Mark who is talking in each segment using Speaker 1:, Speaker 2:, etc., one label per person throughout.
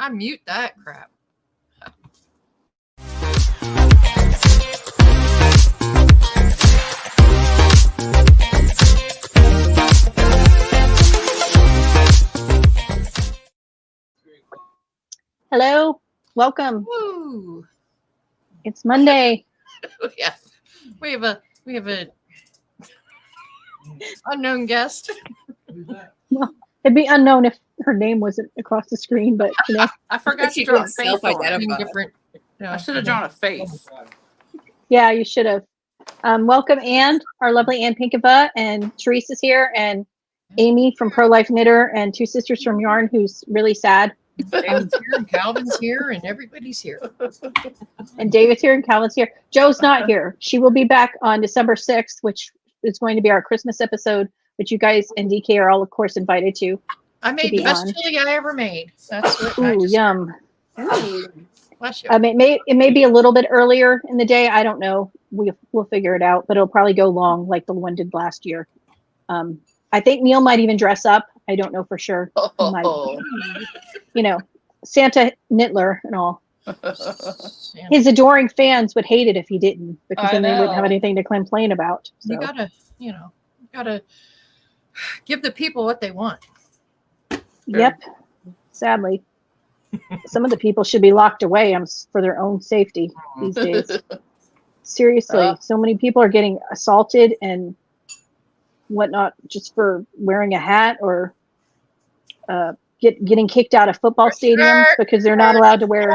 Speaker 1: I mute that crap.
Speaker 2: Hello, welcome.
Speaker 1: Woo.
Speaker 2: It's Monday.
Speaker 1: Yeah, we have a unknown guest.
Speaker 2: Well, it'd be unknown if her name wasn't across the screen, but you know,
Speaker 3: I forgot
Speaker 4: She
Speaker 3: to draw a
Speaker 4: didn't
Speaker 3: face on it.
Speaker 4: self-identify.
Speaker 1: Different.
Speaker 3: I should have drawn a face.
Speaker 2: yeah, you should have. Welcome, Anne, our lovely Anne Pinkava, and Teresa's here, and Amy from Pro Life Knitter, and two sisters from Yarn, who's really sad,
Speaker 1: David's here and Calvin's here and everybody's here.
Speaker 2: and David's here and Calvin's here. Joe's not here. She will be back on December 6th, which is going to be our Christmas episode, which you guys and DK are all, of course, invited to.
Speaker 1: I made
Speaker 2: be
Speaker 1: the best
Speaker 2: on.
Speaker 1: chili I ever made. That's what I
Speaker 2: Ooh,
Speaker 1: just
Speaker 2: yum.
Speaker 1: bless you.
Speaker 2: It may be a little bit earlier in the day. I don't know. We'll figure it out, but it'll probably go long like the one did last year. I think Neil might even dress up. I don't know for sure. He might, you know, Santa Nittler and all. His adoring fans would hate it if he didn't, because
Speaker 3: I
Speaker 2: then they wouldn't have
Speaker 3: know.
Speaker 2: anything to complain about. So.
Speaker 1: You gotta give the people what they want.
Speaker 2: Yep. Sadly, some of the people should be locked away for their own safety these days. Seriously, so many people are getting assaulted and whatnot just for wearing a hat or getting kicked out of football stadiums because they're not allowed to wear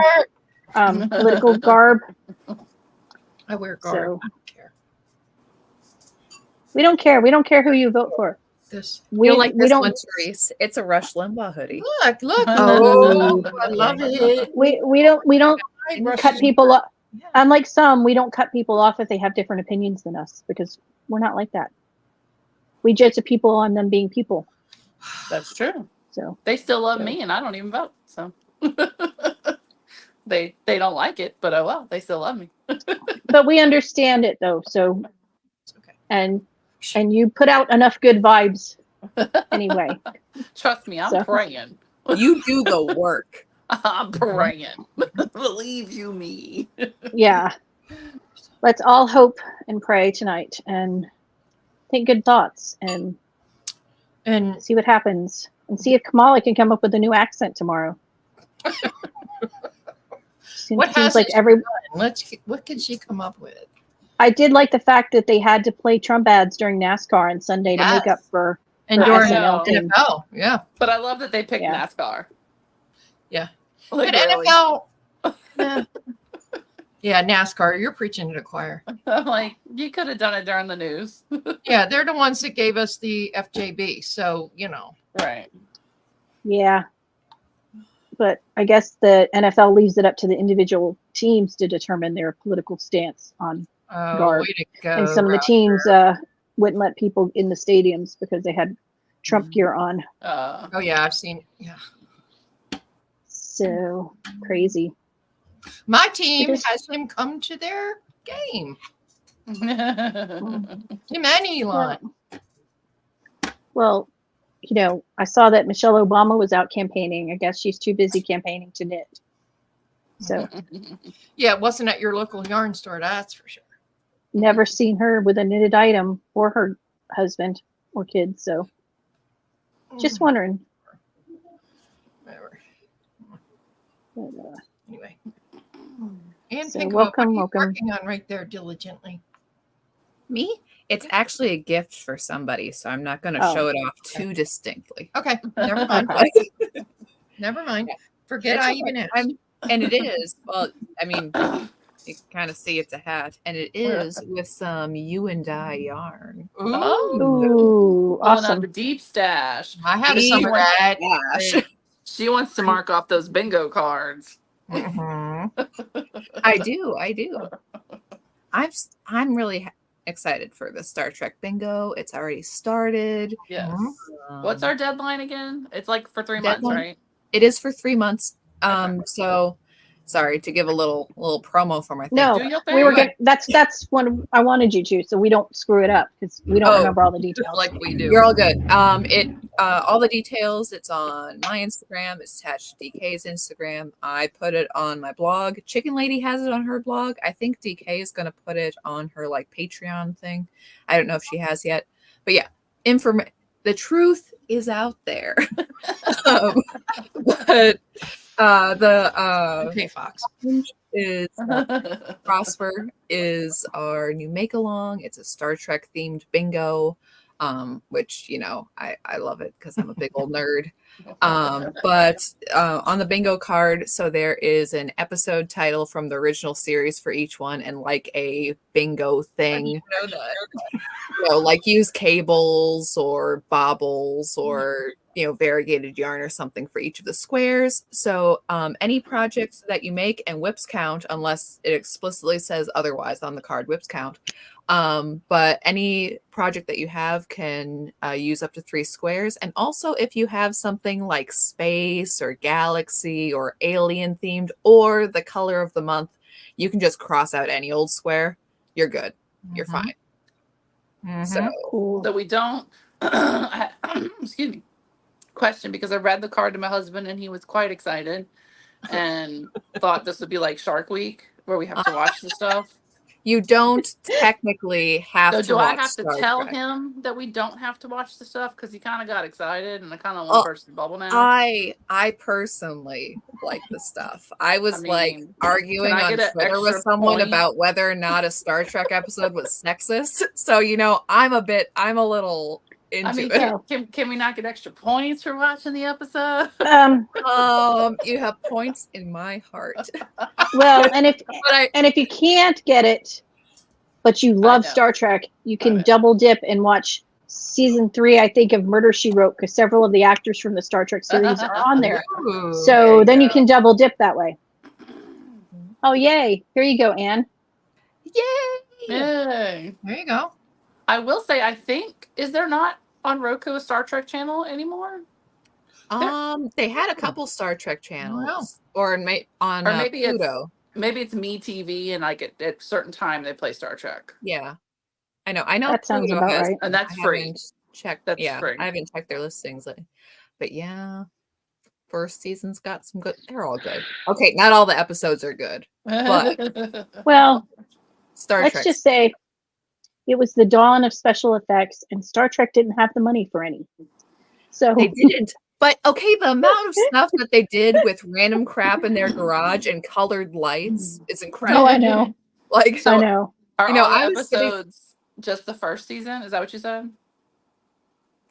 Speaker 2: political garb.
Speaker 1: I wear garb.
Speaker 2: So
Speaker 1: I don't care.
Speaker 2: we don't care. We don't care who you vote for.
Speaker 1: This.
Speaker 4: You'll like this
Speaker 2: don't.
Speaker 4: one, Therese. It's a Rush Limbaugh hoodie.
Speaker 1: Look.
Speaker 2: Oh.
Speaker 1: I love it.
Speaker 2: We don't cut people off.
Speaker 1: Yeah.
Speaker 2: Unlike some, we don't cut people off if they have different opinions than us, because we're not like that. We judge the people on them being people.
Speaker 3: That's true.
Speaker 2: So
Speaker 3: They still love me, and I don't even vote. So they don't like it, but oh well, they still love me.
Speaker 2: but we understand it though. So
Speaker 1: It's okay.
Speaker 2: and you put out enough good vibes anyway.
Speaker 3: Trust me, I'm
Speaker 2: So-
Speaker 3: praying.
Speaker 4: You do the work.
Speaker 3: I'm praying. Believe you me.
Speaker 2: Yeah. Let's all hope and pray tonight and think good thoughts and
Speaker 1: And
Speaker 2: see what happens and see if Kamala can come up with a new accent tomorrow.
Speaker 1: what
Speaker 2: Seems
Speaker 1: has
Speaker 2: like
Speaker 1: what can she come up with?
Speaker 2: I did like the fact that they had to play Trump ads during NASCAR on Sunday to make up for
Speaker 1: And
Speaker 2: the
Speaker 1: during
Speaker 2: SNL thing.
Speaker 1: NFL, yeah.
Speaker 3: But I love that they picked
Speaker 2: Yeah.
Speaker 3: NASCAR.
Speaker 1: Yeah.
Speaker 3: Like,
Speaker 1: But
Speaker 3: really.
Speaker 1: NFL, yeah, NASCAR, you're preaching to the choir.
Speaker 3: I'm like, you could have done it during the news.
Speaker 1: Yeah, they're the ones that gave us the FJB. So, you know.
Speaker 3: Right.
Speaker 2: Yeah. But I guess the NFL leaves it up to the individual teams to determine their political stance on
Speaker 1: Oh,
Speaker 2: Garb.
Speaker 1: way to go.
Speaker 2: and some of the
Speaker 1: Roger.
Speaker 2: teams wouldn't let people in the stadiums because they had Trump gear on.
Speaker 1: Oh, yeah, I've seen. Yeah.
Speaker 2: So crazy.
Speaker 1: My team
Speaker 2: It is-
Speaker 1: has him come to their game.
Speaker 3: Mm.
Speaker 1: Him and Elon.
Speaker 2: Well, you know, I saw that Michelle Obama was out campaigning. I guess she's too busy campaigning to knit. So
Speaker 1: Yeah, it wasn't at your local yarn store, that's for sure.
Speaker 2: never seen her with a knitted item or her husband or kids. So just wondering.
Speaker 1: Whatever.
Speaker 2: But,
Speaker 1: Anyway. And
Speaker 2: So
Speaker 1: think
Speaker 2: welcome,
Speaker 1: about what
Speaker 2: welcome.
Speaker 1: you're working on right there diligently.
Speaker 4: Me? It's actually a gift for somebody, so I'm not going to
Speaker 2: Oh.
Speaker 4: show it off too distinctly.
Speaker 1: Okay, never mind.
Speaker 2: Okay.
Speaker 1: Never mind. Forget
Speaker 4: It's
Speaker 1: I
Speaker 4: okay.
Speaker 1: even asked.
Speaker 4: And it is. Well, I mean, you can kind of see it's a hat, and it is with some you and I yarn.
Speaker 1: Ooh,
Speaker 2: Ooh,
Speaker 3: Pulling out
Speaker 2: awesome.
Speaker 3: the deep stash.
Speaker 1: I have some of that.
Speaker 4: Gosh,
Speaker 3: She wants to mark off those bingo cards.
Speaker 1: Mhm.
Speaker 4: I do. I'm really excited for the Star Trek bingo. It's already started.
Speaker 3: Yes.
Speaker 1: Mhm.
Speaker 3: What's our deadline again? It's like for 3 months,
Speaker 4: Deadline?
Speaker 3: right?
Speaker 4: It is for 3 months.
Speaker 3: Okay.
Speaker 4: So sorry to give a little promo for my thing.
Speaker 2: No,
Speaker 3: Do your
Speaker 2: we were
Speaker 3: thing.
Speaker 2: getting that's when I wanted you to, so we don't screw it up because we don't
Speaker 4: Oh.
Speaker 2: remember all the details.
Speaker 1: Like we do.
Speaker 4: You're all good. All the details, it's on my Instagram. It's attached to DK's Instagram. I put it on my blog. Chicken Lady has it on her blog. I think DK is going to put it on her like Patreon thing. I don't know if she has yet, but yeah, the truth is out there. But the
Speaker 1: Okay, Fox.
Speaker 4: is Prosper is our new make along. It's a Star Trek themed bingo, which I love it because I'm a big old nerd. But on the bingo card, so there is an episode title from the original series for each one, and like a bingo thing.
Speaker 1: Know that.
Speaker 4: Like use cables or baubles or variegated yarn or something for each of the squares. So any projects that you make, and whips count unless it explicitly says otherwise on the card, whips count. But any project that you have can use up to 3 squares. And also if you have something like space or galaxy or alien themed or the color of the month, you can just cross out any old square. You're good. You're fine. So
Speaker 2: Cool.
Speaker 3: So we don't, excuse me, question, because I read the card to my husband and he was quite excited and thought this would be like Shark Week where we have to watch the stuff.
Speaker 4: you don't technically have
Speaker 3: So
Speaker 4: to
Speaker 3: do I
Speaker 4: watch
Speaker 3: have to
Speaker 4: Star
Speaker 3: tell
Speaker 4: Trek.
Speaker 3: him that we don't have to watch the stuff? Because he kind of got excited and I kind of want to burst the bubble now.
Speaker 4: I personally like the stuff. I was like
Speaker 3: mean,
Speaker 4: arguing
Speaker 3: can I
Speaker 4: on
Speaker 3: get an
Speaker 4: Twitter with
Speaker 3: extra
Speaker 4: someone
Speaker 3: point?
Speaker 4: about whether or not a Star Trek episode was sexist. So I'm a little into
Speaker 3: I mean,
Speaker 4: it.
Speaker 3: can we not get extra points for watching the episode?
Speaker 4: You have points in my heart.
Speaker 2: Well, and if
Speaker 4: But
Speaker 2: if you can't get it, but you love
Speaker 3: know.
Speaker 2: Star Trek, you
Speaker 3: I
Speaker 2: can
Speaker 3: know.
Speaker 2: double dip and watch season 3, I think, of Murder She Wrote, because several of the actors from the Star Trek series are on there.
Speaker 1: Ooh,
Speaker 2: So then you
Speaker 3: go.
Speaker 2: can double dip that way. Oh, yay. Here you go, Anne.
Speaker 4: yay!
Speaker 3: Yay.
Speaker 1: there you go.
Speaker 3: I will say, I think, is there not on Roku a Star Trek channel anymore?
Speaker 4: They had a couple Star Trek channels, or on
Speaker 3: maybe it's-
Speaker 4: Pluto.
Speaker 3: Maybe it's Me TV, and like at certain time they play Star Trek.
Speaker 4: Yeah, I know.
Speaker 2: That sounds
Speaker 4: Pluto
Speaker 2: about
Speaker 4: has
Speaker 2: right.
Speaker 3: And that's
Speaker 4: I
Speaker 3: free.
Speaker 4: haven't checked.
Speaker 3: That's
Speaker 4: yeah,
Speaker 3: free.
Speaker 4: I haven't checked their listings, but yeah, first season's got some good. They're all good. Okay, not all the episodes are good. But-
Speaker 2: Well,
Speaker 4: Star
Speaker 2: let's
Speaker 4: Trek.
Speaker 2: just say it was the dawn of special effects, and Star Trek didn't have the money for any. So
Speaker 4: They didn't. But okay, the amount of stuff that they did with random crap in their garage and colored lights is incredible.
Speaker 2: Oh, I know.
Speaker 4: Like,
Speaker 2: I know.
Speaker 3: Are
Speaker 4: You know,
Speaker 3: all the
Speaker 4: I was getting-
Speaker 3: episodes just the first season? Is that what you said?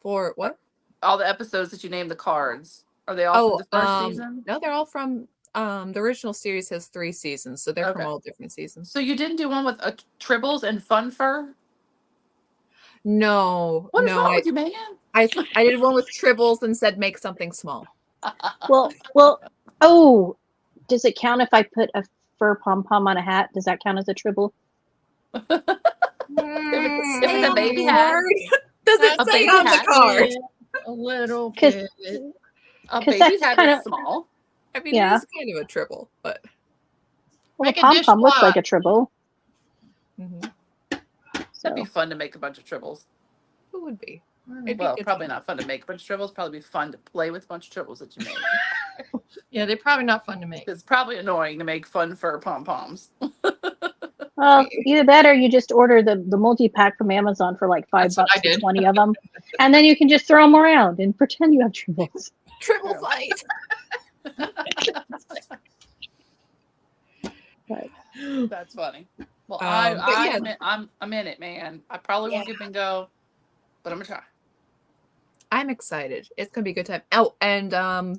Speaker 4: for what?
Speaker 3: All the episodes that you named the cards, are they all from the first season?
Speaker 4: No, they're all from the original series has 3 seasons, so they're from
Speaker 3: Okay.
Speaker 4: all different seasons.
Speaker 3: So you didn't do one with Tribbles and Fun Fur?
Speaker 4: No,
Speaker 3: What is
Speaker 4: no,
Speaker 3: wrong with you, man?
Speaker 4: I did one with Tribbles and said make something small.
Speaker 2: Well, oh, does it count if I put a fur pom-pom on a hat? Does that count as a tribble?
Speaker 3: If it's a baby hat,
Speaker 4: Does it
Speaker 3: A
Speaker 4: say
Speaker 3: baby
Speaker 4: on the
Speaker 3: hat.
Speaker 4: card?
Speaker 1: A little
Speaker 2: 'Cause-
Speaker 1: bit.
Speaker 3: a
Speaker 2: 'Cause
Speaker 3: baby
Speaker 2: that's
Speaker 3: hat
Speaker 2: kinda-
Speaker 3: is small.
Speaker 4: I mean,
Speaker 2: Yeah.
Speaker 4: it is kind of a tribble, but
Speaker 2: Well,
Speaker 1: Make
Speaker 2: a
Speaker 1: a
Speaker 2: pom-pom looks like a
Speaker 1: dishwasher.
Speaker 2: tribble.
Speaker 4: mhm,
Speaker 2: So
Speaker 3: It'd be fun to make a bunch of Tribbles.
Speaker 4: it would be. It'd be
Speaker 3: Well,
Speaker 4: good.
Speaker 3: probably not fun to make a bunch of Tribbles. Probably be fun to play with a bunch of Tribbles that you made.
Speaker 1: Yeah, they're probably not fun to make.
Speaker 3: It's probably annoying to make fun fur pom poms.
Speaker 2: well, either that or you just order the multi-pack from Amazon for like $5
Speaker 1: That's what I
Speaker 2: for
Speaker 1: did.
Speaker 2: 20 of them. And then you can just throw them around and pretend you have tribbles.
Speaker 4: Triple fight.
Speaker 3: That's funny. Well,
Speaker 4: but yeah.
Speaker 3: I'm in it, man. I probably won't get bingo, but I'm gonna try.
Speaker 4: I'm excited. It's gonna be a good time. Oh, and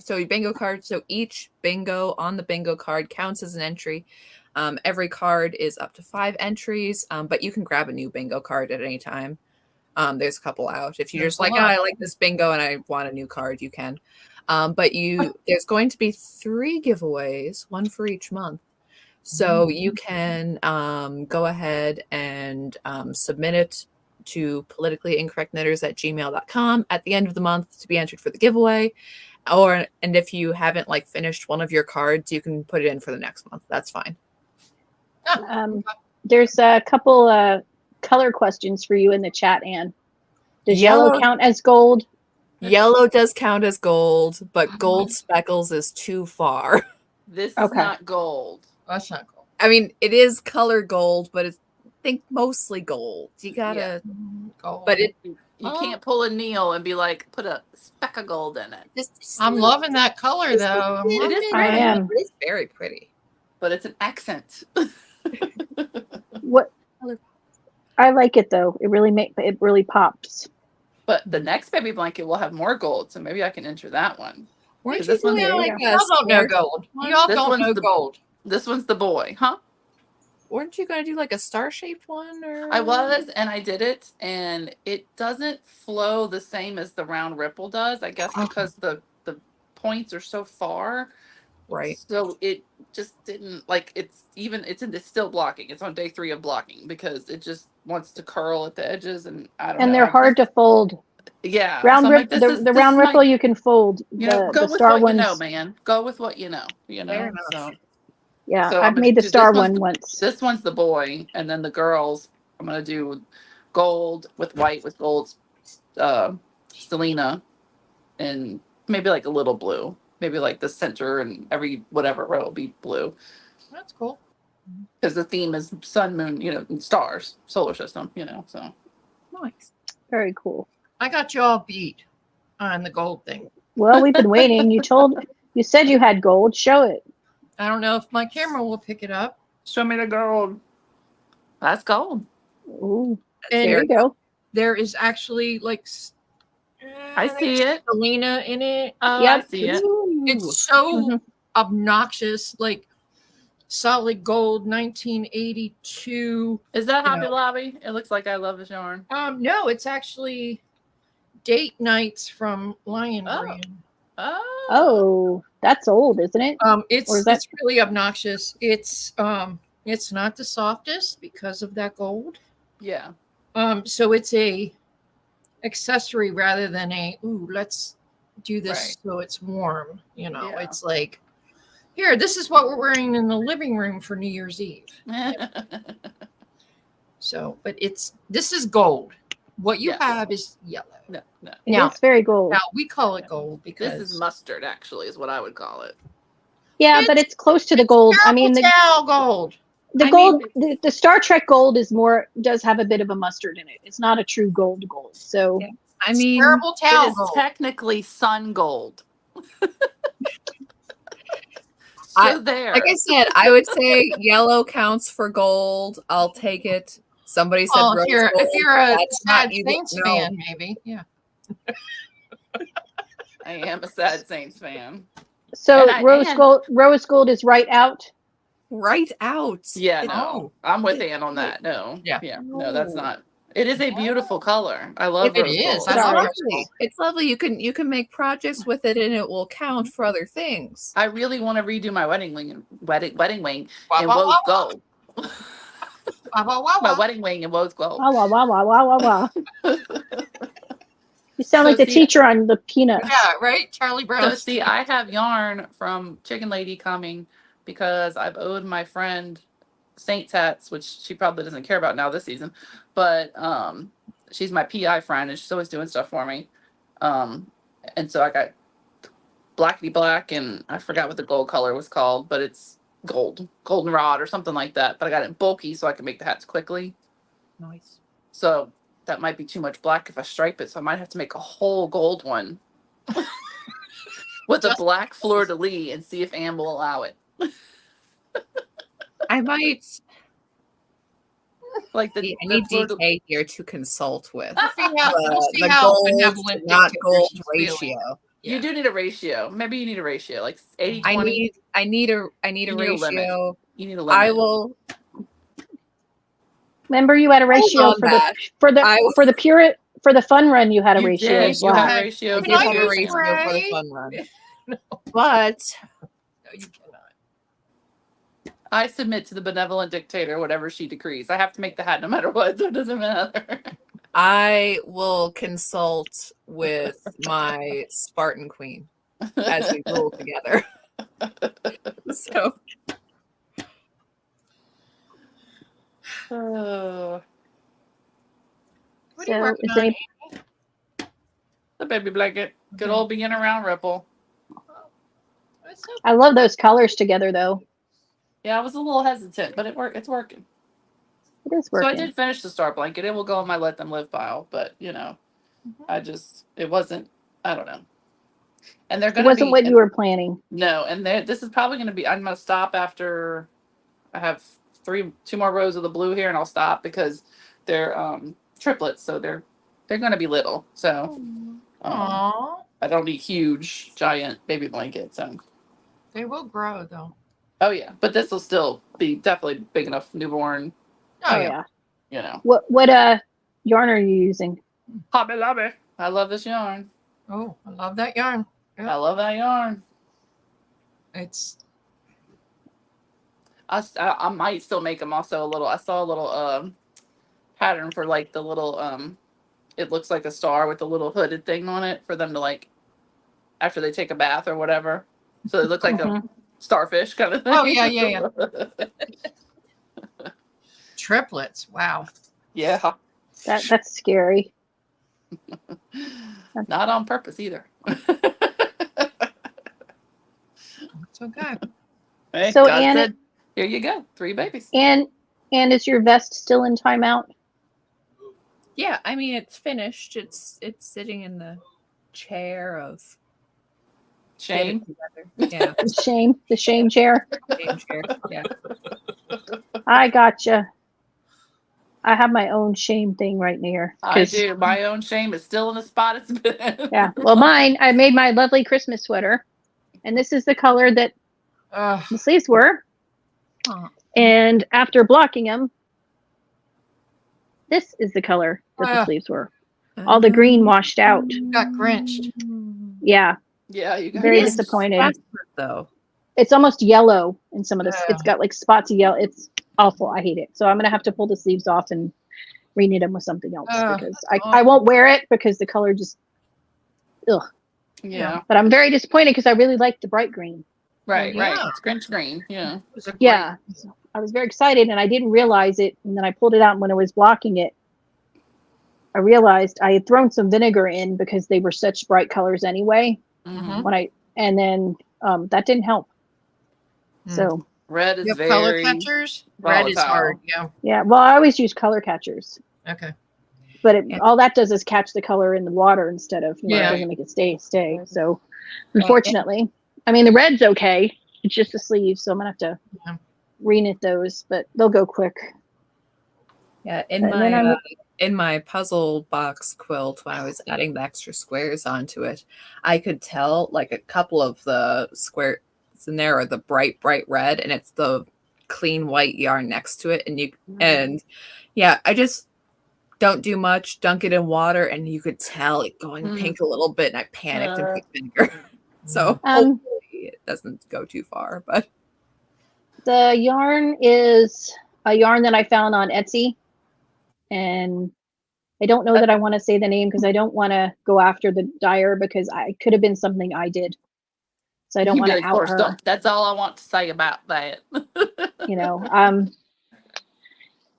Speaker 4: so your bingo card. So each bingo on the bingo card counts as an entry. Every card is up to 5 entries, but you can grab a new bingo card at any time. There's a couple out. If you're
Speaker 1: There's
Speaker 4: just
Speaker 1: a
Speaker 4: like,
Speaker 1: lot.
Speaker 4: I like this bingo and I want a new card, you can. But there's going to be 3 giveaways, one for each month. So you can go ahead and submit it to politicallyincorrectknitters@gmail.com at the end of the month to be entered for the giveaway. And if you haven't like finished one of your cards, you can put it in for the next month. That's fine.
Speaker 2: There's a couple color questions for you in the chat, Anne. Does yellow count as gold?
Speaker 4: Yellow does count as gold, but gold speckles is too far.
Speaker 3: This is
Speaker 2: Okay.
Speaker 3: not gold.
Speaker 1: That's not cool.
Speaker 4: I mean, it is color gold, but it's I think mostly gold. You gotta,
Speaker 1: Gold.
Speaker 4: but it
Speaker 3: You can't pull a Neil and be like, put a speck of gold in it.
Speaker 4: just.
Speaker 1: I'm loving that color
Speaker 4: Just
Speaker 1: though. I'm
Speaker 3: It
Speaker 1: loving
Speaker 3: is
Speaker 2: I
Speaker 3: pretty,
Speaker 2: am.
Speaker 4: It is very pretty.
Speaker 3: but it's an accent.
Speaker 2: What? I like it though. It really pops.
Speaker 3: But the next baby blanket will have more gold, so maybe I can enter that one.
Speaker 4: Weren't
Speaker 3: Is
Speaker 4: you
Speaker 3: this one
Speaker 4: doing
Speaker 2: there?
Speaker 4: like
Speaker 1: Y'all don't know gold. Y'all
Speaker 3: This
Speaker 1: don't
Speaker 3: one's
Speaker 1: know
Speaker 3: the-
Speaker 1: gold.
Speaker 3: This one's the boy, huh?
Speaker 4: Weren't you gonna do like a star-shaped one? Or
Speaker 3: I was, and I did it, and it doesn't flow the same as the round ripple does. I guess because the points are so far,
Speaker 4: right.
Speaker 3: so it just didn't like. It's still blocking. It's on day 3 of blocking because it just wants to curl at the edges, and I don't know.
Speaker 2: And they're hard to fold.
Speaker 3: Yeah,
Speaker 2: Round
Speaker 3: so I'm like,
Speaker 2: the
Speaker 3: this is
Speaker 2: round
Speaker 3: my-
Speaker 2: ripple you can fold.
Speaker 3: You know, go
Speaker 2: The
Speaker 3: with
Speaker 2: star
Speaker 3: what
Speaker 2: ones.
Speaker 3: you know, man. Go with what you know. You know.
Speaker 4: Fair enough.
Speaker 3: So
Speaker 2: Yeah,
Speaker 3: So
Speaker 2: I've
Speaker 3: I'm gonna
Speaker 2: made the
Speaker 3: do-
Speaker 2: star
Speaker 3: this one's
Speaker 2: one
Speaker 3: the-
Speaker 2: once.
Speaker 3: this one's the boy, and then the girls. I'm gonna do gold with white with gold, Selena, and maybe like a little blue. Maybe like the center and every whatever row will be blue
Speaker 1: That's cool.
Speaker 3: because the theme is sun, moon, and stars, solar system. So
Speaker 4: Nice.
Speaker 2: Very cool.
Speaker 1: I got y'all beat on the gold thing.
Speaker 2: Well, we've been waiting. You said you had gold. Show it.
Speaker 1: I don't know if my camera will pick it up.
Speaker 3: show me the gold. That's gold.
Speaker 2: Ooh,
Speaker 1: And
Speaker 2: there you go.
Speaker 1: there is actually like
Speaker 3: I see it.
Speaker 1: Selena in it.
Speaker 3: Oh,
Speaker 2: Yep.
Speaker 3: I see it.
Speaker 1: It's so
Speaker 2: Mhm.
Speaker 1: obnoxious, like solid gold 1982.
Speaker 3: Is that
Speaker 1: You
Speaker 3: Hobby
Speaker 1: know.
Speaker 3: Lobby? It looks like I Love This Yarn.
Speaker 1: No, it's actually date nights from Lion
Speaker 3: Oh.
Speaker 1: Brand.
Speaker 2: Oh, that's old, isn't it?
Speaker 1: It's
Speaker 2: Or is that-
Speaker 1: it's really obnoxious. It's not the softest because of that gold.
Speaker 3: Yeah.
Speaker 1: So it's a accessory rather than let's do this
Speaker 3: Right.
Speaker 1: so it's warm.
Speaker 3: Yeah.
Speaker 1: It's like, here, this is what we're wearing in the living room for New Year's Eve. So, but this is gold. What you
Speaker 3: Yes.
Speaker 1: have is yellow.
Speaker 3: no.
Speaker 1: Now-
Speaker 2: It's very gold.
Speaker 1: Now we call it gold because
Speaker 3: This is mustard, actually, is what I would call it.
Speaker 2: Yeah, but it's close to the gold. I mean, the
Speaker 1: gold.
Speaker 2: the
Speaker 3: I
Speaker 2: gold,
Speaker 3: mean,
Speaker 2: the Star Trek gold does have a bit of a mustard in it. It's not a true gold. So
Speaker 4: Yeah. I mean,
Speaker 1: Terrible
Speaker 3: It
Speaker 1: towel
Speaker 3: is
Speaker 1: gold.
Speaker 3: technically sun gold.
Speaker 4: I-
Speaker 3: So there.
Speaker 4: like I said, I would say yellow counts for gold. I'll take it. Somebody said
Speaker 1: Oh,
Speaker 4: rose
Speaker 1: if you're
Speaker 4: gold.
Speaker 1: a
Speaker 4: That's not
Speaker 1: Sad
Speaker 4: even-
Speaker 1: Saints
Speaker 4: no.
Speaker 1: fan, maybe. Yeah.
Speaker 3: I am a sad Saints fan.
Speaker 2: so
Speaker 3: And
Speaker 2: rose gold is right out.
Speaker 4: Right out.
Speaker 3: Yeah,
Speaker 4: It-
Speaker 3: no. I'm with Ann on that. No.
Speaker 1: Yeah.
Speaker 3: No, that's not. It is a beautiful color. I love
Speaker 1: It
Speaker 3: rose
Speaker 1: is.
Speaker 3: gold.
Speaker 1: I
Speaker 4: It's
Speaker 1: love
Speaker 2: Sorry.
Speaker 1: rose
Speaker 4: lovely. It's lovely. You can make projects with it, and it will count for other things.
Speaker 3: I really want to redo my wedding wing in
Speaker 1: Wah,
Speaker 3: rose
Speaker 1: wah, wah,
Speaker 3: gold.
Speaker 1: wah, wah, wah,
Speaker 3: My
Speaker 1: wah.
Speaker 3: wedding wing in rose gold.
Speaker 2: Wah wah wah wah wah wah wah. You sound
Speaker 3: So
Speaker 2: like the
Speaker 3: see-
Speaker 2: teacher on the Peanuts.
Speaker 1: Yeah, right? Charlie Brown.
Speaker 3: So see, I have yarn from Chicken Lady coming because I've owed my friend Saints hats, which she probably doesn't care about now this season, but she's my PI friend and she's always doing stuff for me. And so I got blackety black and I forgot what the gold color was called, but it's goldenrod or something like that. But I got it bulky so I can make the hats quickly.
Speaker 1: Nice.
Speaker 3: So that might be too much black if I stripe it. So I might have to make a whole gold one with a
Speaker 1: Just-
Speaker 3: black fleur de lis and see if Anne will allow it.
Speaker 4: I might.
Speaker 3: Like
Speaker 4: I
Speaker 3: the
Speaker 4: need
Speaker 3: fleur de-
Speaker 4: DK here to consult with.
Speaker 1: We'll see how, we'll see
Speaker 4: the
Speaker 1: how
Speaker 4: gold
Speaker 1: benevolent
Speaker 4: to not
Speaker 1: dictator
Speaker 4: gold
Speaker 1: she's feeling.
Speaker 4: ratio.
Speaker 3: You do need a ratio. Maybe you need a ratio, like 80
Speaker 4: I
Speaker 3: 20.
Speaker 4: need a
Speaker 3: You need a limit.
Speaker 4: ratio.
Speaker 3: You need a limit.
Speaker 4: I will.
Speaker 2: Remember, you had a ratio
Speaker 4: on that.
Speaker 2: for the
Speaker 4: I-
Speaker 2: for the fun run. You had a
Speaker 3: You
Speaker 2: ratio
Speaker 3: did.
Speaker 2: as
Speaker 3: You
Speaker 2: well.
Speaker 3: had a ratio.
Speaker 4: I
Speaker 3: of
Speaker 4: did have a
Speaker 3: yours.
Speaker 4: ratio for the
Speaker 1: Right.
Speaker 4: fun run,
Speaker 1: No,
Speaker 4: but
Speaker 1: no, you cannot.
Speaker 3: I submit to the benevolent dictator, whatever she decrees. I have to make the hat no matter what, so it doesn't matter.
Speaker 4: I will consult with my Spartan Queen. as we roll together. So
Speaker 3: Oh,
Speaker 1: What are you
Speaker 2: So
Speaker 1: working
Speaker 2: is
Speaker 1: on?
Speaker 2: any,
Speaker 3: the baby blanket. Good old beginner round ripple.
Speaker 1: What's up?
Speaker 2: I love those colors together though.
Speaker 3: Yeah, I was a little hesitant, but it's working.
Speaker 2: It is
Speaker 3: So I
Speaker 2: working.
Speaker 3: did finish the star blanket. It will go on my let them live pile, but it wasn't. I don't know. And they're
Speaker 2: It
Speaker 3: gonna
Speaker 2: wasn't
Speaker 3: be
Speaker 2: what you were planning.
Speaker 3: no, and this is probably gonna be. I'm gonna stop after I have two more rows of the blue here, and I'll stop because they're triplets, so they're gonna be little. So
Speaker 1: Aw,
Speaker 3: I don't need huge, giant baby blankets. So
Speaker 1: they will grow though.
Speaker 3: oh yeah, but this will still be definitely big enough newborn.
Speaker 1: Oh, yeah.
Speaker 3: You know,
Speaker 2: What yarn are you using?
Speaker 3: Hobby Lobby. I love this yarn.
Speaker 1: Oh, I love that yarn. Yep.
Speaker 3: I love that yarn.
Speaker 1: It's
Speaker 3: I might still make them also a little. I saw a little pattern for like the little it looks like a star with a little hooded thing on it for them to like after they take a bath or whatever. So they look like a starfish kind of thing.
Speaker 1: Oh, yeah. Triplets. Wow.
Speaker 3: Yeah.
Speaker 2: That's scary.
Speaker 3: Not on purpose either.
Speaker 1: It's okay.
Speaker 3: Hey,
Speaker 2: So,
Speaker 3: God
Speaker 2: Ann-
Speaker 3: said, here you go, 3 babies.
Speaker 2: And is your vest still in timeout?
Speaker 4: yeah, I mean it's finished. It's sitting in the chair of
Speaker 3: Shame.
Speaker 4: Yeah,
Speaker 2: The shame chair.
Speaker 4: shame chair. Yeah.
Speaker 2: I gotcha. I have my own shame thing right near.
Speaker 3: I do. My own shame is still in the spot it's been in.
Speaker 2: Yeah. Well, I made my lovely Christmas sweater, and this is the color that the sleeves were.
Speaker 1: Oh.
Speaker 2: And after blocking them, this is the color that the sleeves were. All the green washed out.
Speaker 1: Got grinched.
Speaker 2: Yeah.
Speaker 3: Yeah, you guys.
Speaker 2: Very
Speaker 4: It is
Speaker 2: disappointed.
Speaker 4: password, though.
Speaker 2: It's almost yellow in some of this.
Speaker 1: Yeah.
Speaker 2: It's got like spots of yellow. It's awful. I hate it. So I'm gonna have to pull the sleeves off and reknit them with something else because I won't wear it because the color just ugh.
Speaker 3: Yeah.
Speaker 2: But I'm very disappointed because I really like the bright green.
Speaker 3: Right,
Speaker 1: Yeah.
Speaker 3: right. It's Grinch green. Yeah.
Speaker 1: It was a great-
Speaker 2: Yeah. So I was very excited and I didn't realize it. And then I pulled it out and when I was blocking it, I realized I had thrown some vinegar in because they were such bright colors anyway.
Speaker 3: Mhm.
Speaker 2: And then that didn't help. So
Speaker 3: Red is
Speaker 1: You have
Speaker 3: very
Speaker 1: color catchers? Red is
Speaker 3: volatile.
Speaker 1: hard. Yeah.
Speaker 2: yeah, well, I always use color catchers,
Speaker 1: Okay.
Speaker 2: but
Speaker 4: Yeah.
Speaker 2: all that does is catch the color in the water instead of it
Speaker 1: Yeah.
Speaker 2: doesn't make it stay. So unfortunately, I mean the red's okay. It's just the sleeves, so I'm gonna have to
Speaker 1: Yeah.
Speaker 2: reknit those, but they'll go quick.
Speaker 4: Yeah,
Speaker 2: And then
Speaker 4: in my puzzle box quilt, when I was adding the extra squares onto it, I could tell like a couple of the squares in there are the bright red, and it's the clean white yarn next to it. And yeah, I just don't do much. Dunk it in water, and you could tell it going pink a little bit, and I panicked and put vinegar. So hopefully it doesn't go too far, but
Speaker 2: the yarn is a yarn that I found on Etsy, and I don't know that I want to say the name because I don't want to go after the dyer because I could have been something I did. So I don't want to out her.
Speaker 3: That's all I want to say about that.
Speaker 2: You know,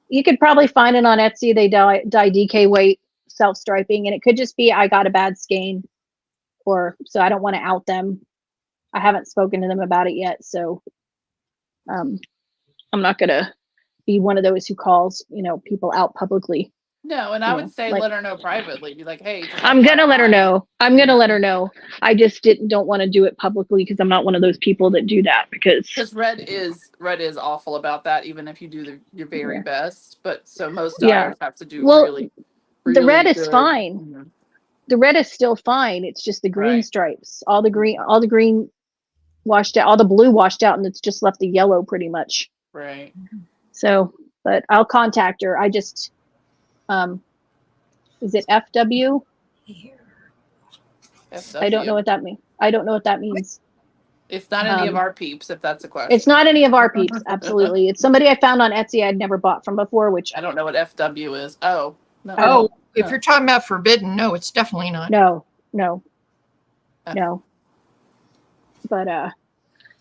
Speaker 2: you could probably find it on Etsy. They dye DK weight self striping, and it could just be I got a bad skein, so I don't want to out them. I haven't spoken to them about it yet, so I'm not gonna be one of those who calls people out publicly.
Speaker 3: No, and I would say
Speaker 2: like-
Speaker 3: let her know privately. Be like, hey, just
Speaker 2: I'm gonna let her
Speaker 3: FYI.
Speaker 2: know. Let her know. I just don't want to do it publicly because I'm not one of those people that do that because
Speaker 3: Because red is awful about that, even if you do your very
Speaker 2: Yeah.
Speaker 3: best. But so most
Speaker 2: Yeah.
Speaker 3: dyers have to do
Speaker 2: Well,
Speaker 3: really
Speaker 2: the red is
Speaker 3: good.
Speaker 2: fine.
Speaker 3: Mhm.
Speaker 2: The red is still fine. It's just the green
Speaker 3: Right.
Speaker 2: stripes. All the green washed out, all the blue washed out, and it's just left the yellow pretty much.
Speaker 3: Right.
Speaker 2: So, but I'll contact her. I just, is it FW? I don't know what that means. I don't know what that means.
Speaker 3: It's not any of
Speaker 2: Um,
Speaker 3: our peeps, if that's a question.
Speaker 2: It's not any of our peeps. Absolutely. It's somebody I found on Etsy I'd never bought from before, which
Speaker 3: I don't know what FW is. Oh. No.
Speaker 1: Oh, if
Speaker 3: No.
Speaker 1: you're talking about forbidden, no, it's definitely not.
Speaker 2: no.
Speaker 3: Oh.
Speaker 2: No. But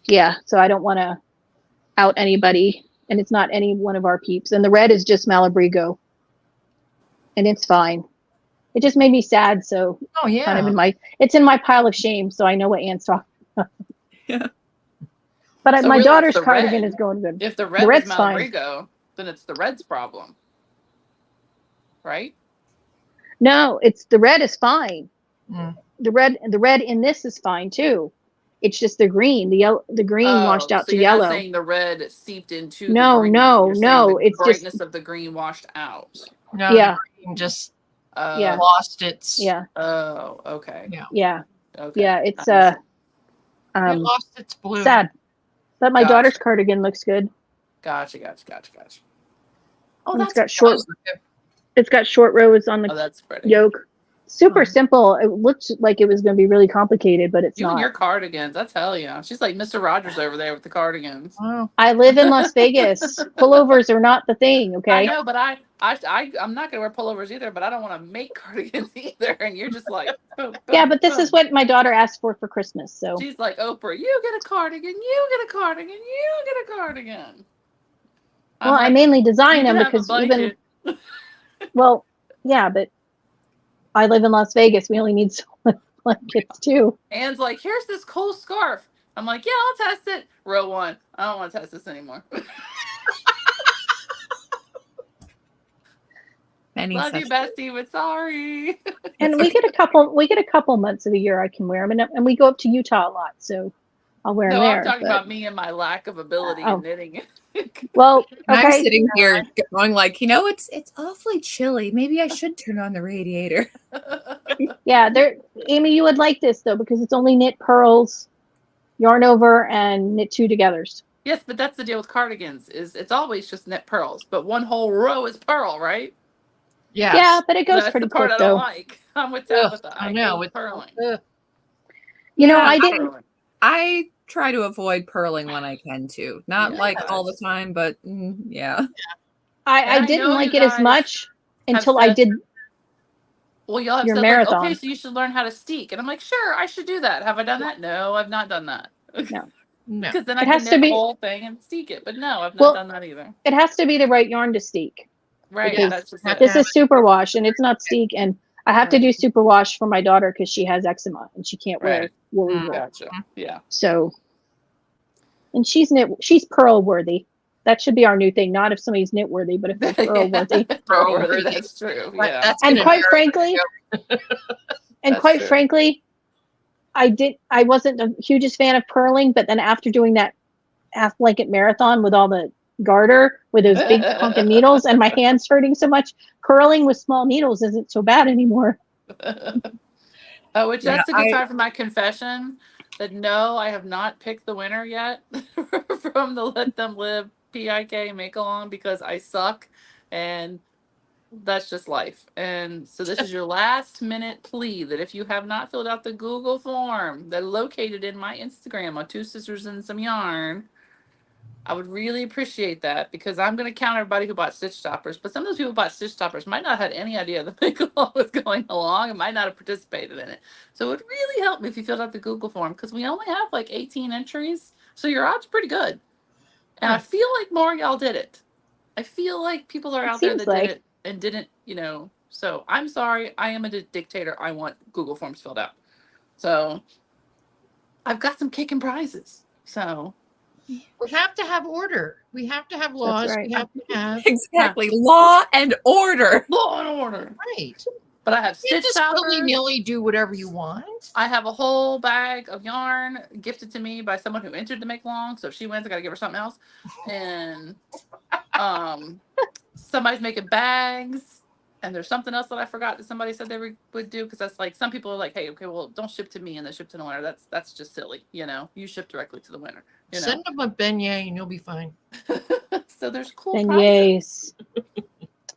Speaker 2: yeah, so I don't want to out anybody, and it's not any one of our peeps. And the red is just Malabrigo, and it's fine. It just made me sad, so
Speaker 1: Oh yeah.
Speaker 2: kind of it's in my pile of shame, so I know what Anne's talking about.
Speaker 4: Yeah.
Speaker 2: But
Speaker 3: So
Speaker 2: my
Speaker 3: really,
Speaker 2: daughter's
Speaker 3: it's the
Speaker 2: cardigan
Speaker 3: red.
Speaker 2: is going good.
Speaker 3: If the red is
Speaker 2: red's fine.
Speaker 3: Malabrigo, then it's the red's problem, right?
Speaker 2: No, it's the red is fine.
Speaker 1: Mm.
Speaker 2: The red in this is fine too. It's just the green, the green washed out
Speaker 3: so
Speaker 2: to
Speaker 3: you're
Speaker 2: yellow.
Speaker 3: not saying the red seeped into
Speaker 2: No,
Speaker 3: the green.
Speaker 2: no,
Speaker 3: You're saying
Speaker 2: no,
Speaker 3: the
Speaker 2: it's just-
Speaker 3: brightness of the green washed out.
Speaker 1: No,
Speaker 2: Yeah.
Speaker 1: the green just
Speaker 2: Yeah.
Speaker 1: lost its.
Speaker 2: Yeah,
Speaker 3: Oh, okay.
Speaker 2: yeah,
Speaker 3: Okay.
Speaker 2: yeah. It's
Speaker 1: It lost its blue.
Speaker 2: sad. But my
Speaker 3: Gotcha.
Speaker 2: daughter's cardigan looks good.
Speaker 3: Gotcha. Oh,
Speaker 2: And
Speaker 3: that's
Speaker 2: it's got short.
Speaker 1: Okay.
Speaker 2: It's got short rows on the
Speaker 3: Oh, that's pretty.
Speaker 2: yoke. Super
Speaker 1: Oh.
Speaker 2: simple. It looked like it was going to be really complicated, but it's
Speaker 3: You and
Speaker 2: not.
Speaker 3: your cardigans, I tell you. She's like Mr. Rogers over there with the cardigans.
Speaker 1: Wow.
Speaker 2: I live in Las Vegas. Pullovers are not the thing,
Speaker 3: I
Speaker 2: okay?
Speaker 3: know, but I'm not gonna wear pullovers either. But I don't want to make cardigans either. And you're just like, boom, boom,
Speaker 2: Yeah, but this
Speaker 3: boom.
Speaker 2: is what my daughter asked for Christmas. So
Speaker 3: She's like, Oprah, you get a cardigan, you get a cardigan, you get a cardigan. I'm
Speaker 2: well, I
Speaker 3: like,
Speaker 2: mainly
Speaker 3: you
Speaker 2: design
Speaker 3: can
Speaker 2: them
Speaker 3: have a
Speaker 2: because even
Speaker 3: blanket.
Speaker 2: well, yeah, but I live in Las Vegas. We only need so many blankets too.
Speaker 3: Anne's like, here's this cool scarf. I'm like, yeah, I'll test it. Row 1. I don't want to test this anymore.
Speaker 4: Any
Speaker 3: Love you,
Speaker 4: such-
Speaker 3: bestie, but sorry.
Speaker 2: And we get a couple months of the year I can wear them, and we go up to Utah a lot, so I'll wear them
Speaker 3: No,
Speaker 2: there.
Speaker 3: I'm talking
Speaker 2: but-
Speaker 3: about me and my lack of ability
Speaker 2: Oh.
Speaker 3: in knitting.
Speaker 2: Well,
Speaker 4: And I'm
Speaker 2: okay.
Speaker 4: sitting here going like, it's awfully chilly. Maybe I should turn on the radiator.
Speaker 2: Yeah, Amy, you would like this though because it's only knit pearls, yarn over, and knit 2 togethers.
Speaker 3: Yes, but that's the deal with cardigans. Is it's always just knit pearls, but one whole row is pearl, right?
Speaker 1: Yes.
Speaker 2: Yeah, but it goes
Speaker 3: That's
Speaker 2: pretty
Speaker 3: the part
Speaker 2: quick
Speaker 3: I don't
Speaker 2: though.
Speaker 3: like. I'm with
Speaker 1: Ugh,
Speaker 3: Tabitha.
Speaker 1: I know.
Speaker 3: hate
Speaker 1: It's
Speaker 3: purling.
Speaker 2: You know,
Speaker 4: Yeah,
Speaker 2: I didn't.
Speaker 3: Purling.
Speaker 4: I try to avoid purling when I can too. Not like all the
Speaker 3: Yes.
Speaker 4: time, but yeah.
Speaker 2: I
Speaker 3: And I
Speaker 2: didn't
Speaker 3: know
Speaker 2: like
Speaker 3: you
Speaker 2: it as
Speaker 3: guys
Speaker 2: much
Speaker 3: have
Speaker 2: until I
Speaker 3: said-
Speaker 2: did.
Speaker 3: Well, y'all have
Speaker 2: Your
Speaker 3: said
Speaker 2: marathon.
Speaker 3: like, okay, so you should learn how to steek, and I'm like, sure, I should do that. Have I done that? No, I've not done that.
Speaker 2: No.
Speaker 1: No.
Speaker 3: Because then I
Speaker 2: It
Speaker 3: can
Speaker 2: has
Speaker 3: knit
Speaker 2: to
Speaker 3: the
Speaker 2: be-
Speaker 3: whole thing and steek it. But no, I've not
Speaker 2: Well,
Speaker 3: done that either.
Speaker 2: It has to be the right yarn to steek.
Speaker 3: Right?
Speaker 2: because
Speaker 3: That's just
Speaker 1: that-
Speaker 3: it.
Speaker 2: This is superwash and it's not steek, and I have to do superwash for my daughter because she has eczema and she can't wear
Speaker 3: Right.
Speaker 2: woolly
Speaker 1: Mm.
Speaker 2: wool.
Speaker 3: Gotcha. Yeah.
Speaker 2: So, and she's pearl worthy. That should be our new thing. Not if somebody's knit worthy, but if they're pearl worthy.
Speaker 3: Pearl
Speaker 1: worthy.
Speaker 3: worthy, that's true.
Speaker 1: But
Speaker 3: Yeah.
Speaker 1: that's
Speaker 2: And
Speaker 1: gonna
Speaker 2: quite
Speaker 1: vary.
Speaker 2: frankly,
Speaker 3: That's true.
Speaker 2: I wasn't the hugest fan of purling, but then after doing that half blanket marathon with all the garter with those big honking needles and my hands hurting so much, purling with small needles isn't so bad anymore.
Speaker 3: Which
Speaker 4: Yeah,
Speaker 3: that's a good time for my confession that no, I have not picked the winner yet from the Let Them Live PIK make along because I suck and that's just life. And so this is your last minute plea that if you have not filled out the Google form that located in my Instagram on Two Sisters and Some Yarn, I would really appreciate that because I'm going to count everybody who bought Stitch Stoppers, but some of those people who bought Stitch Stoppers might not have had any idea the make along was going along and might not have participated in it. So it would really help me if you filled out the Google form because we only have like 18 entries. So your odds are pretty good. And I feel like more of y'all did it. I feel like people are
Speaker 2: It
Speaker 3: out there
Speaker 2: seems
Speaker 3: that
Speaker 2: like.
Speaker 3: did it and didn't, so I'm sorry. I am a dictator. I want Google forms filled out. So I've got some kicking prizes. So
Speaker 1: We have to have order. We have to have laws.
Speaker 2: right.
Speaker 1: We have to have
Speaker 4: Exactly. Law and order.
Speaker 3: law and order.
Speaker 1: right.
Speaker 3: But I have
Speaker 1: You can't
Speaker 3: Stitch
Speaker 1: just willy
Speaker 3: Stoppers.
Speaker 1: nilly do whatever you want.
Speaker 3: I have a whole bag of yarn gifted to me by someone who entered the make long. So if she wins, I gotta give her something else. And somebody's making bags. And there's something else that I forgot that somebody said they would do because that's like some people are like, hey, okay, well, don't ship to me and then ship to the winner. That's just silly, You ship directly to the winner.
Speaker 1: Send them a beignet and you'll be fine.
Speaker 3: So there's cool prizes.
Speaker 2: Beignets.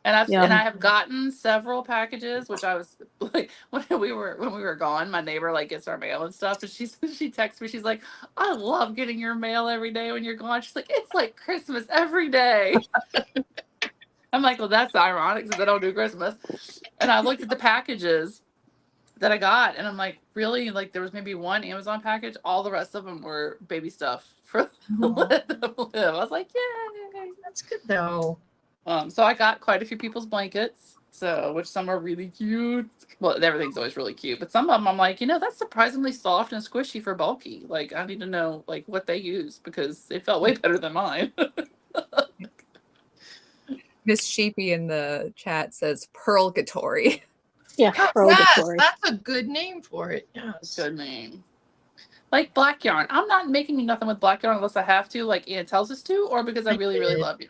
Speaker 3: And I
Speaker 2: Yum.
Speaker 3: have gotten several packages, which I was like when we were gone, my neighbor like gets our mail and stuff, and she texts me, she's like, I love getting your mail every day when you're gone. She's like, it's like Christmas every day. I'm like, well, that's ironic because I don't do Christmas. And I looked at the packages. that I got, and I'm like, really? Like there was maybe one Amazon package. All the rest of them were baby stuff for let them live. I was like, yay!
Speaker 1: That's good though.
Speaker 3: So I got quite a few people's blankets. So which some are really cute. Well, everything's always really cute, but some of them I'm like, that's surprisingly soft and squishy for bulky. Like I need to know like what they use because it felt way better than mine.
Speaker 4: Miss Sheepy in the chat says purgatory.
Speaker 2: Yeah,
Speaker 1: Yes,
Speaker 2: purgatory.
Speaker 1: that's a good name for it. Yes.
Speaker 3: Good name. Like black yarn. I'm not making nothing with black yarn unless I have to, like Anne tells us to, or because I really, really love you.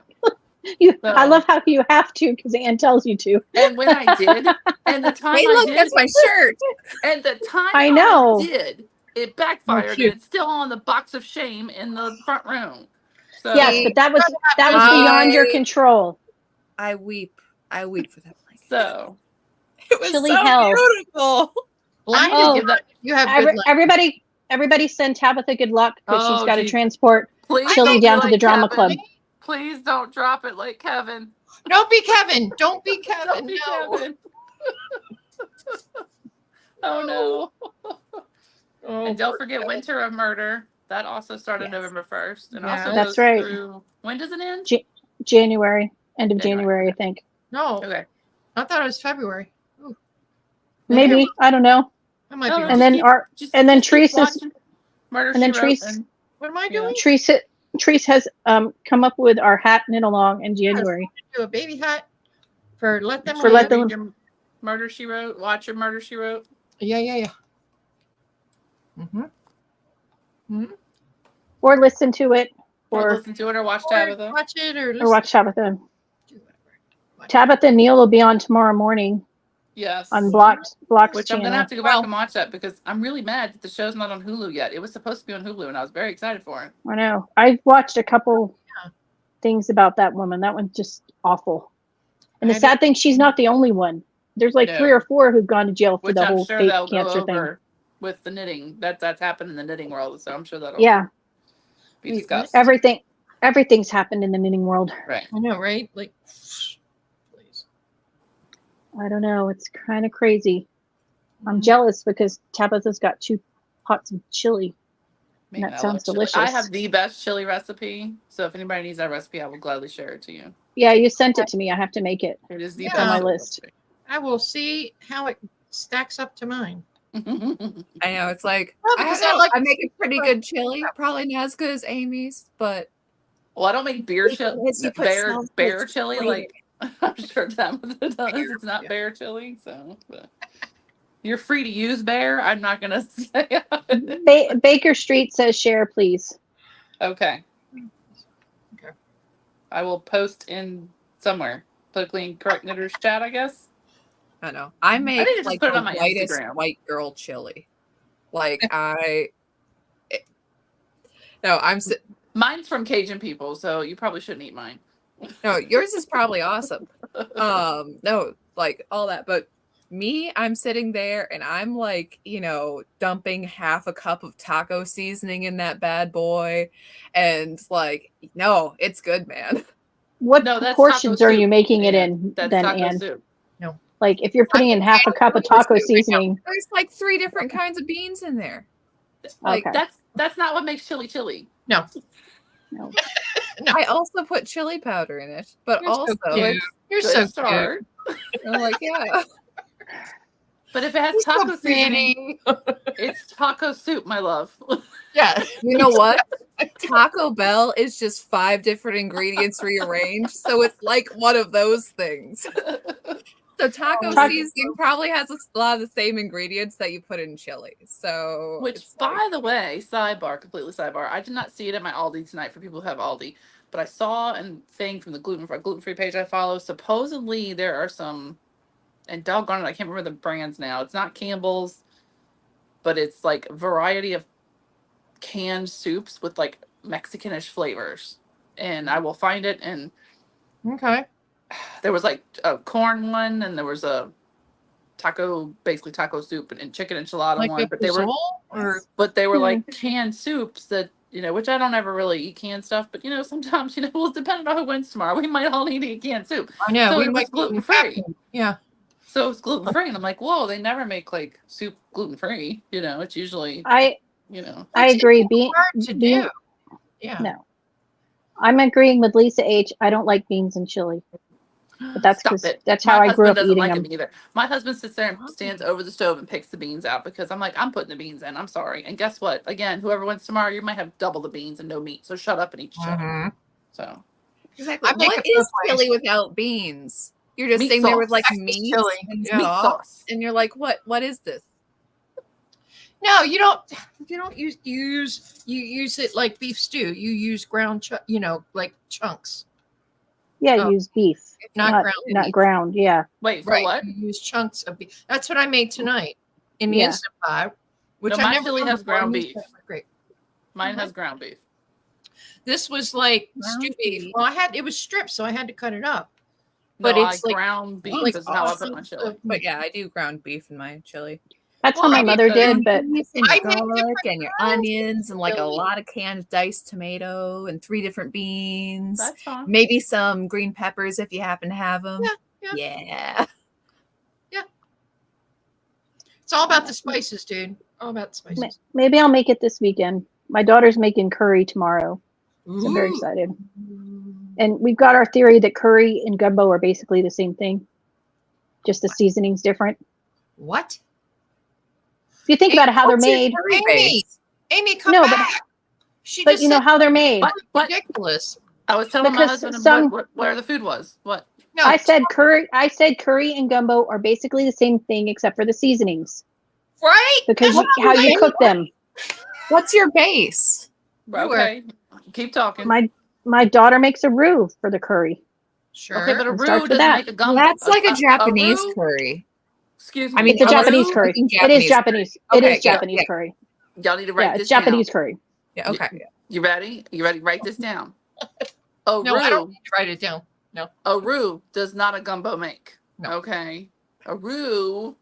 Speaker 2: I love how you have to because Anne tells you to.
Speaker 3: And when I did, and the time
Speaker 4: Hey,
Speaker 3: I
Speaker 4: look,
Speaker 3: did,
Speaker 4: that's my shirt.
Speaker 3: and the time
Speaker 2: I know.
Speaker 3: I did, it backfired, and
Speaker 1: cute.
Speaker 3: it's still on the box of shame in the front room. So
Speaker 2: Yes, but that was beyond your control.
Speaker 4: I weep for that blanket.
Speaker 3: So
Speaker 4: It was
Speaker 2: Chilly
Speaker 4: so
Speaker 2: hell.
Speaker 4: beautiful.
Speaker 1: Blind,
Speaker 2: Oh.
Speaker 3: give that.
Speaker 1: you have good luck.
Speaker 2: Everybody send Tabitha good luck because she's
Speaker 3: Oh,
Speaker 2: got to
Speaker 3: geez.
Speaker 2: transport
Speaker 3: Please
Speaker 2: Chili
Speaker 3: don't be
Speaker 2: down to
Speaker 3: like
Speaker 2: the drama
Speaker 3: Kevin.
Speaker 2: club.
Speaker 3: Please don't drop it like Kevin.
Speaker 1: Don't be Kevin. Don't be Kevin.
Speaker 3: Don't be
Speaker 1: no.
Speaker 3: Kevin. Oh no.
Speaker 1: Oh,
Speaker 3: And don't
Speaker 1: poor
Speaker 3: forget
Speaker 1: Kevin.
Speaker 3: Winter of Murder. That also started
Speaker 4: Yes.
Speaker 3: November 1st. And
Speaker 1: Yeah.
Speaker 3: also
Speaker 2: That's
Speaker 3: goes
Speaker 2: right.
Speaker 3: through when does it end?
Speaker 2: January, end of
Speaker 3: January.
Speaker 2: January, I think.
Speaker 1: No,
Speaker 3: Okay.
Speaker 1: I thought it was February. Ooh,
Speaker 2: Maybe, I don't know.
Speaker 1: I might
Speaker 3: No,
Speaker 1: be
Speaker 3: no,
Speaker 1: wrong.
Speaker 2: And then
Speaker 3: Just keep
Speaker 2: Teresa's
Speaker 3: watching Murder,
Speaker 2: and then
Speaker 3: She Wrote,
Speaker 2: Teresa-
Speaker 3: and
Speaker 1: What am I
Speaker 3: Yeah.
Speaker 1: doing?
Speaker 2: Treese has come up with our hat knit along in January.
Speaker 1: Do a baby hat for let them
Speaker 2: For
Speaker 1: live.
Speaker 2: Let Them-
Speaker 3: read your Murder, She Wrote. Watch your Murder, She Wrote.
Speaker 1: Yeah. Mm-hmm.
Speaker 2: Or listen to it,
Speaker 3: Or
Speaker 2: or
Speaker 3: listen to it or watch
Speaker 1: Or
Speaker 3: Tabitha.
Speaker 1: watch it or listen.
Speaker 2: or watch Tabitha.
Speaker 1: Do whatever. Watch it.
Speaker 2: Tabitha and Neil will be on tomorrow morning
Speaker 3: Yes.
Speaker 2: on Block's
Speaker 3: Which I'm
Speaker 2: channel.
Speaker 3: gonna have to go back and watch that because I'm really mad that the show's not on Hulu yet. It was supposed to be on Hulu, and I was very excited for it.
Speaker 2: I know. I've watched a couple
Speaker 1: Yeah.
Speaker 2: things about that woman. That one's just awful. And the
Speaker 1: I
Speaker 2: sad thing, she's not the only one. There's like
Speaker 3: No.
Speaker 2: 3 or 4 who've gone to jail for
Speaker 3: Which
Speaker 2: the
Speaker 3: I'm
Speaker 2: whole
Speaker 3: sure
Speaker 2: fake
Speaker 3: they'll go
Speaker 2: cancer thing.
Speaker 3: over with the knitting. That's happened in the knitting world, so I'm sure that'll
Speaker 2: Yeah,
Speaker 3: be discussed.
Speaker 2: everything's happened in the knitting world.
Speaker 3: Right.
Speaker 1: I know, right? Like, please.
Speaker 2: I don't know. It's kind of crazy.
Speaker 3: Mm-hmm.
Speaker 2: I'm jealous because Tabitha's got 2 pots of chili.
Speaker 3: Man,
Speaker 2: That
Speaker 3: I
Speaker 2: sounds
Speaker 3: love chili. I
Speaker 2: delicious.
Speaker 3: have the best chili recipe, so if anybody needs that recipe, I will gladly share it to you.
Speaker 2: Yeah, you sent it to me. I have to make it.
Speaker 3: It is the
Speaker 1: Yeah.
Speaker 3: best
Speaker 1: On my
Speaker 3: chili
Speaker 2: list.
Speaker 1: I will see how it stacks up to mine.
Speaker 3: recipe.
Speaker 4: I know it's like
Speaker 1: Well,
Speaker 4: I,
Speaker 1: because
Speaker 4: don't
Speaker 1: I
Speaker 4: know,
Speaker 1: like
Speaker 4: I make a pretty good chili, probably not as good as Amy's, but
Speaker 3: Well, I don't make beer
Speaker 4: It
Speaker 3: chili,
Speaker 4: is, you put
Speaker 3: bear
Speaker 4: salsa,
Speaker 3: chili
Speaker 4: it's
Speaker 3: like I'm sure Tabitha does. It's not
Speaker 1: Yeah.
Speaker 3: bear chili, so but you're free to use bear. I'm not gonna say.
Speaker 2: Baker Street says share, please.
Speaker 3: Okay.
Speaker 1: Okay.
Speaker 3: I will post in somewhere. Politically incorrect knitters chat, I guess.
Speaker 4: I know I make
Speaker 3: think I just
Speaker 4: like
Speaker 3: put it
Speaker 4: the
Speaker 3: on my
Speaker 4: whitest
Speaker 3: Instagram.
Speaker 4: white girl chili. Like
Speaker 3: Mine's from Cajun people, so you probably shouldn't eat mine.
Speaker 4: no, yours is probably awesome. No, like all that, but me, I'm sitting there and I'm like, dumping half a cup of taco seasoning in that bad boy, and like, no, it's good, man.
Speaker 2: What
Speaker 3: No, that's
Speaker 2: proportions
Speaker 3: taco
Speaker 2: are you
Speaker 3: soup,
Speaker 2: making it
Speaker 3: Ann.
Speaker 2: in
Speaker 3: That's
Speaker 2: then,
Speaker 3: taco
Speaker 2: Anne?
Speaker 3: soup.
Speaker 2: Like if you're putting in half a cup of taco seasoning,
Speaker 4: There's like 3 different kinds of beans in there.
Speaker 3: Like
Speaker 2: Okay.
Speaker 3: that's not what makes chili.
Speaker 2: no.
Speaker 4: I also put chili powder in it, but
Speaker 1: You're so
Speaker 4: also
Speaker 1: cute. You're
Speaker 3: Good
Speaker 1: so
Speaker 3: start.
Speaker 4: I'm like, yeah.
Speaker 3: But if it has
Speaker 1: cute. You're
Speaker 3: taco
Speaker 1: so
Speaker 3: seasoning,
Speaker 1: pretty.
Speaker 3: it's taco soup, my love.
Speaker 1: Yeah.
Speaker 4: You know what? Taco Bell is just 5 different ingredients rearranged, so it's like one of those things. So taco
Speaker 2: Taco-
Speaker 4: seasoning probably has a lot of the same ingredients that you put in chili. So,
Speaker 3: Which,
Speaker 4: it's
Speaker 3: by
Speaker 4: like-
Speaker 3: the way, completely sidebar. I did not see it at my Aldi tonight for people who have Aldi, but I saw a thing from the gluten-free page I follow. Supposedly there are some, and doggone it, I can't remember the brands now. It's not Campbell's, but it's like a variety of canned soups with like Mexicanish flavors. And I will find it. And
Speaker 1: Okay.
Speaker 3: there was like a corn one, and there was a basically taco soup and chicken enchilada
Speaker 1: Like
Speaker 3: one.
Speaker 1: a
Speaker 3: But they were
Speaker 1: or
Speaker 3: like canned soups that, which I don't ever really eat canned stuff, but sometimes, well, depending on who wins tomorrow, we might all need to eat canned soup.
Speaker 1: I know
Speaker 3: So
Speaker 1: we
Speaker 3: it was
Speaker 1: might be
Speaker 3: gluten-free.
Speaker 1: Yeah.
Speaker 3: So it's gluten free, and I'm like, whoa, they never make like soup gluten free. You know, it's usually
Speaker 2: I
Speaker 1: It's
Speaker 2: agree. Bean,
Speaker 1: hard to
Speaker 2: bean,
Speaker 1: do. Yeah.
Speaker 2: no. I'm agreeing with Lisa H. I don't like beans and chili, but that's
Speaker 3: Stop
Speaker 2: because
Speaker 3: it.
Speaker 2: that's
Speaker 3: My
Speaker 2: how I grew
Speaker 3: husband
Speaker 2: up
Speaker 3: doesn't
Speaker 2: eating
Speaker 3: like
Speaker 2: them.
Speaker 3: them either. My husband sits there and stands over the stove and picks the beans out because I'm like, I'm putting the beans in. I'm sorry. And guess what? Again, whoever wins tomorrow, you might have double the beans and no meat. So shut up and eat your chili.
Speaker 1: Mhm.
Speaker 3: So
Speaker 4: Exactly.
Speaker 1: I make
Speaker 4: What
Speaker 1: it
Speaker 4: is
Speaker 1: both ways.
Speaker 4: chili without beans? You're just
Speaker 3: Meat
Speaker 4: sitting there with
Speaker 3: sauce.
Speaker 4: like
Speaker 1: Texas
Speaker 4: meat
Speaker 1: chili.
Speaker 4: and
Speaker 1: Yeah.
Speaker 3: meat
Speaker 4: stuff,
Speaker 3: sauce.
Speaker 4: and you're like, what is this?
Speaker 1: No, you don't use it like beef stew. You use ground like chunks.
Speaker 2: Yeah,
Speaker 1: Oh,
Speaker 2: use beef,
Speaker 1: not ground
Speaker 2: not
Speaker 1: beef.
Speaker 2: ground. Yeah,
Speaker 3: Wait, for
Speaker 1: Right.
Speaker 3: what?
Speaker 1: You use chunks of beef. That's what I made tonight in the
Speaker 2: Yeah.
Speaker 1: Instant Pot, which
Speaker 3: No,
Speaker 1: I
Speaker 3: my
Speaker 1: never
Speaker 3: chili
Speaker 1: done
Speaker 3: has
Speaker 1: before.
Speaker 3: ground
Speaker 1: These
Speaker 3: beef.
Speaker 1: are Great.
Speaker 3: Mine has ground beef.
Speaker 1: This was like
Speaker 4: Ground
Speaker 1: stew beef.
Speaker 4: beef.
Speaker 1: Well, it was stripped, so I had to cut it up.
Speaker 3: No,
Speaker 1: But it's like
Speaker 3: ground beef
Speaker 1: like
Speaker 3: is how I put my
Speaker 1: pieces
Speaker 3: chili.
Speaker 1: of-
Speaker 4: But yeah, I do ground beef in my chili.
Speaker 2: that's
Speaker 1: Well,
Speaker 2: how my
Speaker 1: I mean,
Speaker 2: mother
Speaker 3: because-
Speaker 2: did. But
Speaker 4: Beef and
Speaker 1: I
Speaker 4: your
Speaker 1: make
Speaker 4: garlic
Speaker 1: different
Speaker 4: and your
Speaker 1: kinds,
Speaker 4: onions and like a
Speaker 1: Billy.
Speaker 4: lot of canned diced tomato and 3 different beans.
Speaker 3: That's fine.
Speaker 4: Maybe some green peppers if you happen to have them.
Speaker 1: Yeah.
Speaker 4: Yeah.
Speaker 1: It's all about the spices, dude. All about the spices.
Speaker 2: maybe I'll make it this weekend. My daughter's making curry tomorrow, so I'm very
Speaker 1: Ooh.
Speaker 2: excited. And we've got our theory that curry and gumbo are basically the same thing, just the seasoning's different.
Speaker 1: What?
Speaker 2: If you think about how they're
Speaker 4: What's your
Speaker 2: made,
Speaker 4: curry
Speaker 1: Amy,
Speaker 4: base?
Speaker 1: Amy, come
Speaker 2: No, but-
Speaker 1: back. She
Speaker 2: but
Speaker 1: just
Speaker 2: you know
Speaker 1: said
Speaker 2: how they're made.
Speaker 3: What?
Speaker 1: ridiculous.
Speaker 3: I was telling my
Speaker 2: Because
Speaker 3: husband
Speaker 2: some-
Speaker 3: where the food was. What?
Speaker 1: No,
Speaker 2: I said curry and gumbo are basically the same thing except for the seasonings,
Speaker 1: right?
Speaker 2: because
Speaker 1: That's
Speaker 2: how you
Speaker 1: right.
Speaker 2: cook them.
Speaker 4: What's your base?
Speaker 3: Okay. Keep talking.
Speaker 2: My daughter makes a roux for the curry.
Speaker 1: Sure.
Speaker 3: Okay, but a
Speaker 2: It
Speaker 3: roux
Speaker 2: starts with
Speaker 3: doesn't
Speaker 2: that.
Speaker 3: make a gumbo.
Speaker 4: That's like a Japanese
Speaker 3: roux-
Speaker 4: curry.
Speaker 3: Excuse me.
Speaker 4: I mean,
Speaker 2: It's a
Speaker 4: a
Speaker 2: Japanese
Speaker 4: roux?
Speaker 2: curry.
Speaker 4: Thinking
Speaker 2: It is
Speaker 4: Japanese
Speaker 2: Japanese.
Speaker 4: curry.
Speaker 2: It
Speaker 4: Okay,
Speaker 2: is Japanese
Speaker 4: yeah.
Speaker 2: curry.
Speaker 3: Y'all need to write
Speaker 2: Yeah,
Speaker 3: this
Speaker 2: it's Japanese
Speaker 3: down.
Speaker 2: curry.
Speaker 4: Yeah, okay.
Speaker 3: You ready? You ready? Write this down. A
Speaker 1: No, I don't
Speaker 3: roux,
Speaker 1: need to write it down.
Speaker 3: a roux does not a gumbo make.
Speaker 1: No.
Speaker 3: Okay. A roux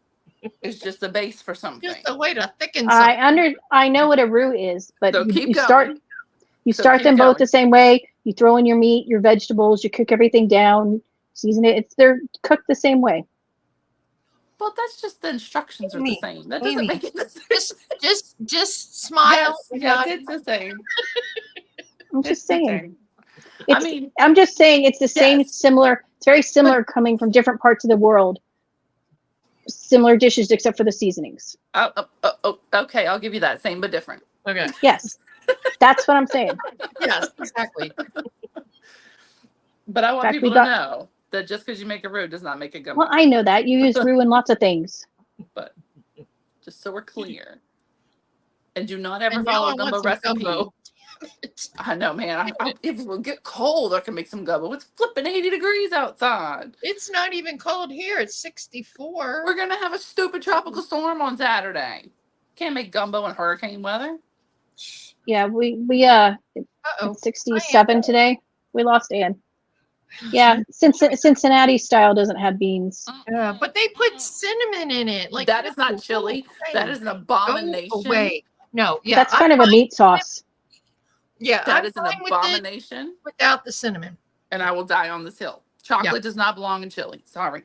Speaker 3: is just a base for something.
Speaker 1: Just a way to thicken something.
Speaker 2: I know what a roux is, but
Speaker 3: So
Speaker 2: you
Speaker 3: keep
Speaker 2: start
Speaker 3: going.
Speaker 2: you
Speaker 3: So
Speaker 2: start
Speaker 3: keep
Speaker 2: them both
Speaker 3: going.
Speaker 2: the same way. You throw in your meat, your vegetables, you cook everything down, season it. They're cooked the same way.
Speaker 3: Well, that's just the instructions are the
Speaker 1: Amy,
Speaker 3: same. That doesn't
Speaker 1: Amy,
Speaker 3: make it the same.
Speaker 1: Just smile.
Speaker 3: Yes, it's the same.
Speaker 2: I'm
Speaker 3: It's
Speaker 2: just
Speaker 3: the
Speaker 2: saying.
Speaker 3: same.
Speaker 2: It's,
Speaker 3: I mean,
Speaker 2: I'm just saying it's the same,
Speaker 3: Yes.
Speaker 2: similar. It's very similar coming from different parts of the world. Similar dishes except for the seasonings.
Speaker 3: okay, I'll give you that. Same but different.
Speaker 1: Okay.
Speaker 2: Yes, that's what I'm saying.
Speaker 1: Yes, exactly.
Speaker 3: But I want
Speaker 2: In fact,
Speaker 3: people
Speaker 2: we
Speaker 3: to
Speaker 2: got-
Speaker 3: know that just because you make a roux does not make a gumbo.
Speaker 2: Well, I know that you use roux in lots of things.
Speaker 3: But just so we're clear. And do not ever
Speaker 1: And now
Speaker 3: follow
Speaker 1: I
Speaker 3: a gumbo
Speaker 1: want some
Speaker 3: recipe.
Speaker 1: gumbo.
Speaker 3: I know, man. If it will get cold, I can make some gumbo. It's flipping 80 degrees outside.
Speaker 1: It's not even cold here. It's 64.
Speaker 3: We're gonna have a stupid tropical storm on Saturday. Can't make gumbo in hurricane weather.
Speaker 2: Yeah, we
Speaker 1: Uh-oh.
Speaker 2: it's 67 today. We lost Ann. Yeah, Cincinnati style doesn't have beans.
Speaker 1: Yeah, but they put cinnamon in it. Like
Speaker 3: That is not
Speaker 1: no
Speaker 3: chili.
Speaker 1: way.
Speaker 3: That is an
Speaker 1: Go
Speaker 3: abomination.
Speaker 1: away. No, yeah,
Speaker 2: That's kind of a meat sauce.
Speaker 1: yeah.
Speaker 3: That
Speaker 1: I'm
Speaker 3: is an
Speaker 1: fine with it
Speaker 3: abomination.
Speaker 1: without the cinnamon.
Speaker 3: And I will die on this hill. Chocolate does not belong in chili. Sorry.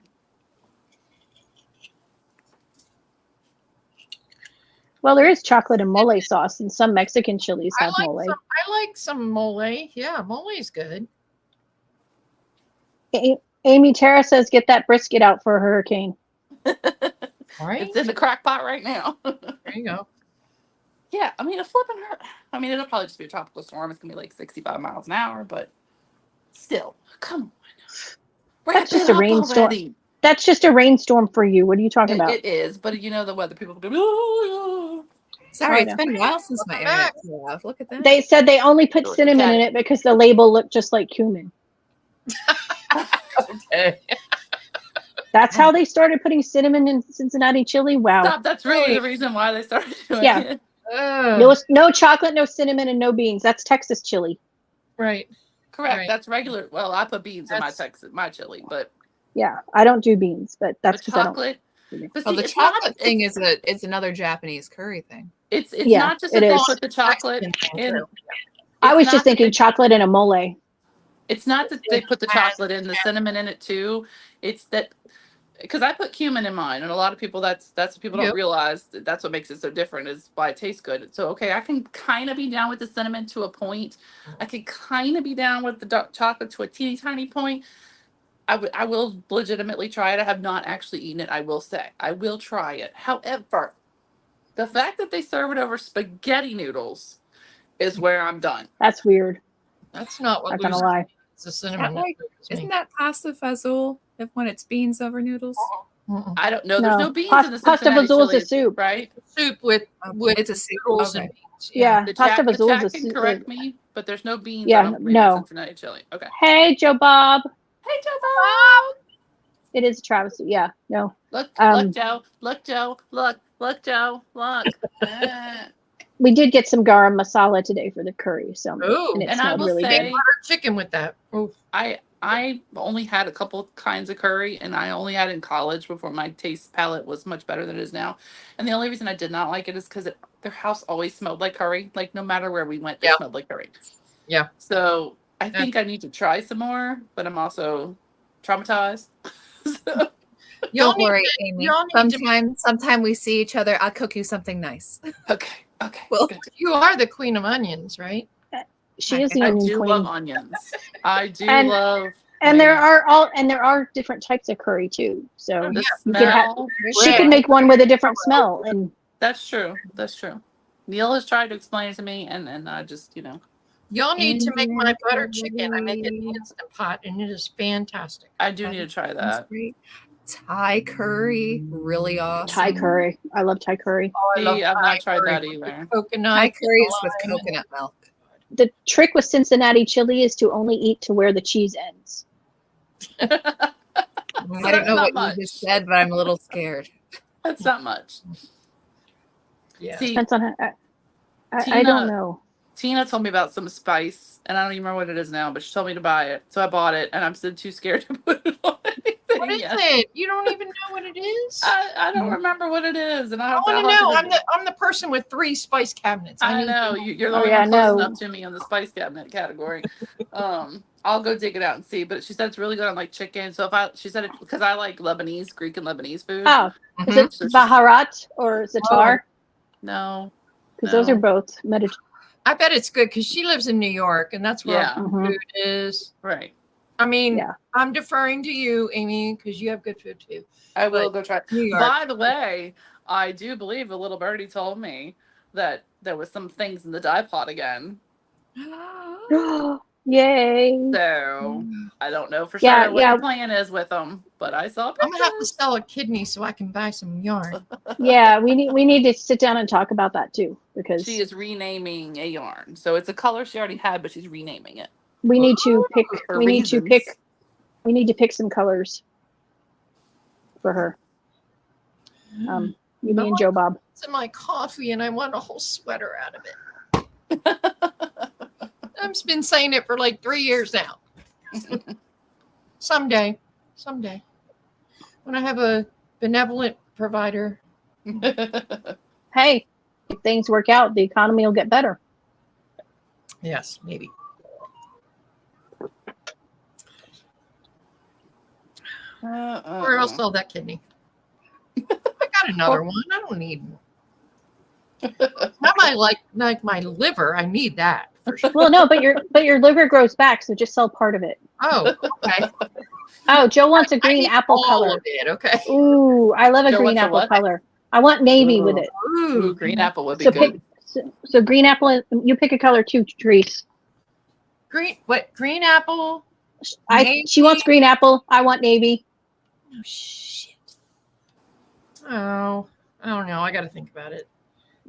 Speaker 2: Well, there is chocolate and mole sauce, and some Mexican chilies
Speaker 1: I
Speaker 2: have
Speaker 1: like
Speaker 2: mole.
Speaker 1: I like some mole. Yeah, mole is good.
Speaker 2: Amy Tara says, "Get that brisket out for a hurricane."
Speaker 1: Right?
Speaker 3: It's in the crock pot right now.
Speaker 1: There you go.
Speaker 3: Yeah, I mean, I mean, it'll probably just be a tropical storm. It's gonna be like 65 miles an hour, but still, come on.
Speaker 2: That's
Speaker 3: Wrap
Speaker 2: just
Speaker 3: it
Speaker 2: a
Speaker 3: up
Speaker 2: rainstorm.
Speaker 3: already.
Speaker 2: That's just a rainstorm for you. What are you talking about?
Speaker 3: It is, but you know the weather people go. "Oh,
Speaker 4: Sorry,
Speaker 2: I
Speaker 4: it's
Speaker 2: know.
Speaker 4: been a while since my
Speaker 1: Welcome
Speaker 4: internet
Speaker 1: back.
Speaker 4: cut off. Look at that.
Speaker 2: They said they only put
Speaker 3: Look,
Speaker 2: cinnamon
Speaker 3: got
Speaker 2: in
Speaker 3: it.
Speaker 2: it because the label looked just like cumin.
Speaker 1: Okay.
Speaker 2: That's how they started putting cinnamon in Cincinnati chili. Wow.
Speaker 3: Stop! That's really
Speaker 1: Right.
Speaker 3: the reason why they started doing
Speaker 2: Yeah.
Speaker 3: it.
Speaker 2: No chocolate, no cinnamon, and no beans. That's Texas chili.
Speaker 1: Right.
Speaker 3: Correct.
Speaker 1: Right.
Speaker 3: That's regular. Well, I put beans in
Speaker 1: That's-
Speaker 3: my chili, but
Speaker 2: Yeah, I don't do beans, but that's
Speaker 3: the
Speaker 2: because I don't.
Speaker 3: chocolate. But
Speaker 4: Oh,
Speaker 3: see,
Speaker 4: the
Speaker 3: it's not-
Speaker 4: chocolate thing
Speaker 3: it's-
Speaker 4: is another Japanese curry thing.
Speaker 3: It's
Speaker 2: Yeah,
Speaker 3: not just
Speaker 2: it
Speaker 3: that they
Speaker 2: is.
Speaker 3: put the chocolate
Speaker 1: Mexican
Speaker 3: in.
Speaker 1: too.
Speaker 2: I
Speaker 3: it's
Speaker 2: was
Speaker 3: not
Speaker 2: just
Speaker 3: that
Speaker 2: thinking
Speaker 3: they-
Speaker 2: chocolate and a mole.
Speaker 3: It's not that they put the chocolate in, the cinnamon in it too. It's that because I put cumin in mine, and a lot of people that's what people don't
Speaker 1: Yep.
Speaker 3: realize. That's what makes it so different, is why it tastes good. So okay, I can kind of be down with the cinnamon to a point. I can kind of be down with the dark chocolate to a teeny tiny point. I will legitimately try it. I have not actually eaten it. I will say I will try it. However, the fact that they serve it over spaghetti noodles is where I'm done.
Speaker 2: That's weird.
Speaker 1: That's not what
Speaker 2: Not gonna
Speaker 1: loses.
Speaker 2: lie.
Speaker 1: It's the cinnamon. that
Speaker 4: like-
Speaker 1: loses me.
Speaker 4: Isn't that pasta fazool if when it's beans over noodles?
Speaker 1: Mm-mm.
Speaker 3: I don't know. There's no beans in the
Speaker 2: Pasta
Speaker 3: Cincinnati
Speaker 2: fazool is
Speaker 3: chili,
Speaker 2: a soup.
Speaker 3: right?
Speaker 1: Soup with
Speaker 4: It's a soup.
Speaker 1: noodles
Speaker 4: Okay.
Speaker 1: and beans.
Speaker 2: Yeah,
Speaker 3: The
Speaker 2: pasta
Speaker 3: chat, the
Speaker 2: fazool
Speaker 3: chat
Speaker 2: is a
Speaker 3: can
Speaker 2: soup.
Speaker 3: correct me, but there's no beans.
Speaker 2: Yeah,
Speaker 3: I don't believe,
Speaker 2: no.
Speaker 3: in Cincinnati chili. Okay.
Speaker 2: Hey, Joe Bob.
Speaker 3: Hey, Joe Bob.
Speaker 2: It is travesty. Yeah, no.
Speaker 3: Look,
Speaker 2: Um,
Speaker 3: look, Joe. Look, Joe. Look, Joe. Look. Ah.
Speaker 2: We did get some garam masala today for the curry, so
Speaker 1: Ooh,
Speaker 2: and it
Speaker 3: And I
Speaker 2: smelled
Speaker 3: will
Speaker 2: really
Speaker 3: say,
Speaker 2: good.
Speaker 1: butter chicken with that. Ooh.
Speaker 3: I only had a couple kinds of curry, and I only had it in college before my taste palette was much better than it is now. And the only reason I did not like it is because their house always smelled like curry. Like no matter where we went, it
Speaker 1: Yeah.
Speaker 3: smelled like curry.
Speaker 1: Yeah.
Speaker 3: So I
Speaker 1: Yeah.
Speaker 3: think I need to try some more, but I'm also traumatized. So-
Speaker 1: Y'all
Speaker 4: Don't
Speaker 1: need
Speaker 4: worry,
Speaker 1: to-
Speaker 4: Amy.
Speaker 1: y'all need to-
Speaker 4: Sometime we see each other, I'll cook you something nice.
Speaker 3: okay.
Speaker 4: Well,
Speaker 3: good.
Speaker 1: You are the queen of onions, right?
Speaker 2: She is the
Speaker 3: I
Speaker 2: onion
Speaker 3: do
Speaker 2: queen.
Speaker 3: love onions. I do
Speaker 2: And-
Speaker 3: love.
Speaker 2: And there
Speaker 3: onions.
Speaker 2: are are different types of curry too. So
Speaker 3: The
Speaker 2: you can have-
Speaker 3: smell.
Speaker 2: she can make one with a different smell. And
Speaker 3: That's true. That's true. Neil has tried to explain it to me, and I just,
Speaker 1: Y'all need to make my butter chicken. I make it in the Instant Pot, and it is fantastic.
Speaker 3: I do need to try
Speaker 4: That's
Speaker 3: that.
Speaker 4: great. Thai curry, really awesome.
Speaker 2: Thai curry. I love Thai curry.
Speaker 1: Oh, I love
Speaker 3: See, I've
Speaker 1: Thai
Speaker 3: not tried
Speaker 1: curry
Speaker 3: that
Speaker 1: with
Speaker 3: either.
Speaker 1: Coconut.
Speaker 4: Thai curry is with
Speaker 1: lime.
Speaker 4: coconut milk.
Speaker 2: The trick with Cincinnati chili is to only eat to where the cheese ends.
Speaker 4: I
Speaker 3: that's
Speaker 4: don't know
Speaker 3: not
Speaker 4: what
Speaker 3: much.
Speaker 4: you just said, but I'm a little scared.
Speaker 3: That's not much.
Speaker 1: Yeah.
Speaker 3: See,
Speaker 2: Depends on how, I
Speaker 3: Tina-
Speaker 2: don't know.
Speaker 3: Tina told me about some spice, and I don't even remember what it is now, but she told me to buy it. So I bought it, and I'm still too scared to put it on anything
Speaker 1: What is
Speaker 3: yet.
Speaker 1: it? You don't even know what it is?
Speaker 3: I don't remember what it is, and I
Speaker 1: I
Speaker 3: have to.
Speaker 1: want
Speaker 3: I'll
Speaker 1: to
Speaker 3: have
Speaker 1: know.
Speaker 3: to
Speaker 1: I'm the person with 3 spice cabinets.
Speaker 3: I
Speaker 1: need
Speaker 3: know
Speaker 1: to
Speaker 3: you're the
Speaker 2: Oh,
Speaker 3: only
Speaker 2: yeah,
Speaker 3: one close
Speaker 2: no.
Speaker 3: enough to me on the spice cabinet category. I'll go dig it out and see. But she said it's really good on like chicken. So she said it because I like Greek and Lebanese food.
Speaker 2: Oh, is
Speaker 1: Mhm.
Speaker 2: it
Speaker 3: So she's-
Speaker 2: Baharat or Zatar?
Speaker 3: No,
Speaker 2: Because those are
Speaker 3: no.
Speaker 2: both Mediterranean.
Speaker 1: I bet it's good because she lives in New York, and that's where
Speaker 3: Yeah.
Speaker 1: all the food is.
Speaker 3: right.
Speaker 1: I mean,
Speaker 2: Yeah.
Speaker 1: I'm deferring to you, Amy, because you have good food too.
Speaker 3: I will
Speaker 1: But
Speaker 3: go try.
Speaker 1: New York.
Speaker 3: By the way, I do believe a little birdie told me that there was some things in the dye pot again.
Speaker 2: Yay.
Speaker 3: So I don't know for
Speaker 2: Yeah,
Speaker 3: sure what
Speaker 2: yeah.
Speaker 3: the plan is with them, but I saw
Speaker 1: I'm gonna have to
Speaker 3: pictures.
Speaker 1: sell a kidney so I can buy some yarn.
Speaker 2: Yeah, we need to sit down and talk about that too, because
Speaker 3: She is renaming a yarn, so it's a color she already had, but she's renaming it.
Speaker 2: we need to pick
Speaker 3: For
Speaker 2: we need to
Speaker 3: reasons.
Speaker 2: pick some colors for her. You, me, and Joe Bob.
Speaker 1: It's in my coffee, and I want a whole sweater out of it. I've been saying it for like 3 years now. Someday, when I have a benevolent provider.
Speaker 2: Hey, if things work out, the economy will get better.
Speaker 1: Yes, maybe. Or I'll sell that kidney. I got another one. I don't need. Not like my liver. I need that for sure.
Speaker 2: Well, no, but your liver grows back, so just sell part of it.
Speaker 1: Oh, okay.
Speaker 2: Oh, Joe wants a
Speaker 1: I
Speaker 2: green
Speaker 1: need
Speaker 2: apple
Speaker 1: all
Speaker 2: color.
Speaker 1: of it. Okay.
Speaker 2: Ooh, I love a
Speaker 3: Joe
Speaker 2: green
Speaker 3: wants a
Speaker 2: apple
Speaker 3: what?
Speaker 2: color. I want navy with it.
Speaker 3: Ooh, green apple would be
Speaker 2: So
Speaker 3: good.
Speaker 2: pick so green apple. You pick a color too, Therese.
Speaker 1: Green. What? Green apple.
Speaker 2: She wants green apple. I want navy.
Speaker 1: Oh shit. Oh, I don't know. I got to think about it.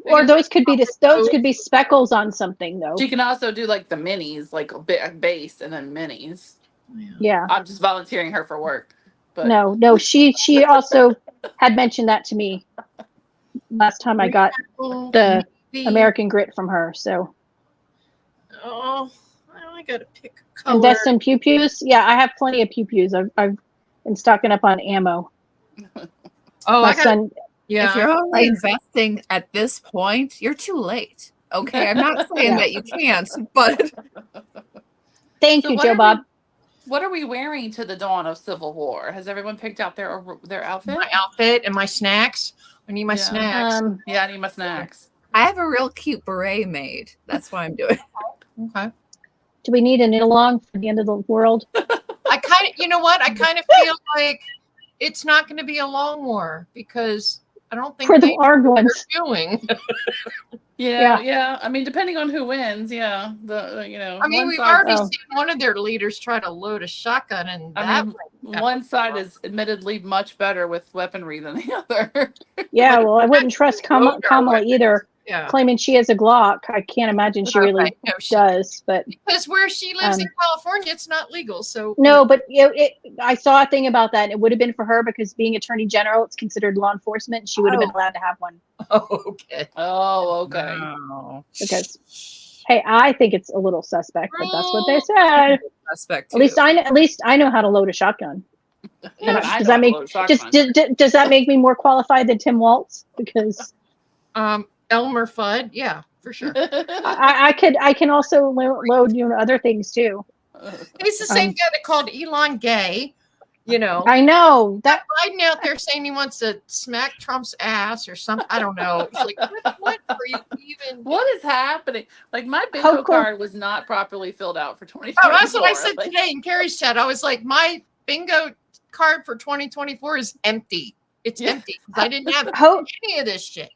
Speaker 2: Or those could be speckles on something though.
Speaker 3: She can also do like the minis, like a base and then minis.
Speaker 2: Yeah.
Speaker 3: I'm just volunteering her for work. But
Speaker 2: No. She also had mentioned that to me last time I got the American Grit from her. So
Speaker 1: Oh, I got to pick a color.
Speaker 2: invest in pew-pews. Yeah, I have plenty of pew-pews. I've been stocking up on ammo.
Speaker 1: Oh,
Speaker 2: My
Speaker 1: I got.
Speaker 2: son.
Speaker 1: Yeah.
Speaker 4: If you're only investing at this point, you're too late. Okay, I'm not saying
Speaker 2: Yeah.
Speaker 4: that you can't, but
Speaker 2: Thank
Speaker 3: So
Speaker 2: you,
Speaker 3: what
Speaker 2: Joe
Speaker 3: are
Speaker 2: Bob.
Speaker 3: What are we wearing to the dawn of Civil War? Has everyone picked out their outfit?
Speaker 1: My outfit and my snacks. I need my
Speaker 3: Yeah.
Speaker 1: snacks.
Speaker 3: Yeah, I need my snacks.
Speaker 4: I have a real cute beret made. That's what I'm doing.
Speaker 1: Okay.
Speaker 2: Do we need a knit along for the end of the world?
Speaker 1: I kind of, you know what? I kind of feel like it's not going to be a long war because I don't think
Speaker 2: For the
Speaker 1: they
Speaker 2: armed
Speaker 1: are
Speaker 2: ones.
Speaker 1: doing.
Speaker 3: Yeah. I mean, depending on who wins, yeah.
Speaker 1: I mean,
Speaker 3: one
Speaker 1: we've
Speaker 3: side-
Speaker 1: already
Speaker 2: Oh.
Speaker 1: seen one of their leaders try to load a shotgun, and
Speaker 3: I
Speaker 1: that
Speaker 3: mean, one side is admittedly much better with weaponry than the other.
Speaker 2: Yeah, well, I wouldn't trust
Speaker 1: Rogue
Speaker 2: Kamala
Speaker 1: or
Speaker 2: either.
Speaker 1: yeah.
Speaker 2: Claiming she has a Glock, I can't imagine she really
Speaker 1: Okay, no,
Speaker 2: does. But
Speaker 1: because where she lives in
Speaker 2: Um,
Speaker 1: California, it's not legal. So
Speaker 2: no, but I saw a thing about that, and it would have been for her because being Attorney General, it's considered law enforcement. And she would have been allowed to have one
Speaker 1: Oh, okay.
Speaker 3: Oh, okay.
Speaker 4: Wow.
Speaker 2: because, hey, I think it's a little suspect, but that's what they said.
Speaker 4: Suspect
Speaker 2: At least I know how to load a shotgun.
Speaker 3: Yeah,
Speaker 2: Does
Speaker 3: I
Speaker 2: that
Speaker 3: know
Speaker 2: make-
Speaker 3: how to load a
Speaker 2: Just
Speaker 3: shotgun.
Speaker 2: does that make me more qualified than Tim Waltz? Because
Speaker 1: Elmer Fudd, yeah, for sure.
Speaker 2: I can also load other things too.
Speaker 1: He's the same guy that called Elon gay. You know,
Speaker 2: I know that.
Speaker 1: Biden out there saying he wants to smack Trump's ass or something. I don't know. It's like, what are you even?
Speaker 3: What is happening? Like my bingo
Speaker 2: How cool-
Speaker 3: card was not properly filled out for 2024.
Speaker 1: Oh, that's what I said
Speaker 3: Like,
Speaker 1: today in Carrie's chat. I was like, my bingo card for 2024 is empty. It's
Speaker 3: Yeah.
Speaker 1: empty because I didn't have
Speaker 2: Ho-
Speaker 1: any of this shit.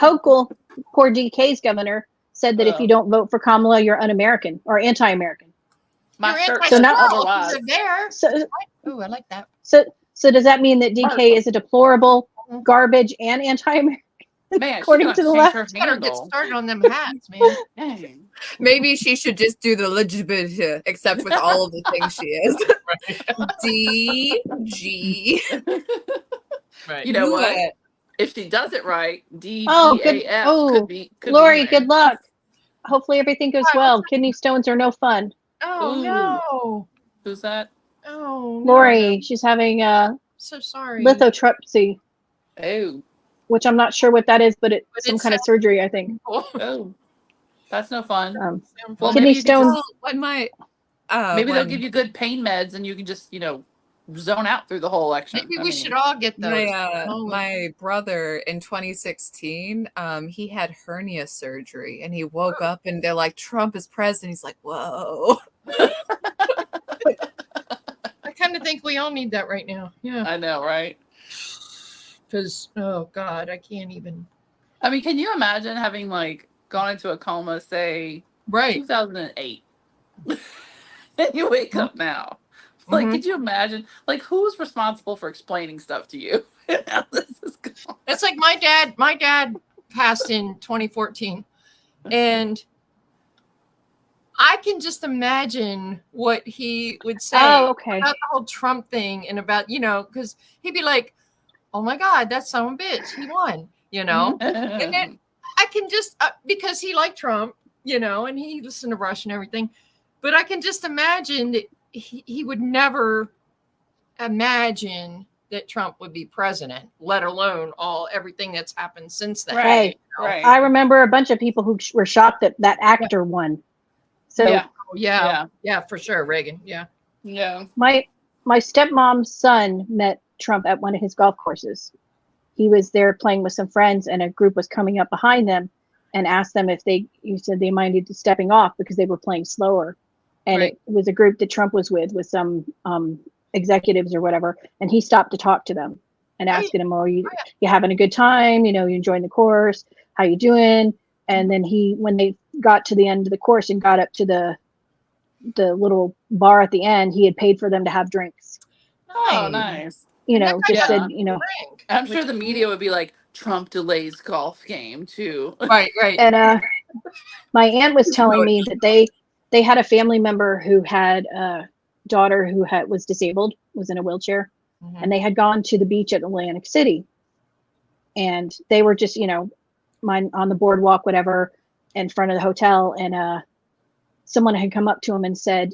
Speaker 2: Hochul, poor DK's governor, said that if
Speaker 3: Oh.
Speaker 2: you don't vote for Kamala, you're un-American or anti-American.
Speaker 3: my
Speaker 1: You're
Speaker 3: shirt
Speaker 1: anti
Speaker 3: says
Speaker 2: So now-
Speaker 3: otherwise.
Speaker 1: You're there.
Speaker 2: So,
Speaker 1: Oh, I like that.
Speaker 2: so does that mean that DK is a deplorable, garbage, and anti-American?
Speaker 3: Man,
Speaker 2: according
Speaker 3: she's
Speaker 2: to the
Speaker 3: gonna change her
Speaker 2: left?
Speaker 1: Better get
Speaker 3: handle.
Speaker 1: started on them hats, man.
Speaker 3: Dang.
Speaker 4: Maybe she should just do the legitimate, except with all of the things she is. D G.
Speaker 1: Right.
Speaker 3: You know
Speaker 4: Do
Speaker 3: what?
Speaker 4: it.
Speaker 3: If she does it right, DGAF
Speaker 2: Oh, good. Oh,
Speaker 3: could be.
Speaker 2: Lori,
Speaker 3: in there.
Speaker 2: good luck. Hopefully everything goes well. Kidney stones are no fun.
Speaker 1: Oh
Speaker 3: Ooh.
Speaker 1: no.
Speaker 3: Who's that?
Speaker 1: Oh no,
Speaker 2: Lori,
Speaker 1: no.
Speaker 2: she's having
Speaker 1: So sorry.
Speaker 2: lithotripsy,
Speaker 3: Oh,
Speaker 2: which I'm not sure what that is, but it's
Speaker 1: But
Speaker 2: some
Speaker 1: it
Speaker 2: kind of surgery, I think.
Speaker 3: oh, that's no fun. Well,
Speaker 2: Kidney
Speaker 3: maybe you could
Speaker 2: stones.
Speaker 3: just-
Speaker 4: When my
Speaker 3: maybe they'll
Speaker 4: when
Speaker 3: give you good pain meds, and you can just zone out through the whole election.
Speaker 1: Maybe
Speaker 3: I
Speaker 1: we
Speaker 3: mean,
Speaker 1: should all get those.
Speaker 4: my brother in 2016, he had hernia surgery, and he woke up and they're like, Trump is president. He's like, whoa.
Speaker 1: I kind of think we all need that right now. Yeah.
Speaker 3: I know, right?
Speaker 1: Because, oh God, I can't even.
Speaker 3: I mean, can you imagine having gone into a coma, say
Speaker 1: Right.
Speaker 3: 2008, and you wake up now?
Speaker 1: Mhm.
Speaker 3: Could you imagine? Who's responsible for explaining stuff to you? How this is going?
Speaker 1: That's like my dad. My dad passed in 2014. And I can just imagine what he would say
Speaker 2: Oh, okay.
Speaker 1: about the whole Trump thing and about, because he'd be like, oh my God, that son of a bitch, he won, And then I can just, because he liked Trump, and he listened to Rush and everything, but I can just imagine that he would never imagine that Trump would be president, let alone everything that's happened since then.
Speaker 3: Right,
Speaker 1: you know?
Speaker 3: right.
Speaker 2: I remember a bunch of people who were shocked that that actor won. So
Speaker 3: Yeah.
Speaker 1: Oh, yeah, for sure, Reagan. Yeah.
Speaker 3: Yeah.
Speaker 2: my stepmom's son met Trump at one of his golf courses. He was there playing with some friends, and a group was coming up behind them and asked them if you said they minded stepping off because they were playing slower. And
Speaker 1: Right.
Speaker 2: it was a group that Trump was with some executives or whatever. And he stopped to talk to them and asking them, "Oh, you having a good time? You enjoying the course? How you doing?" And then when they got to the end of the course and got up to the little bar at the end, he had paid for them to have drinks.
Speaker 3: Oh, nice.
Speaker 1: that guy
Speaker 2: Just
Speaker 3: got
Speaker 2: said,
Speaker 1: Frank.
Speaker 3: I'm sure the media would be like, Trump delays golf game too.
Speaker 1: Right.
Speaker 2: and my aunt was telling me that they had a family member who had a daughter who was disabled, was in a wheelchair,
Speaker 1: Mhm.
Speaker 2: and they had gone to the beach at Atlantic City, and they were just on the boardwalk, whatever, in front of the hotel, and someone had come up to him and said,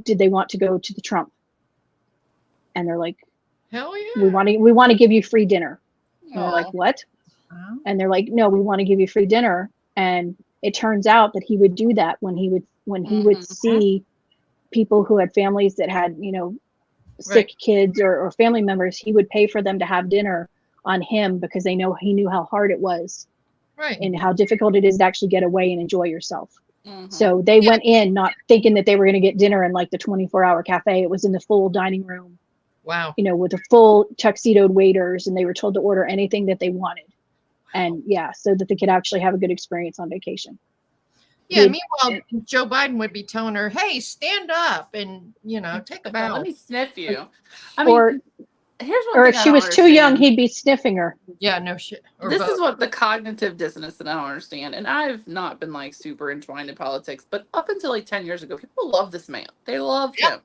Speaker 2: did they want to go to the Trump? And they're like,
Speaker 1: Hell yeah.
Speaker 2: we want to give you free dinner. And they're
Speaker 3: Aw.
Speaker 2: like, what?
Speaker 4: Wow.
Speaker 2: And they're like, no, we want to give you free dinner. And it turns out that he would do that when he would
Speaker 3: Mhm.
Speaker 2: see people who had families that had, sick kids or family members, he would pay for them to have dinner on him because he knew how hard it was.
Speaker 1: Right.
Speaker 2: And how difficult it is to actually get away and enjoy yourself. So they went in not thinking that they were going to get dinner in like the 24-hour cafe. It was in the full dining room.
Speaker 1: Wow.
Speaker 2: With the full tuxedoed waiters, and they were told to order anything that they wanted. And so that they could actually have a good experience on vacation.
Speaker 1: Yeah. Meanwhile, Joe Biden would be telling her, "Hey, stand up and take a bow.
Speaker 3: Let me sniff you." I mean, here's one
Speaker 2: or
Speaker 3: thing
Speaker 2: if she was too young, he'd be sniffing her.
Speaker 1: Yeah, no shit.
Speaker 3: This is what the cognitive dissonance that I don't understand. And I've not been like super entwined in politics, but up until like 10 years ago, people love this man. They loved him.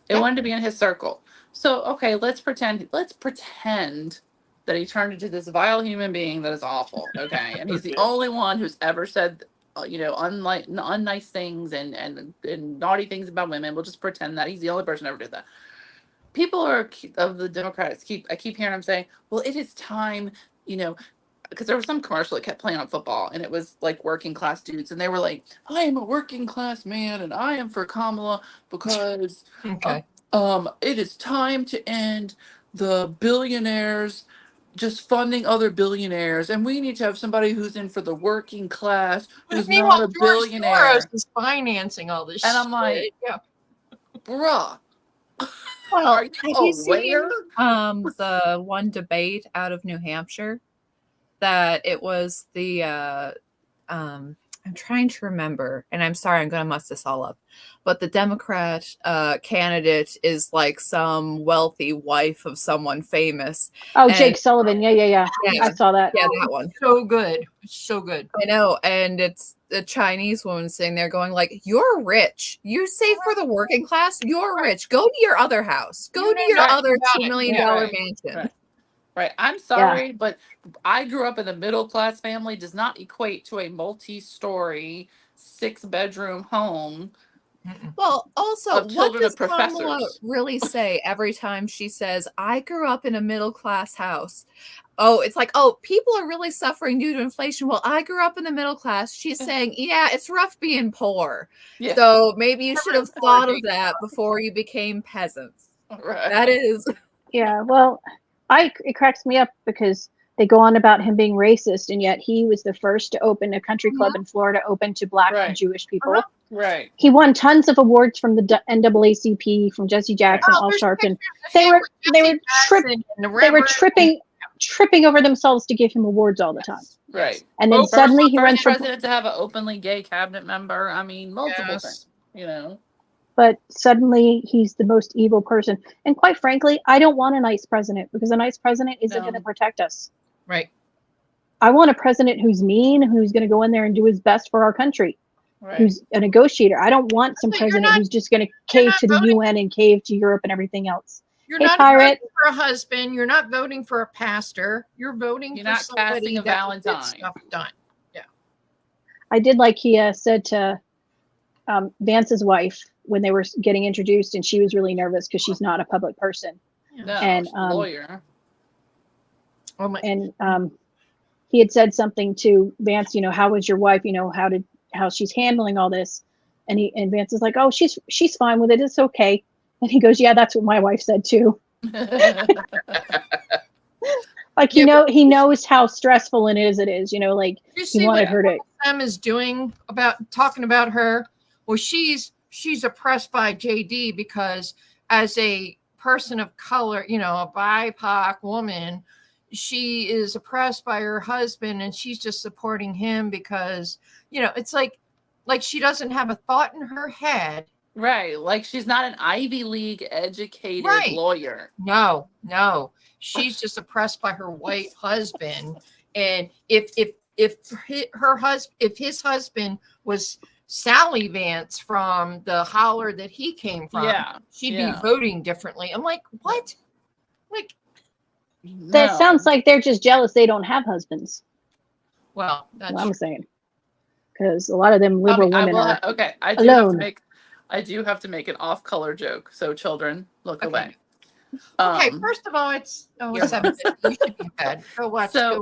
Speaker 3: They wanted to be in his circle. So, okay, let's pretend that he turned into this vile human being that is awful. Okay. And he's the only one who's ever said, unnice things and naughty things about women. We'll just pretend that he's the only person who ever did that. People of the Democrats I keep hearing them say, well, it is time, because there was some commercial that kept playing on football, and it was like working class dudes, and they were like, I am a working class man, and I am for Kamala because it is time to end the billionaires just funding other billionaires, and we need to have somebody who's in for the working class who's not a billionaire.
Speaker 1: George Soros is financing all this
Speaker 3: and I'm like, bruh.
Speaker 4: Well,
Speaker 3: Are
Speaker 4: have
Speaker 3: you
Speaker 4: you seen
Speaker 3: aware?
Speaker 4: the one debate out of New Hampshire that it was the I'm trying to remember, and I'm sorry, I'm going to mess this all up, but the Democrat candidate is like some wealthy wife of someone famous.
Speaker 2: Oh, Jake Sullivan. Yeah. I saw that.
Speaker 4: Yeah, that one.
Speaker 1: So good. So good.
Speaker 4: I know. And it's the Chinese woman sitting there going like, you're rich. You say for the working class, you're rich. Go to your other house. Go to your other $2 million mansion.
Speaker 3: Right. I'm sorry, but I grew up in a middle class family does not equate to a multi-story 6-bedroom home.
Speaker 4: Well, also,
Speaker 3: of
Speaker 4: what
Speaker 3: children
Speaker 4: does
Speaker 3: of professors.
Speaker 4: Kamala really say every time she says, I grew up in a middle class house? Oh, it's like, oh, people are really suffering due to inflation. Well, I grew up in the middle class. She's saying, yeah, it's rough being poor.
Speaker 3: Yeah.
Speaker 4: So maybe you should have thought of that before you became peasants.
Speaker 3: Right.
Speaker 4: That is.
Speaker 2: Yeah, well, it cracks me up because they go on about him being racist, and yet he was the first to open a country club in Florida open to Black and Jewish people.
Speaker 3: Right.
Speaker 2: He won tons of awards from the NAACP, from Jesse Jackson, Al Sharpton. They were tripping over themselves to give him awards all the time.
Speaker 3: Right.
Speaker 2: And then suddenly he runs for
Speaker 3: president to have an openly gay cabinet member. I mean, multiple things,
Speaker 2: But suddenly he's the most evil person. And quite frankly, I don't want a nice president because a nice president isn't going to protect us.
Speaker 1: Right.
Speaker 2: I want a president who's mean, who's going to go in there and do his best for our country, who's a negotiator. I don't want some president who's just going to cave to the UN and cave to Europe and everything else.
Speaker 1: You're not voting for a husband. You're not voting for a pastor. You're voting for somebody
Speaker 3: a Valentine.
Speaker 1: Stuff done. Yeah.
Speaker 2: I did like he said to Vance's wife when they were getting introduced, and she was really nervous because she's not a public person.
Speaker 3: No,
Speaker 2: and
Speaker 3: she's a lawyer.
Speaker 2: And he had said something to Vance, how was your wife? How she's handling all this. And Vance is like, oh, she's fine with it. It's okay. And he goes, yeah, that's what my wife said too. Like, he knows how stressful it is. Like he wanted her to.
Speaker 1: Sam is talking about her. Well, she's oppressed by JD because as a person of color, a BIPOC woman, she is oppressed by her husband, and she's just supporting him because, it's like she doesn't have a thought in her head.
Speaker 3: Right. Like she's not an Ivy League educated lawyer.
Speaker 1: No. She's just oppressed by her white husband. And if his husband was Sally Vance from the holler that he came from, she'd be voting differently. I'm like, what? Like,
Speaker 2: that sounds like they're just jealous they don't have husbands.
Speaker 1: Well, that's
Speaker 2: what I'm saying. Because a lot of them liberal women are
Speaker 3: alone. I do have to make an off-color joke. So children, look away.
Speaker 1: Okay, first of all, it's 7:50. You should be in bed. Go watch Red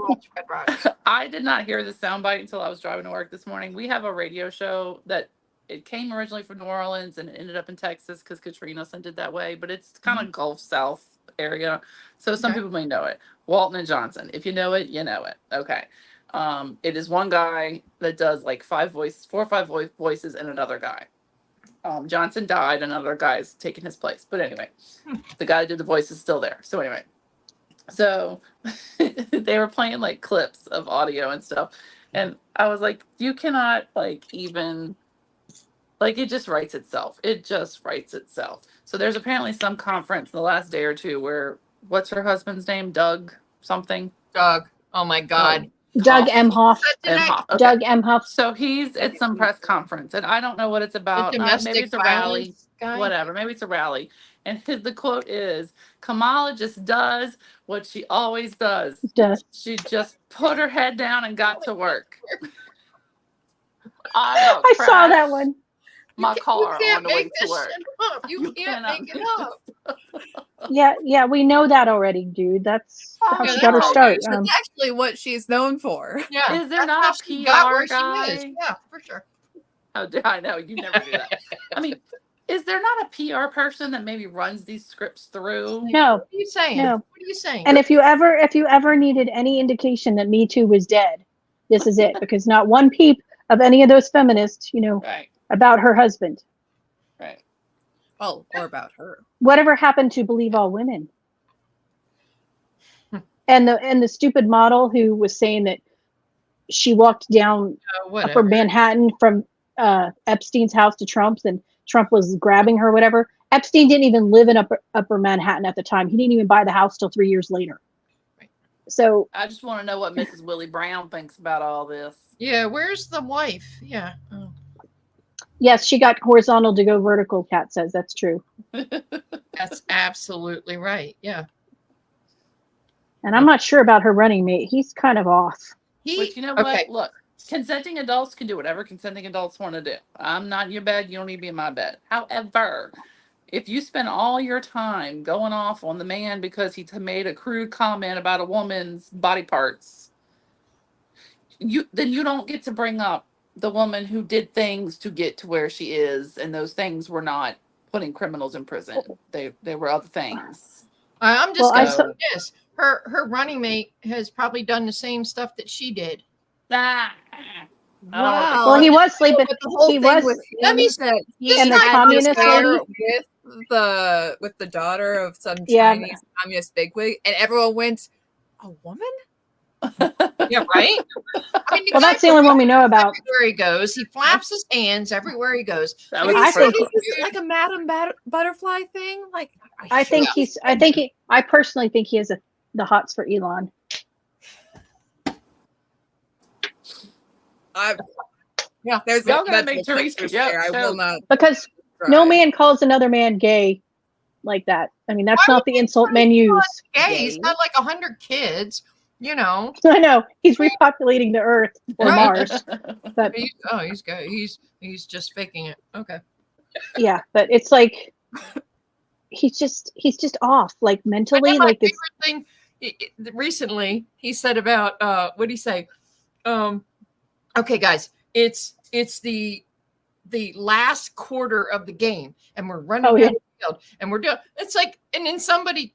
Speaker 1: Rock.
Speaker 3: I did not hear the soundbite until I was driving to work this morning. We have a radio show that it came originally from New Orleans and it ended up in Texas because Katrina sent it that way, but it's kind of Gulf South area. So some
Speaker 1: Okay.
Speaker 3: people may know it. Walton and Johnson. If you know it, you know it. Okay. It is one guy that does like 4 or 5 voices and another guy. Johnson died, another guy's taking his place. But anyway, the guy that did the voice is still there. So anyway, so they were playing like clips of audio and stuff. And I was like, you cannot like even, like it just writes itself. It just writes itself. So there's apparently some conference in the last day or two where, what's her husband's name? Doug something?
Speaker 1: Doug. Oh my God.
Speaker 2: Doug Emhoff.
Speaker 3: Emhoff. Okay.
Speaker 2: Doug Emhoff.
Speaker 3: So he's at some press conference, and I don't know what it's
Speaker 1: The
Speaker 3: about. Maybe
Speaker 1: domestic
Speaker 3: it's a rally,
Speaker 1: violence guy.
Speaker 3: whatever. Maybe it's a rally. And the quote is, Kamala just does what she always does. She just put her head down and got to work.
Speaker 2: I saw that one.
Speaker 3: My car
Speaker 1: You
Speaker 3: on the way
Speaker 1: make
Speaker 3: to
Speaker 1: this
Speaker 3: work.
Speaker 1: shit up. You can't
Speaker 3: cannot
Speaker 1: make it up.
Speaker 2: Yeah, we know that already, dude. That's how
Speaker 3: Yeah,
Speaker 2: she got her
Speaker 3: that's
Speaker 2: start.
Speaker 4: That's actually what she's known for.
Speaker 1: Yeah.
Speaker 3: Is there
Speaker 1: That's
Speaker 3: not
Speaker 1: how
Speaker 3: a
Speaker 1: she got where
Speaker 3: PR
Speaker 1: she
Speaker 3: guy?
Speaker 1: is. Yeah, for sure.
Speaker 3: How dare I know you never do that. I mean, is there not a PR person that maybe runs these scripts through?
Speaker 2: No.
Speaker 1: What are you saying?
Speaker 2: No.
Speaker 1: What are you saying?
Speaker 2: And if you ever needed any indication that Me Too was dead, this is it. Because not one peep of any of those feminists,
Speaker 3: Right,
Speaker 2: about her husband.
Speaker 3: right.
Speaker 4: Oh, or about her.
Speaker 2: Whatever happened to Believe All Women? And the stupid model who was saying that she walked down
Speaker 1: Whatever.
Speaker 2: Upper Manhattan from Epstein's house to Trump's, and Trump was grabbing her, whatever. Epstein didn't even live in Upper Manhattan at the time. He didn't even buy the house till 3 years later. So
Speaker 3: I just want to know what Mrs. Willie Brown thinks about all this.
Speaker 1: Yeah, where's the wife? Yeah. Oh.
Speaker 2: yes, she got horizontal to go vertical. Kat says that's true.
Speaker 1: That's absolutely right. Yeah.
Speaker 2: And I'm not sure about her running mate. He's kind of off.
Speaker 3: But you know
Speaker 1: okay.
Speaker 3: what? Look, consenting adults can do whatever consenting adults want to do. I'm not in your bed. You don't need to be in my bed. However, if you spend all your time going off on the man because he made a crude comment about a woman's body parts, then you don't get to bring up the woman who did things to get to where she is, and those things were not putting criminals in prison. They were other things.
Speaker 1: I'm just
Speaker 2: Well,
Speaker 1: going to say this. Her running mate has probably done the same stuff that she did.
Speaker 3: Ah.
Speaker 4: Wow.
Speaker 2: Well, he was sleeping.
Speaker 4: But the whole
Speaker 2: He
Speaker 4: thing
Speaker 2: was.
Speaker 4: with
Speaker 1: Let
Speaker 4: him
Speaker 1: me
Speaker 4: is that he
Speaker 2: And the
Speaker 4: had
Speaker 2: communist
Speaker 4: this affair
Speaker 2: lady?
Speaker 4: with the daughter of some
Speaker 2: Yeah.
Speaker 4: Chinese communist bigwig, and everyone went, "A woman?"
Speaker 1: Yeah, right? I mean,
Speaker 2: Well, that's the only one we know about.
Speaker 1: everywhere he goes. He flaps his hands everywhere he goes.
Speaker 3: That
Speaker 2: I think-
Speaker 4: Is it like a Madam Butterfly thing? Like,
Speaker 2: I personally think he has the hots for Elon.
Speaker 4: There's
Speaker 3: Y'all gonna
Speaker 4: that's
Speaker 3: make
Speaker 4: a
Speaker 3: Teresa
Speaker 4: picture
Speaker 3: joke,
Speaker 4: there. I will not.
Speaker 2: Because
Speaker 4: try.
Speaker 2: no man calls another man gay like that. I mean, that's
Speaker 1: Why
Speaker 2: not the insult men use.
Speaker 1: Gay. He's got like 100 kids, you know.
Speaker 2: I know. He's repopulating the earth or
Speaker 1: Right.
Speaker 2: Mars. But
Speaker 1: He's good. He's just faking it. Okay.
Speaker 2: yeah, but it's like he's just off, like
Speaker 1: And
Speaker 2: mentally.
Speaker 1: then my
Speaker 2: Like it's
Speaker 1: favorite thing recently he said about what did he say? Okay, guys, it's the last quarter of the game, and we're running
Speaker 2: Oh,
Speaker 1: down
Speaker 2: yeah.
Speaker 1: the field, and we're doing. It's like, and then somebody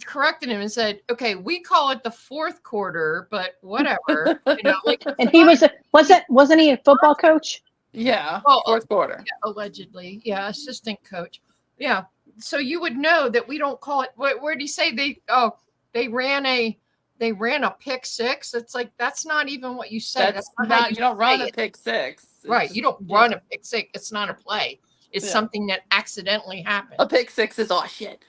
Speaker 1: corrected him and said, "Okay, we call it the fourth quarter, but whatever." You know, like,
Speaker 2: and he wasn't he a football coach?
Speaker 3: Yeah,
Speaker 1: Well,
Speaker 3: fourth quarter.
Speaker 1: allegedly, yeah, assistant coach, yeah. So you would know that we don't call it. Where did he say they ran a pick six? It's like that's not even what you say.
Speaker 3: That's
Speaker 1: how
Speaker 3: not, you don't run
Speaker 1: say
Speaker 3: a
Speaker 1: it.
Speaker 3: pick six.
Speaker 1: Right. You don't run a pick six. It's not a play. It's
Speaker 3: Yeah.
Speaker 1: something that accidentally happens.
Speaker 3: A pick six is all shit.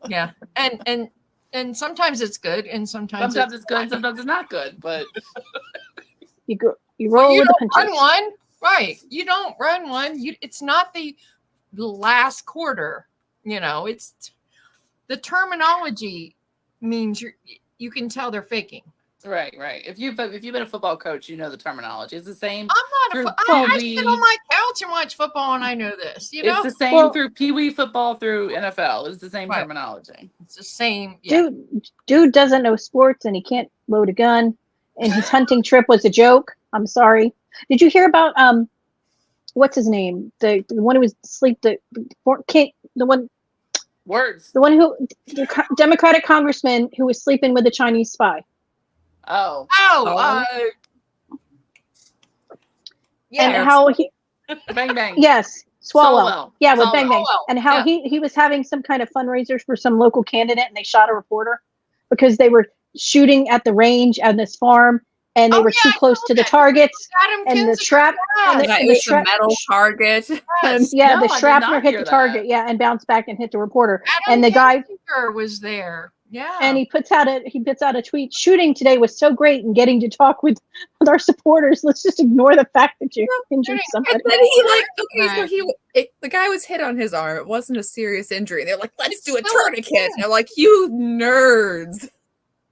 Speaker 1: Yeah. And sometimes it's good, and sometimes
Speaker 3: Sometimes it's good, sometimes it's not good. But
Speaker 2: You roll
Speaker 1: you
Speaker 2: with the
Speaker 1: don't
Speaker 2: punches.
Speaker 1: run one. Right. You don't run one. It's not the last quarter. You know, it's the terminology means you can tell they're faking.
Speaker 3: right. If you've been a football coach, you know the terminology. It's the same.
Speaker 1: I'm not
Speaker 3: Through
Speaker 1: I
Speaker 3: Pee
Speaker 1: sit
Speaker 3: Wee.
Speaker 1: on my couch and watch football, and I know this. You know,
Speaker 3: It's the same
Speaker 2: Well-
Speaker 3: through Pee Wee football through NFL. It's the same
Speaker 1: Right.
Speaker 3: terminology.
Speaker 1: it's the same. Yeah.
Speaker 2: Dude doesn't know sports and he can't load a gun, and his hunting trip was a joke. I'm sorry. Did you hear about what's his name? The one who was asleep. The one
Speaker 3: Words.
Speaker 2: the Democratic congressman who was sleeping with a Chinese spy.
Speaker 3: Oh.
Speaker 1: Yeah.
Speaker 2: And how he
Speaker 3: Bang bang.
Speaker 2: yes. Swalwell. Yeah, with
Speaker 3: Swalwell.
Speaker 2: Bang Bang. And how
Speaker 3: Yeah.
Speaker 2: he was having some kind of fundraiser for some local candidate and they shot a reporter because they were shooting at the range on this farm and they were too close to the targets
Speaker 1: Adam
Speaker 2: and the
Speaker 1: Kinzinger,
Speaker 2: trap
Speaker 1: yes.
Speaker 2: and
Speaker 4: That
Speaker 2: the
Speaker 4: was the
Speaker 2: shrap-
Speaker 4: metal target.
Speaker 1: Yes.
Speaker 2: yeah,
Speaker 3: No,
Speaker 2: the
Speaker 3: I did
Speaker 2: shrapnel
Speaker 3: not
Speaker 2: hit
Speaker 3: hear
Speaker 2: the
Speaker 3: that.
Speaker 2: target, yeah, and bounced back and hit the reporter.
Speaker 1: Adam
Speaker 2: And the guy
Speaker 1: Kinzinger was there. Yeah.
Speaker 2: and he puts out a tweet. Shooting today was so great and getting to talk with our supporters. Let's just ignore the fact that you injured somebody.
Speaker 4: And then he
Speaker 1: Right.
Speaker 4: the guy was hit on his arm. It wasn't a serious injury. They're like, let's
Speaker 1: It's
Speaker 4: do a
Speaker 1: still a
Speaker 4: tourniquet.
Speaker 1: thing.
Speaker 4: And I'm like, you nerds.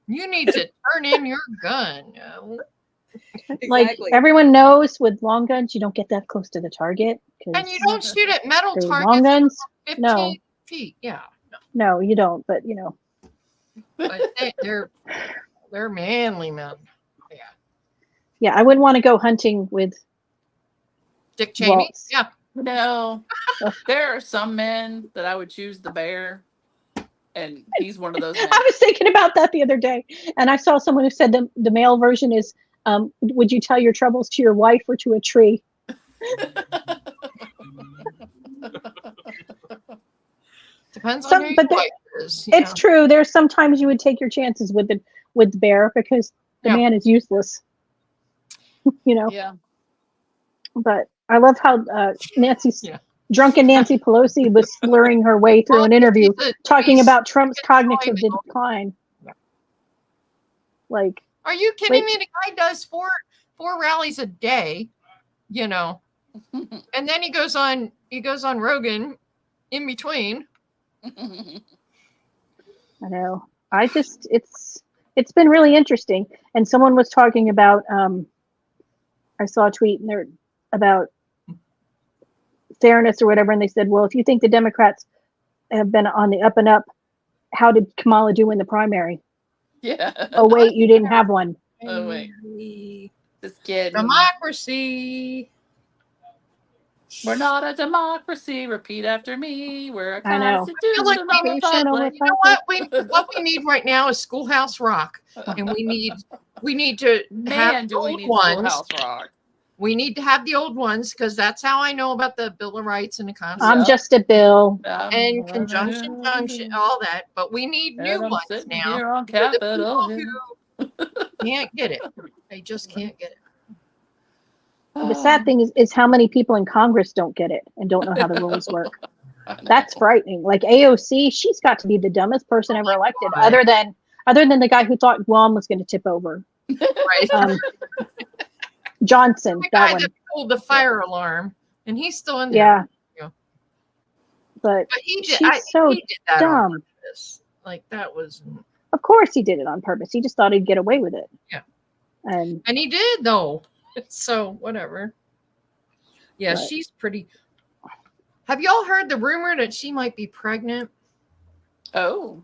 Speaker 1: You need to turn in your gun.
Speaker 2: Like everyone knows with long guns, you don't get that close to the target. 'Cause
Speaker 1: And you don't shoot at metal
Speaker 2: the
Speaker 1: targets
Speaker 2: long guns.
Speaker 1: 15
Speaker 2: No.
Speaker 1: feet. Yeah.
Speaker 2: No, you don't. But you know,
Speaker 1: But they're manly men.
Speaker 2: yeah, I wouldn't want to go hunting with.
Speaker 1: Dick Cheney.
Speaker 2: Waltz.
Speaker 1: Yeah.
Speaker 3: No. There are some men that I would choose the bear, and he's one of those men.
Speaker 2: I was thinking about that the other day, and I saw someone who said the male version is, would you tell your troubles to your wife or to a tree?
Speaker 1: Depends
Speaker 2: Some-
Speaker 1: on who
Speaker 2: but
Speaker 1: your
Speaker 2: the-
Speaker 1: wife is.
Speaker 2: It's true. There's sometimes you would take your chances with the bear because the
Speaker 1: Yeah.
Speaker 2: man is useless. You know.
Speaker 3: Yeah.
Speaker 2: But I love how
Speaker 1: Yeah.
Speaker 2: drunken Nancy Pelosi was slurring her way through
Speaker 1: Well,
Speaker 2: an interview talking
Speaker 1: he's-
Speaker 2: about Trump's
Speaker 1: he's
Speaker 2: cognitive
Speaker 1: driving.
Speaker 2: decline.
Speaker 1: Yeah.
Speaker 2: Like,
Speaker 1: Are you kidding
Speaker 2: Wait.
Speaker 1: me? The guy does four rallies a day, you know, and then he goes on Rogan in between.
Speaker 2: I know. I just it's been really interesting. And someone was talking about I saw a tweet and they're about fairness or whatever, and they said, well, if you think the Democrats have been on the up and up, how did Kamala do in the primary?
Speaker 3: Yeah.
Speaker 2: Oh wait, you didn't have one.
Speaker 3: Oh, wait. This kid.
Speaker 1: Democracy.
Speaker 3: We're not a democracy. Repeat after me. We're a
Speaker 2: I know.
Speaker 3: constitutional
Speaker 1: Like maybe
Speaker 3: republic.
Speaker 1: You know what we need right now is Schoolhouse Rock, and we need to
Speaker 3: Man,
Speaker 1: have
Speaker 3: do
Speaker 1: the
Speaker 3: we
Speaker 1: old
Speaker 3: need
Speaker 1: ones.
Speaker 3: Schoolhouse Rock.
Speaker 1: We need to have the old ones because that's how I know about the Bill of Rights and the
Speaker 2: I'm
Speaker 1: Constitution
Speaker 2: just a bill.
Speaker 1: and conjunction junction, all that. But we need new
Speaker 3: And I'm
Speaker 1: ones
Speaker 3: sitting
Speaker 1: now.
Speaker 3: here on
Speaker 1: for the
Speaker 3: Capitol
Speaker 1: people
Speaker 3: Hill.
Speaker 1: who can't get it. They just can't get it.
Speaker 2: The sad thing is how many people in Congress don't get it and don't know how the rules work. That's frightening. Like AOC, she's got to be the dumbest person ever elected,
Speaker 1: God.
Speaker 2: other than the guy who thought Guam was going to tip over.
Speaker 1: Right.
Speaker 2: Johnson,
Speaker 1: The
Speaker 2: that
Speaker 1: guy
Speaker 2: one.
Speaker 1: that pulled the fire alarm, and he's still in there.
Speaker 2: Yeah.
Speaker 1: Yeah.
Speaker 2: But
Speaker 1: But he did.
Speaker 2: she's so
Speaker 1: he did that on
Speaker 2: dumb.
Speaker 1: purpose. Like that was,
Speaker 2: Of course he did it on purpose. He just thought he'd get away with it.
Speaker 1: Yeah.
Speaker 2: And
Speaker 1: and he did though. So whatever. Yeah,
Speaker 2: But-
Speaker 1: she's pretty. Have y'all heard the rumor that she might be pregnant?
Speaker 3: Oh.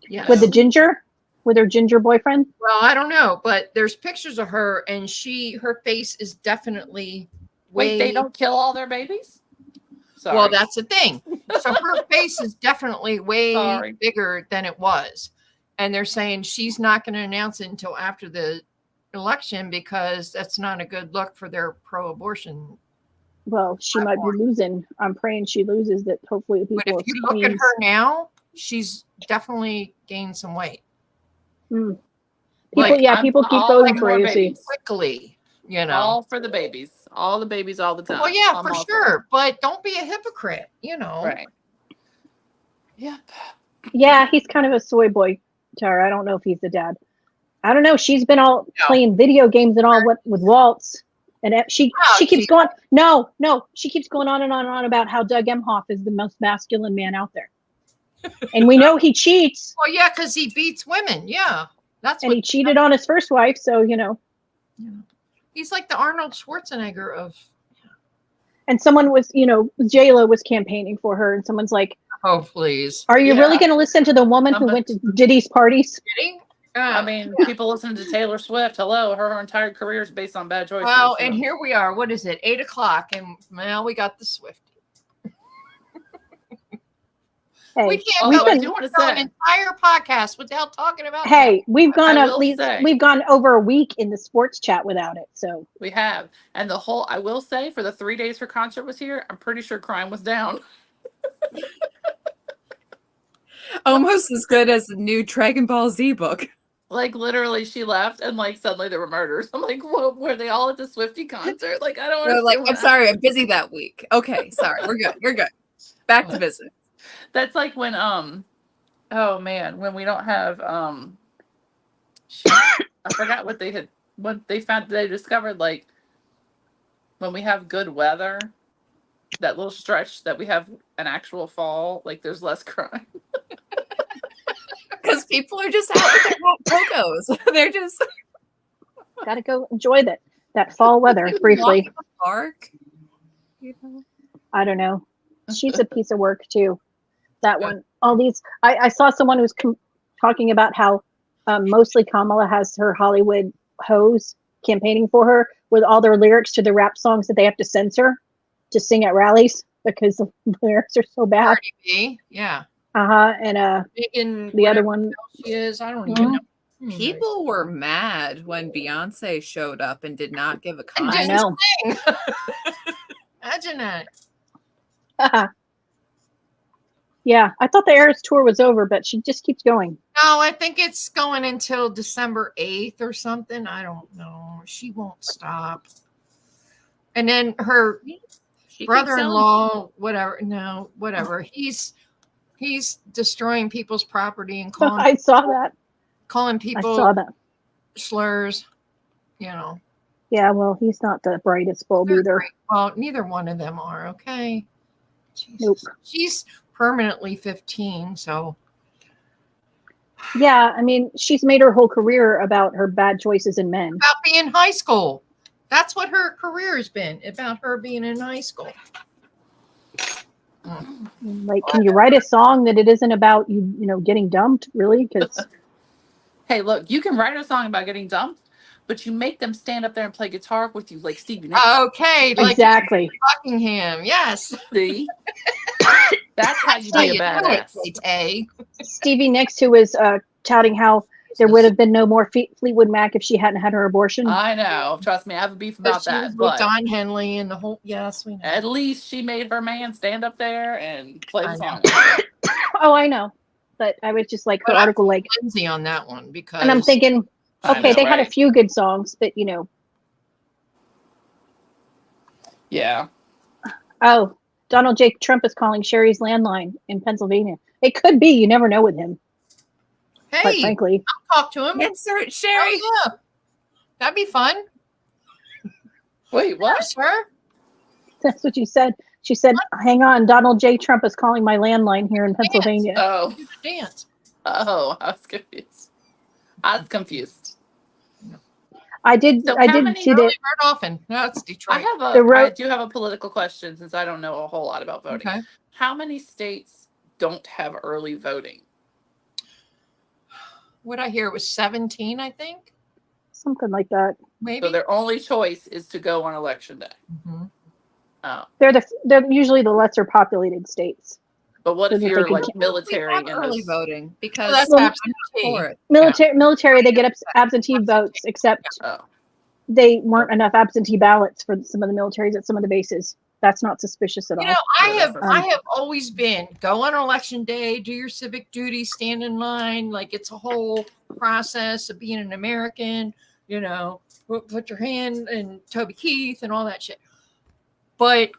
Speaker 1: Yeah.
Speaker 2: with the ginger, with her ginger boyfriend.
Speaker 1: Well, I don't know, but there's pictures of her, and her face is definitely
Speaker 3: Wait, they
Speaker 1: way-
Speaker 3: don't kill all their babies? Sorry.
Speaker 1: Well, that's the thing. So her face is definitely way
Speaker 3: Sorry.
Speaker 1: bigger than it was, and they're saying she's not going to announce it until after the election because that's not a good look for their pro-abortion.
Speaker 2: Well, she might be losing. I'm praying she loses. That hopefully
Speaker 1: But
Speaker 2: people.
Speaker 1: if you look at her now, she's definitely gained some weight
Speaker 2: People,
Speaker 1: like,
Speaker 2: yeah,
Speaker 3: I'm
Speaker 2: people keep
Speaker 3: all
Speaker 2: going
Speaker 3: for more
Speaker 2: crazy.
Speaker 3: babies.
Speaker 1: quickly. You know.
Speaker 3: All for the babies. All the babies all the time.
Speaker 1: Well, yeah,
Speaker 3: I'm
Speaker 1: for
Speaker 3: all
Speaker 1: sure, but don't be a hypocrite. You know.
Speaker 3: Right. Yeah.
Speaker 2: Yeah, he's kind of a soy boy, Tara. I don't know if he's the dad. I don't know. She's been all
Speaker 1: No.
Speaker 2: playing video games and all with Waltz, and she keeps going. No, she keeps going on and on and on about how Doug Emhoff is the most masculine man out there, and we know he cheats,
Speaker 1: Well, yeah, because he beats women. Yeah, that's
Speaker 2: and
Speaker 1: what
Speaker 2: he cheated on his first wife. So
Speaker 1: he's like the Arnold Schwarzenegger of.
Speaker 2: and someone was, J-Lo was campaigning for her, and someone's like,
Speaker 1: Oh, please.
Speaker 2: "Are you really
Speaker 3: Yeah.
Speaker 2: going to listen to the woman who went to Diddy's parties?"
Speaker 1: Kidding?
Speaker 3: I mean, people listen to Taylor Swift. Hello, her entire career is based on bad choices.
Speaker 1: well,
Speaker 3: so.
Speaker 1: and here we are. What is it? 8:00, and now we got the Swiftie.
Speaker 2: Hey,
Speaker 1: We can't
Speaker 3: Although
Speaker 1: go
Speaker 3: I do want to
Speaker 1: through an
Speaker 3: say,
Speaker 1: entire podcast without talking about.
Speaker 2: hey, we've gone
Speaker 3: I
Speaker 2: at
Speaker 3: will
Speaker 2: least
Speaker 3: say-
Speaker 2: we've gone over a week in the sports chat without it. So
Speaker 3: we have. And the whole, I will say, for the 3 days her concert was here, I'm pretty sure crime was down.
Speaker 4: Almost as good as the new Dragon Ball Z book.
Speaker 3: Like, literally, she left, and, like, suddenly there were murders. I'm like, whoa, were they all at the Swiftie concert? Like, I don't
Speaker 4: They're
Speaker 3: understand.
Speaker 4: like,
Speaker 3: what
Speaker 4: I'm
Speaker 3: happened.
Speaker 4: sorry, I'm busy that week. Okay, sorry, we're good. You're good. Back to business.
Speaker 3: That's like when, oh, man, when we don't have, I forgot what they discovered, like, when we have good weather, that little stretch that we have an actual fall, like, there's less crime.
Speaker 4: Because people are just out with their hot cocos. They're just
Speaker 2: got to go enjoy that fall weather
Speaker 4: walking
Speaker 2: briefly.
Speaker 4: in the park. You know?
Speaker 2: I don't know. She's a piece of work too. That one. All these. I saw someone who was talking about how mostly Kamala has her Hollywood hoes campaigning for her with all their lyrics to the rap songs that they have to censor to sing at rallies because the lyrics are so bad.
Speaker 1: Cardi B, yeah.
Speaker 2: And
Speaker 1: Megan,
Speaker 2: the other
Speaker 1: whatever
Speaker 2: one.
Speaker 1: she is, I don't even know.
Speaker 4: People were mad when Beyonce showed up and did not give a
Speaker 1: And
Speaker 2: I
Speaker 4: concert.
Speaker 2: know.
Speaker 1: Imagine that.
Speaker 2: Yeah, I thought the Eras tour was over, but she just keeps going.
Speaker 1: No, I think it's going until December 8th or something. I don't know. She won't stop. And then her
Speaker 4: She keeps
Speaker 1: brother-in-law, whatever. He's destroying people's property and calling
Speaker 2: I saw that.
Speaker 1: calling
Speaker 2: I
Speaker 1: people
Speaker 2: saw that.
Speaker 1: slurs. You know.
Speaker 2: Yeah, well, he's not the brightest bulb
Speaker 1: They're
Speaker 2: either.
Speaker 1: great. Well, neither one of them are. Okay. Jesus.
Speaker 2: Nope.
Speaker 1: She's permanently 15, so
Speaker 2: Yeah, I mean, she's made her whole career about her bad choices in men.
Speaker 1: about being in high school. That's what her career has been, about her being in high school.
Speaker 2: Like, can you write a song that it isn't about you know, getting dumped? Really? Because
Speaker 3: Hey, look, you can write a song about getting dumped, but you make them stand up there and play guitar with you like Stevie Nicks.
Speaker 1: Okay, like
Speaker 2: exactly.
Speaker 1: Buckingham. Yes.
Speaker 3: See? That's how you
Speaker 1: How
Speaker 3: be a
Speaker 1: you do
Speaker 3: badass.
Speaker 1: it, Tay.
Speaker 2: Stevie Nicks, who was touting how there would have been no more Fleetwood Mac if she hadn't had her abortion.
Speaker 3: I know. Trust me, I have a beef
Speaker 1: But
Speaker 3: about
Speaker 1: she was
Speaker 3: that.
Speaker 1: with
Speaker 3: But
Speaker 1: Don Henley and the whole. Yes, we know.
Speaker 3: at least she made her man stand up there and play
Speaker 1: I
Speaker 3: the song.
Speaker 2: Oh, I know. But I was just like her
Speaker 1: But I'm
Speaker 2: article, like,
Speaker 1: Lindsay on that one because.
Speaker 2: and I'm thinking,
Speaker 3: I
Speaker 2: okay,
Speaker 3: know,
Speaker 2: they had a
Speaker 3: right?
Speaker 2: few good songs, but you know,
Speaker 3: Yeah.
Speaker 2: oh, Donald J. Trump is calling Sherry's landline in Pennsylvania. It could be. You never know with him. Quite
Speaker 1: Hey,
Speaker 2: frankly,
Speaker 1: talk to him.
Speaker 4: Answer it, Sherry.
Speaker 1: Oh, yeah. That'd be fun.
Speaker 3: Wait, what?
Speaker 1: Yes, sir.
Speaker 2: that's what you said. She said, "Hang on, Donald J. Trump is calling my landline here in Pennsylvania."
Speaker 3: Oh,
Speaker 1: Do the dance.
Speaker 3: oh, I was confused. I was confused.
Speaker 2: I did.
Speaker 3: So
Speaker 2: I
Speaker 3: how
Speaker 2: did
Speaker 3: many
Speaker 2: see
Speaker 1: Really
Speaker 2: that.
Speaker 1: very often. No, it's Detroit.
Speaker 3: I do have a political question since I don't know a whole lot about voting.
Speaker 1: Okay.
Speaker 3: How many states don't have early voting?
Speaker 1: What I hear was 17, I think.
Speaker 2: Something like that.
Speaker 1: Maybe.
Speaker 3: So their only choice is to go on election day.
Speaker 1: Mhm.
Speaker 3: Oh,
Speaker 2: They're usually the lesser populated states.
Speaker 3: but what if
Speaker 2: Doesn't
Speaker 3: you're
Speaker 2: think
Speaker 3: like
Speaker 2: it-
Speaker 3: military
Speaker 4: Have
Speaker 3: and
Speaker 4: early
Speaker 3: those-
Speaker 4: voting because
Speaker 1: Well, that's
Speaker 2: Well,
Speaker 1: absentee.
Speaker 4: for it.
Speaker 2: Military, they get absentee votes, except
Speaker 3: Oh,
Speaker 2: they weren't enough absentee ballots for some of the militaries at some of the bases. That's not suspicious at all.
Speaker 1: You know, I
Speaker 3: Whatever.
Speaker 1: have always been go on election day, do your civic duty, stand in line. Like it's a whole process of being an American. You know, put your hand in Toby Keith and all that shit. But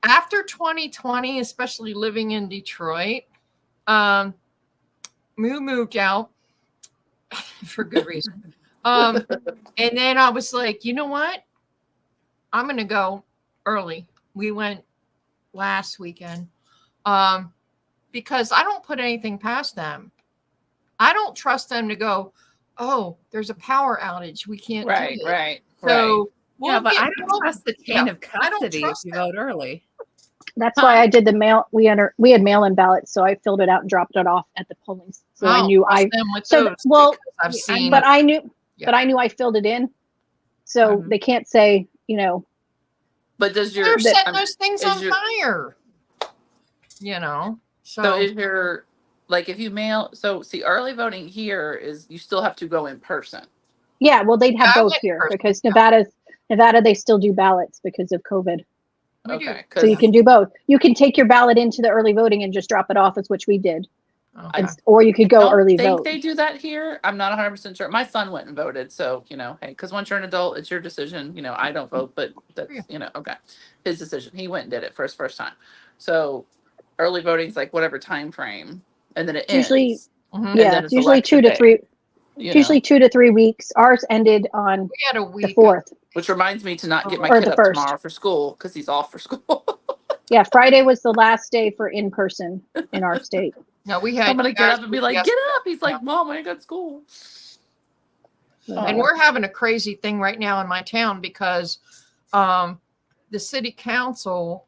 Speaker 1: after 2020, especially living in Detroit, moved out for good reason. And then I was like, you know what? I'm gonna go early. We went last weekend because I don't put anything past them. I don't trust them to go, oh, there's a power outage. We can't
Speaker 3: right,
Speaker 1: do it.
Speaker 3: right, right.
Speaker 1: So
Speaker 4: Yeah, but I don't
Speaker 1: we'll-
Speaker 4: trust the chain
Speaker 1: yeah,
Speaker 4: of
Speaker 1: I don't
Speaker 4: custody if
Speaker 1: trust
Speaker 4: you
Speaker 1: them.
Speaker 4: vote early.
Speaker 2: That's why I did the mail. We had mail-in ballots, so I filled it out and dropped it off at the polling. So I knew
Speaker 1: trust them with
Speaker 2: so
Speaker 1: those,
Speaker 2: well,
Speaker 1: because I've seen.
Speaker 2: but I knew,
Speaker 1: Yeah.
Speaker 2: but I knew I filled it in, so
Speaker 1: Mhm.
Speaker 2: they can't say,
Speaker 3: But does your
Speaker 1: They're setting
Speaker 2: that-
Speaker 1: those things
Speaker 3: is
Speaker 1: on
Speaker 3: your-
Speaker 1: fire. So,
Speaker 3: So is your, like, if you mail, so see, early voting here is you still have to go in person.
Speaker 2: yeah. Well, they'd have
Speaker 1: Yeah, I
Speaker 2: both
Speaker 1: went
Speaker 2: here
Speaker 1: first.
Speaker 2: because Nevada, they still do ballots because of COVID.
Speaker 1: we do.
Speaker 3: Okay,
Speaker 2: So you
Speaker 3: because
Speaker 2: can do both. You can take your ballot into the early voting and just drop it off, as which we did,
Speaker 1: Okay.
Speaker 2: or you could go
Speaker 3: don't
Speaker 2: early
Speaker 3: think
Speaker 2: vote.
Speaker 3: they do that here. I'm not 100% sure. My son went and voted, so hey, because once you're an adult, it's your decision. I don't vote, but that's okay, his decision. He went and did it for his first time. So early voting's like whatever time frame, and then it
Speaker 2: Usually-
Speaker 3: ends.
Speaker 1: Mhm.
Speaker 3: And
Speaker 2: Yeah,
Speaker 3: then
Speaker 2: it's usually
Speaker 3: election
Speaker 2: 2 to
Speaker 3: day,
Speaker 2: 3.
Speaker 3: you
Speaker 2: It's usually
Speaker 3: know.
Speaker 2: 2 to 3 weeks. Ours ended on
Speaker 1: We had a
Speaker 2: the
Speaker 1: week.
Speaker 2: 4th.
Speaker 3: Which reminds me to not get my
Speaker 2: Or
Speaker 3: kid
Speaker 2: the
Speaker 3: up
Speaker 2: 1st.
Speaker 3: tomorrow for school because he's off for school.
Speaker 2: Yeah, Friday was the last day for in person in our state.
Speaker 1: No, we had.
Speaker 3: I'm gonna get up and be like,
Speaker 1: yes,
Speaker 3: "Get up!" He's like, "Mom, I got school."
Speaker 1: And we're having a crazy thing right now in my town because the city council,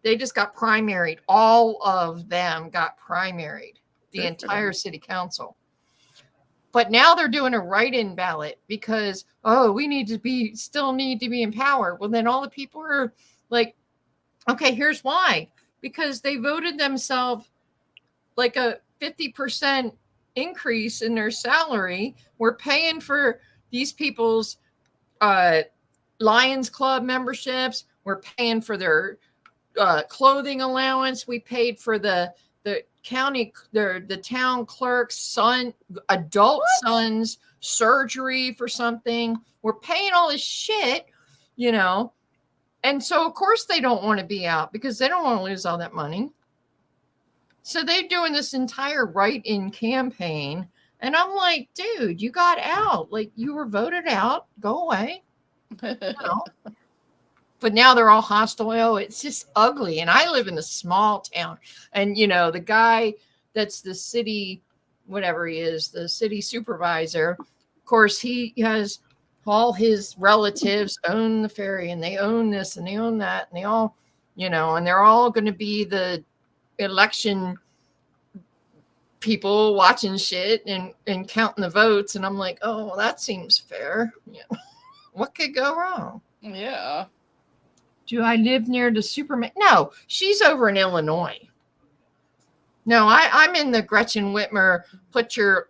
Speaker 1: they just got primaried. All of them got primaried, the
Speaker 3: Good for
Speaker 1: entire
Speaker 3: them.
Speaker 1: city council. But now they're doing a write-in ballot because, we still need to be in power. Well, then all the people are like, okay, here's why. Because they voted themselves like a 50% increase in their salary. We're paying for these people's Lions Club memberships. We're paying for their clothing allowance. We paid for the county, the town clerk's adult son's surgery for something. We're paying all this shit, and so of course they don't want to be out because they don't want to lose all that money. So they're doing this entire write-in campaign. And I'm like, dude, you got out. Like, you were voted out. Go away. But now they're all hostile. Oh, it's just ugly. And I live in a small town. And, the guy that's the city, whatever he is, the city supervisor, of course, he has all his relatives own the ferry and they own this and they own that. And they all, and they're all going to be the election people watching shit and counting the votes. And I'm like, oh, well, that seems fair. What could go wrong?
Speaker 3: Yeah.
Speaker 1: Do I live near the Superman? No, she's over in Illinois. No, I'm in the Gretchen Whitmer, put your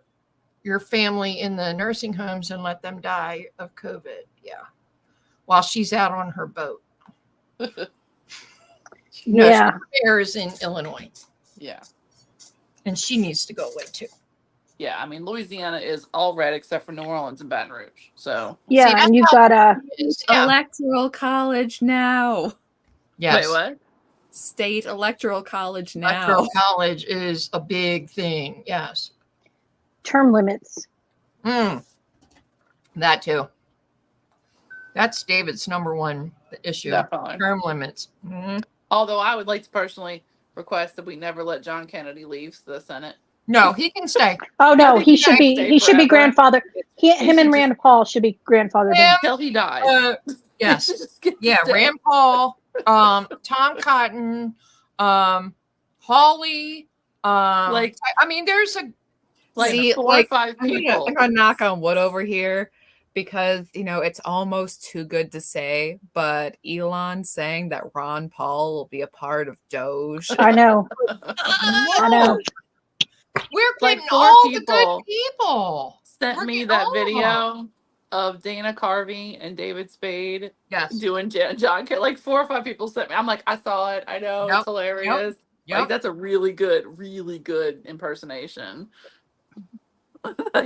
Speaker 1: family in the nursing homes and let them die of COVID. Yeah. While she's out on her boat.
Speaker 2: Yeah.
Speaker 1: Bears in Illinois.
Speaker 3: Yeah.
Speaker 1: And she needs to go away too.
Speaker 3: Yeah. I mean, Louisiana is all red except for New Orleans and Baton Rouge. So.
Speaker 2: Yeah,
Speaker 1: See,
Speaker 2: and you've got
Speaker 1: Yeah.
Speaker 4: Electoral college now.
Speaker 1: Yes.
Speaker 3: Wait, what?
Speaker 4: State electoral college now.
Speaker 1: Electoral college is a big thing. Yes.
Speaker 2: term limits.
Speaker 1: That too. That's David's number one issue.
Speaker 3: Definitely.
Speaker 1: Term limits. Mhm.
Speaker 3: Although I would like to personally request that we never let John Kennedy leave the Senate.
Speaker 1: No, he can stay.
Speaker 2: Oh no,
Speaker 3: think
Speaker 2: he
Speaker 3: he
Speaker 2: should
Speaker 3: should
Speaker 2: be
Speaker 3: stay
Speaker 2: he should be
Speaker 3: forever.
Speaker 2: grandfather. Him
Speaker 3: should
Speaker 2: and
Speaker 3: just-
Speaker 2: Rand Paul should be grandfathered in.
Speaker 1: Yeah.
Speaker 3: Until he dies.
Speaker 1: Yes.
Speaker 3: Just get to
Speaker 1: Yeah,
Speaker 3: stay.
Speaker 1: Rand Paul, Tom Cotton, Hawley.
Speaker 3: Like-
Speaker 1: I mean, there's a
Speaker 3: Like
Speaker 4: See,
Speaker 3: 4
Speaker 4: like,
Speaker 3: or 5 people.
Speaker 4: I'm gonna knock on wood over here because it's almost too good to say, but Elon saying that Ron Paul will be a part of Doge.
Speaker 2: I know.
Speaker 1: I
Speaker 2: know.
Speaker 1: We're
Speaker 3: Like
Speaker 1: getting
Speaker 3: 4
Speaker 1: all the
Speaker 3: people.
Speaker 1: good people.
Speaker 3: Sent
Speaker 1: We're
Speaker 3: me
Speaker 1: getting
Speaker 3: that
Speaker 1: all of them.
Speaker 3: video of Dana Carvey and David Spade
Speaker 1: Yes.
Speaker 3: doing John Kerry. Like 4 or 5 people sent me. I'm like, I saw it. I know
Speaker 1: Yep.
Speaker 3: it's hilarious.
Speaker 1: Yep.
Speaker 3: Like that's a really good impersonation.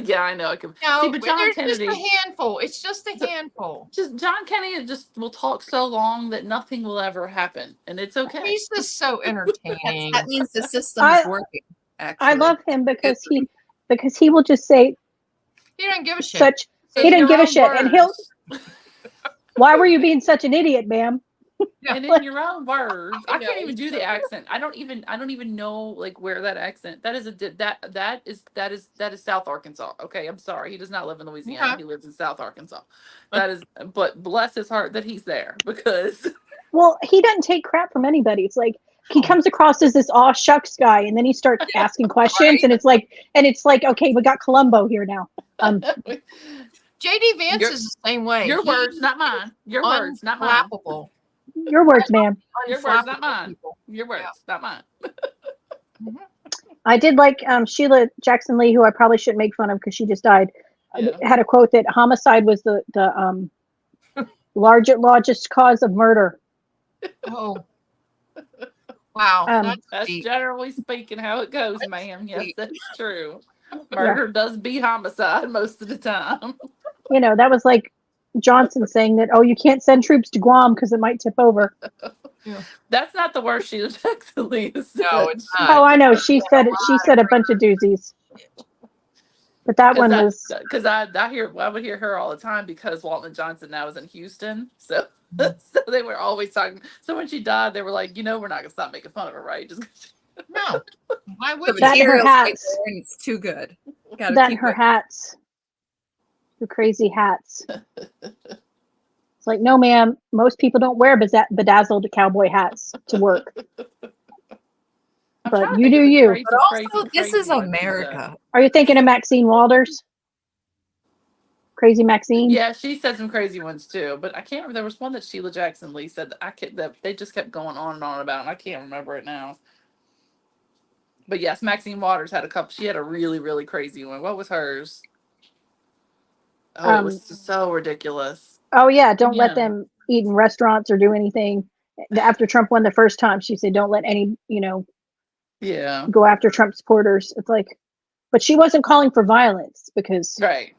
Speaker 3: Yeah, I know. I can
Speaker 1: No,
Speaker 3: see, but John
Speaker 1: there's
Speaker 3: Kennedy,
Speaker 1: just a handful. It's just a handful.
Speaker 3: just John Kennedy, just will talk so long that nothing will ever happen, and it's okay.
Speaker 1: He's just so entertaining.
Speaker 4: That means the system
Speaker 2: I-
Speaker 4: is working. Actually,
Speaker 2: I love him because he will just say
Speaker 1: He doesn't give a shit.
Speaker 2: such.
Speaker 3: In
Speaker 2: He didn't
Speaker 3: your
Speaker 2: give a
Speaker 3: own
Speaker 2: shit, and he'll.
Speaker 3: words.
Speaker 2: Why were you being such an idiot, ma'am?
Speaker 3: And in your own words, I
Speaker 1: know,
Speaker 3: can't even
Speaker 1: he's
Speaker 3: do
Speaker 1: so
Speaker 3: the accent. I don't even know like where that accent. That is that is South Arkansas. Okay, I'm sorry. He does not live in Louisiana.
Speaker 1: Okay.
Speaker 3: He lives in South Arkansas. That is, but bless his heart that he's there because
Speaker 2: Well, he doesn't take crap from anybody. It's like he comes across as this aw shucks guy, and then he starts asking questions,
Speaker 1: right.
Speaker 2: and it's like, okay, we got Columbo here now.
Speaker 1: JD Vance is the same way.
Speaker 3: Your
Speaker 1: He
Speaker 3: words,
Speaker 1: is
Speaker 3: not mine. Your words, not mine.
Speaker 1: unflappable.
Speaker 2: Your words, ma'am.
Speaker 3: Your words, not
Speaker 1: Unflappable
Speaker 3: mine.
Speaker 1: people.
Speaker 3: Your words, not mine.
Speaker 1: Mhm.
Speaker 2: I did like Sheila Jackson Lee, who I probably shouldn't make fun of because she just died.
Speaker 3: Yeah.
Speaker 2: Had a quote that homicide was the largest cause of murder.
Speaker 1: Oh. Wow.
Speaker 3: That's
Speaker 1: deep.
Speaker 3: generally speaking how it goes, ma'am. Yes,
Speaker 1: deep.
Speaker 3: that's true. Murder does beat homicide most of the time.
Speaker 2: You know, that was like Johnson saying that, oh, you can't send troops to Guam because it might tip over.
Speaker 3: That's not the worst Sheila Jackson Lee has said.
Speaker 1: No, it's not.
Speaker 2: Oh, I know. She said it. She said a bunch of doozies. But that one was
Speaker 3: Because I would hear her all the time because Walton Johnson now is in Houston. So so they were always talking. So when she died, they were like, we're not gonna stop making fun of her, right? Just
Speaker 1: No. Why
Speaker 4: The
Speaker 1: would you?
Speaker 2: That and her
Speaker 4: material's right
Speaker 2: hats.
Speaker 4: there and it's too good. Gotta
Speaker 2: that and
Speaker 4: keep
Speaker 2: her
Speaker 4: it.
Speaker 2: hats. The crazy hats. It's like, no, ma'am. Most people don't wear bedazzled cowboy hats to work.
Speaker 3: I'm
Speaker 2: But
Speaker 3: trying to
Speaker 2: you
Speaker 3: think
Speaker 2: do
Speaker 3: of the
Speaker 2: you.
Speaker 3: crazy,
Speaker 4: But also,
Speaker 3: crazy,
Speaker 4: this
Speaker 3: crazy
Speaker 4: is
Speaker 3: one she said.
Speaker 4: America.
Speaker 2: Are you thinking of Maxine Walters? Crazy Maxine?
Speaker 3: Yeah, she said some crazy ones too, but I can't remember. There was one that Sheila Jackson Lee said that they just kept going on and on about, and I can't remember it now. But yes, Maxine Waters had a couple. She had a really, really crazy one. What was hers? Oh, it was so ridiculous.
Speaker 2: Oh, yeah. Don't let
Speaker 3: Yeah.
Speaker 2: them eat in restaurants or do anything. After Trump won the first time, she said, don't let any,
Speaker 3: Yeah.
Speaker 2: go after Trump supporters. It's like, but she wasn't calling for violence because
Speaker 3: Right.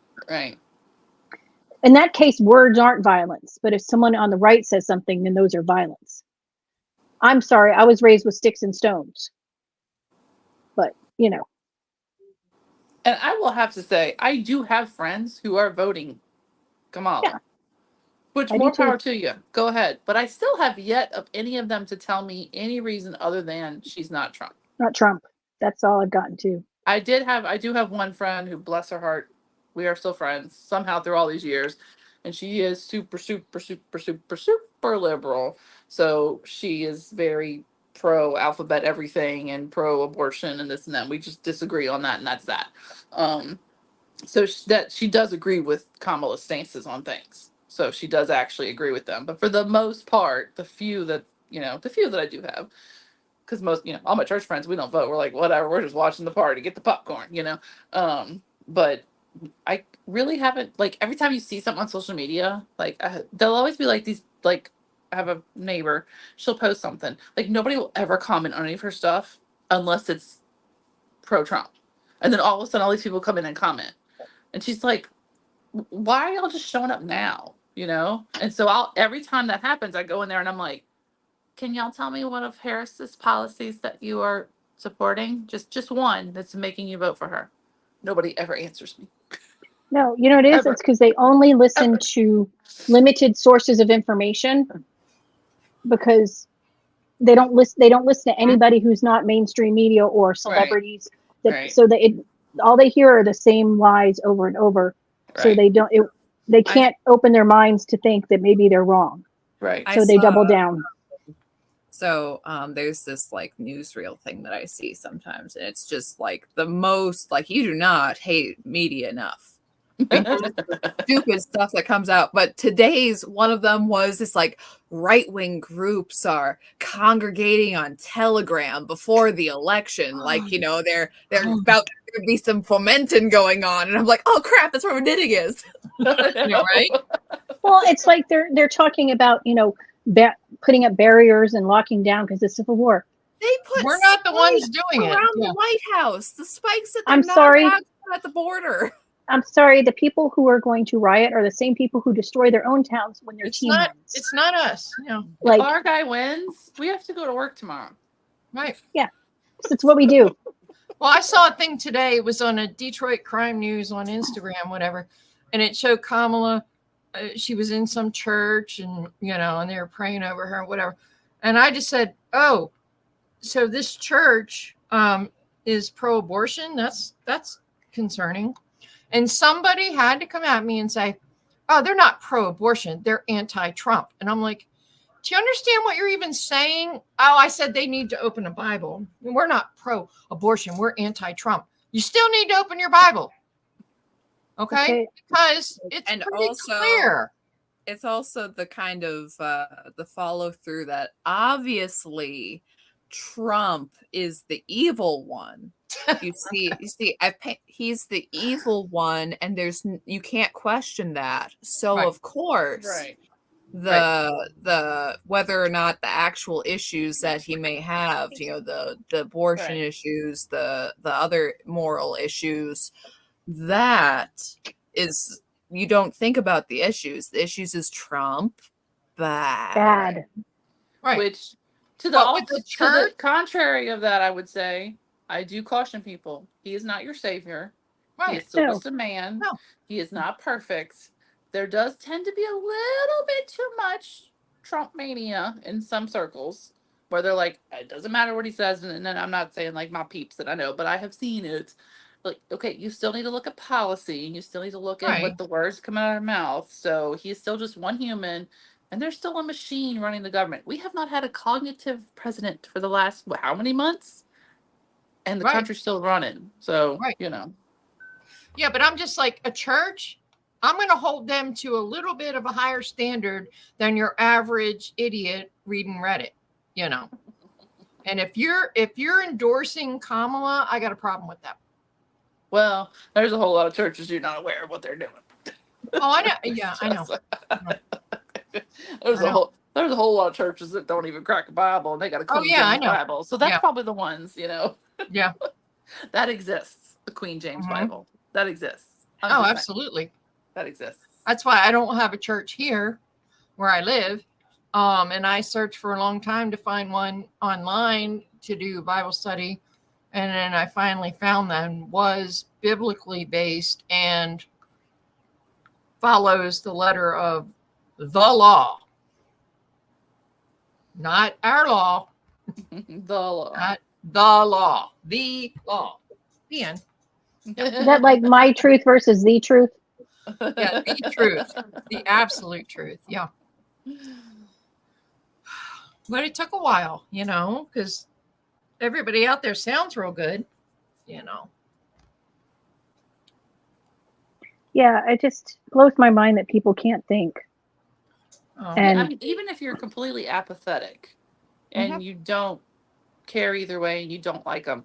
Speaker 2: in that case, words aren't violence. But if someone on the right says something, then those are violence. I'm sorry. I was raised with sticks and stones. But,
Speaker 3: And I will have to say, I do have friends who are voting Kamala.
Speaker 2: Yeah,
Speaker 3: Which
Speaker 2: I do
Speaker 3: more
Speaker 2: too.
Speaker 3: power to you. Go ahead. But I still have yet of any of them to tell me any reason other than she's not Trump.
Speaker 2: Not Trump. That's all I've gotten to.
Speaker 3: I do have one friend who, bless her heart, we are still friends somehow through all these years. And she is super, super, super, super, super liberal. So she is very pro alphabet everything and pro abortion and this and that. We just disagree on that, and that's that. So she does agree with Kamala's stances on things. So she does actually agree with them. But for the most part, the few that I do have, because most, all my church friends, we don't vote. We're like, whatever, we're just watching the party, get the popcorn, But I really haven't, like, every time you see something on social media, like, they'll always be like these, like, I have a neighbor, she'll post something. Like, nobody will ever comment on any of her stuff unless it's pro-Trump. And then all of a sudden, all these people come in and comment. And she's like, why are y'all just showing up now? And so every time that happens, I go in there and I'm like, can y'all tell me one of Harris's policies that you are supporting? Just one that's making you vote for her. Nobody ever answers me.
Speaker 2: No, you know what it is?
Speaker 3: Ever.
Speaker 2: It's because they only listen
Speaker 3: Ever.
Speaker 2: to limited sources of information because they don't listen to anybody who's not mainstream media or celebrities.
Speaker 3: Right.
Speaker 2: So all they hear are the same lies over and over. So
Speaker 3: Right.
Speaker 2: they can't open their minds to think that maybe they're wrong.
Speaker 3: Right.
Speaker 2: So they double down.
Speaker 4: So there's this like newsreel thing that I see sometimes, and it's just like the most like you do not hate media enough. Stupid stuff that comes out. But today's one of them was this like right-wing groups are congregating on Telegram before the election. Like, they're about to be some fomenting going on. And I'm like, oh crap, that's where my knitting is.
Speaker 1: Right?
Speaker 2: Well, it's like they're talking about, putting up barriers and locking down because of the Civil War.
Speaker 1: We're not the ones doing it.
Speaker 4: Around
Speaker 1: Yeah.
Speaker 4: the White House. The spikes that they're
Speaker 2: I'm
Speaker 4: not
Speaker 2: sorry.
Speaker 4: allowed to put at the border.
Speaker 2: I'm sorry, the people who are going to riot are the same people who destroy their own towns when their team wins.
Speaker 1: It's not us.
Speaker 2: Like,
Speaker 3: if our guy wins, we have to go to work tomorrow.
Speaker 1: Right.
Speaker 2: it's what we do.
Speaker 1: Well, I saw a thing today. It was on a Detroit Crime News on Instagram, whatever, and it showed Kamala. She was in some church, and and they were praying over her, whatever. And I just said, "Oh, so this church is pro-abortion? That's concerning." And somebody had to come at me and say, "Oh, they're not pro-abortion; they're anti-Trump." And I'm like, Do you understand what you're even saying? Oh, I said they need to open a Bible. We're not pro-abortion. We're anti-Trump. You still need to open your Bible. Okay? Because it's
Speaker 4: And
Speaker 1: pretty
Speaker 4: also-
Speaker 1: clear.
Speaker 4: It's also the kind of the follow through that obviously Trump is the evil one. You see, he's the evil one, and you can't question that. So
Speaker 1: Right.
Speaker 4: of course,
Speaker 3: Right.
Speaker 4: the whether or not the actual issues that he may have, the abortion
Speaker 3: Right.
Speaker 4: issues, the other moral issues, that is, you don't think about the issues. The issues is Trump bad.
Speaker 2: Bad.
Speaker 3: Which to the,
Speaker 1: What, with the
Speaker 3: to the
Speaker 1: church?
Speaker 3: contrary of that, I would say, I do caution people. He is not your savior. He
Speaker 1: Right.
Speaker 3: is still
Speaker 2: No.
Speaker 3: just a man.
Speaker 1: No.
Speaker 3: He is not perfect. There does tend to be a little bit too much Trump mania in some circles where they're like, it doesn't matter what he says. And then I'm not saying like my peeps that I know, but I have seen it. Like, okay, you still need to look at policy and you still need to look at
Speaker 1: Right.
Speaker 3: what the words come out of their mouth. So he's still just one human and there's still a machine running the government. We have not had a cognitive president for the last, how many months? And the
Speaker 1: Right.
Speaker 3: country's still running. So,
Speaker 1: Right.
Speaker 3: Yeah,
Speaker 1: but I'm just like, a church, I'm going to hold them to a little bit of a higher standard than your average idiot reading Reddit, And if you're endorsing Kamala, I got a problem with that.
Speaker 3: Well, there's a whole lot of churches you're not aware of what they're doing.
Speaker 1: Oh, I know. Yeah, I know.
Speaker 3: There's
Speaker 1: I know.
Speaker 3: a whole lot of churches that don't even crack a Bible and they got a Queen
Speaker 1: yeah, I
Speaker 3: James
Speaker 1: know.
Speaker 3: Bible. So that's
Speaker 1: Yeah.
Speaker 3: probably the ones,
Speaker 1: Yeah.
Speaker 3: that exists. The Queen James
Speaker 1: Mhm.
Speaker 3: Bible. That exists. I'm
Speaker 1: Oh,
Speaker 3: just saying,
Speaker 1: absolutely.
Speaker 3: that exists.
Speaker 1: That's why I don't have a church here where I live. And I searched for a long time to find one online to do Bible study. And then I finally found them, was biblically based and follows the letter of the law. Not our law,
Speaker 3: The law.
Speaker 1: not the law, the law. The end.
Speaker 2: Is that like my truth versus the truth?
Speaker 1: Yeah, the truth, the absolute truth. Yeah. But it took a while, because everybody out there sounds real good,
Speaker 2: Yeah, it just blows my mind that people can't think. And-
Speaker 3: I mean, even if you're completely apathetic and you don't care either way and you don't like them,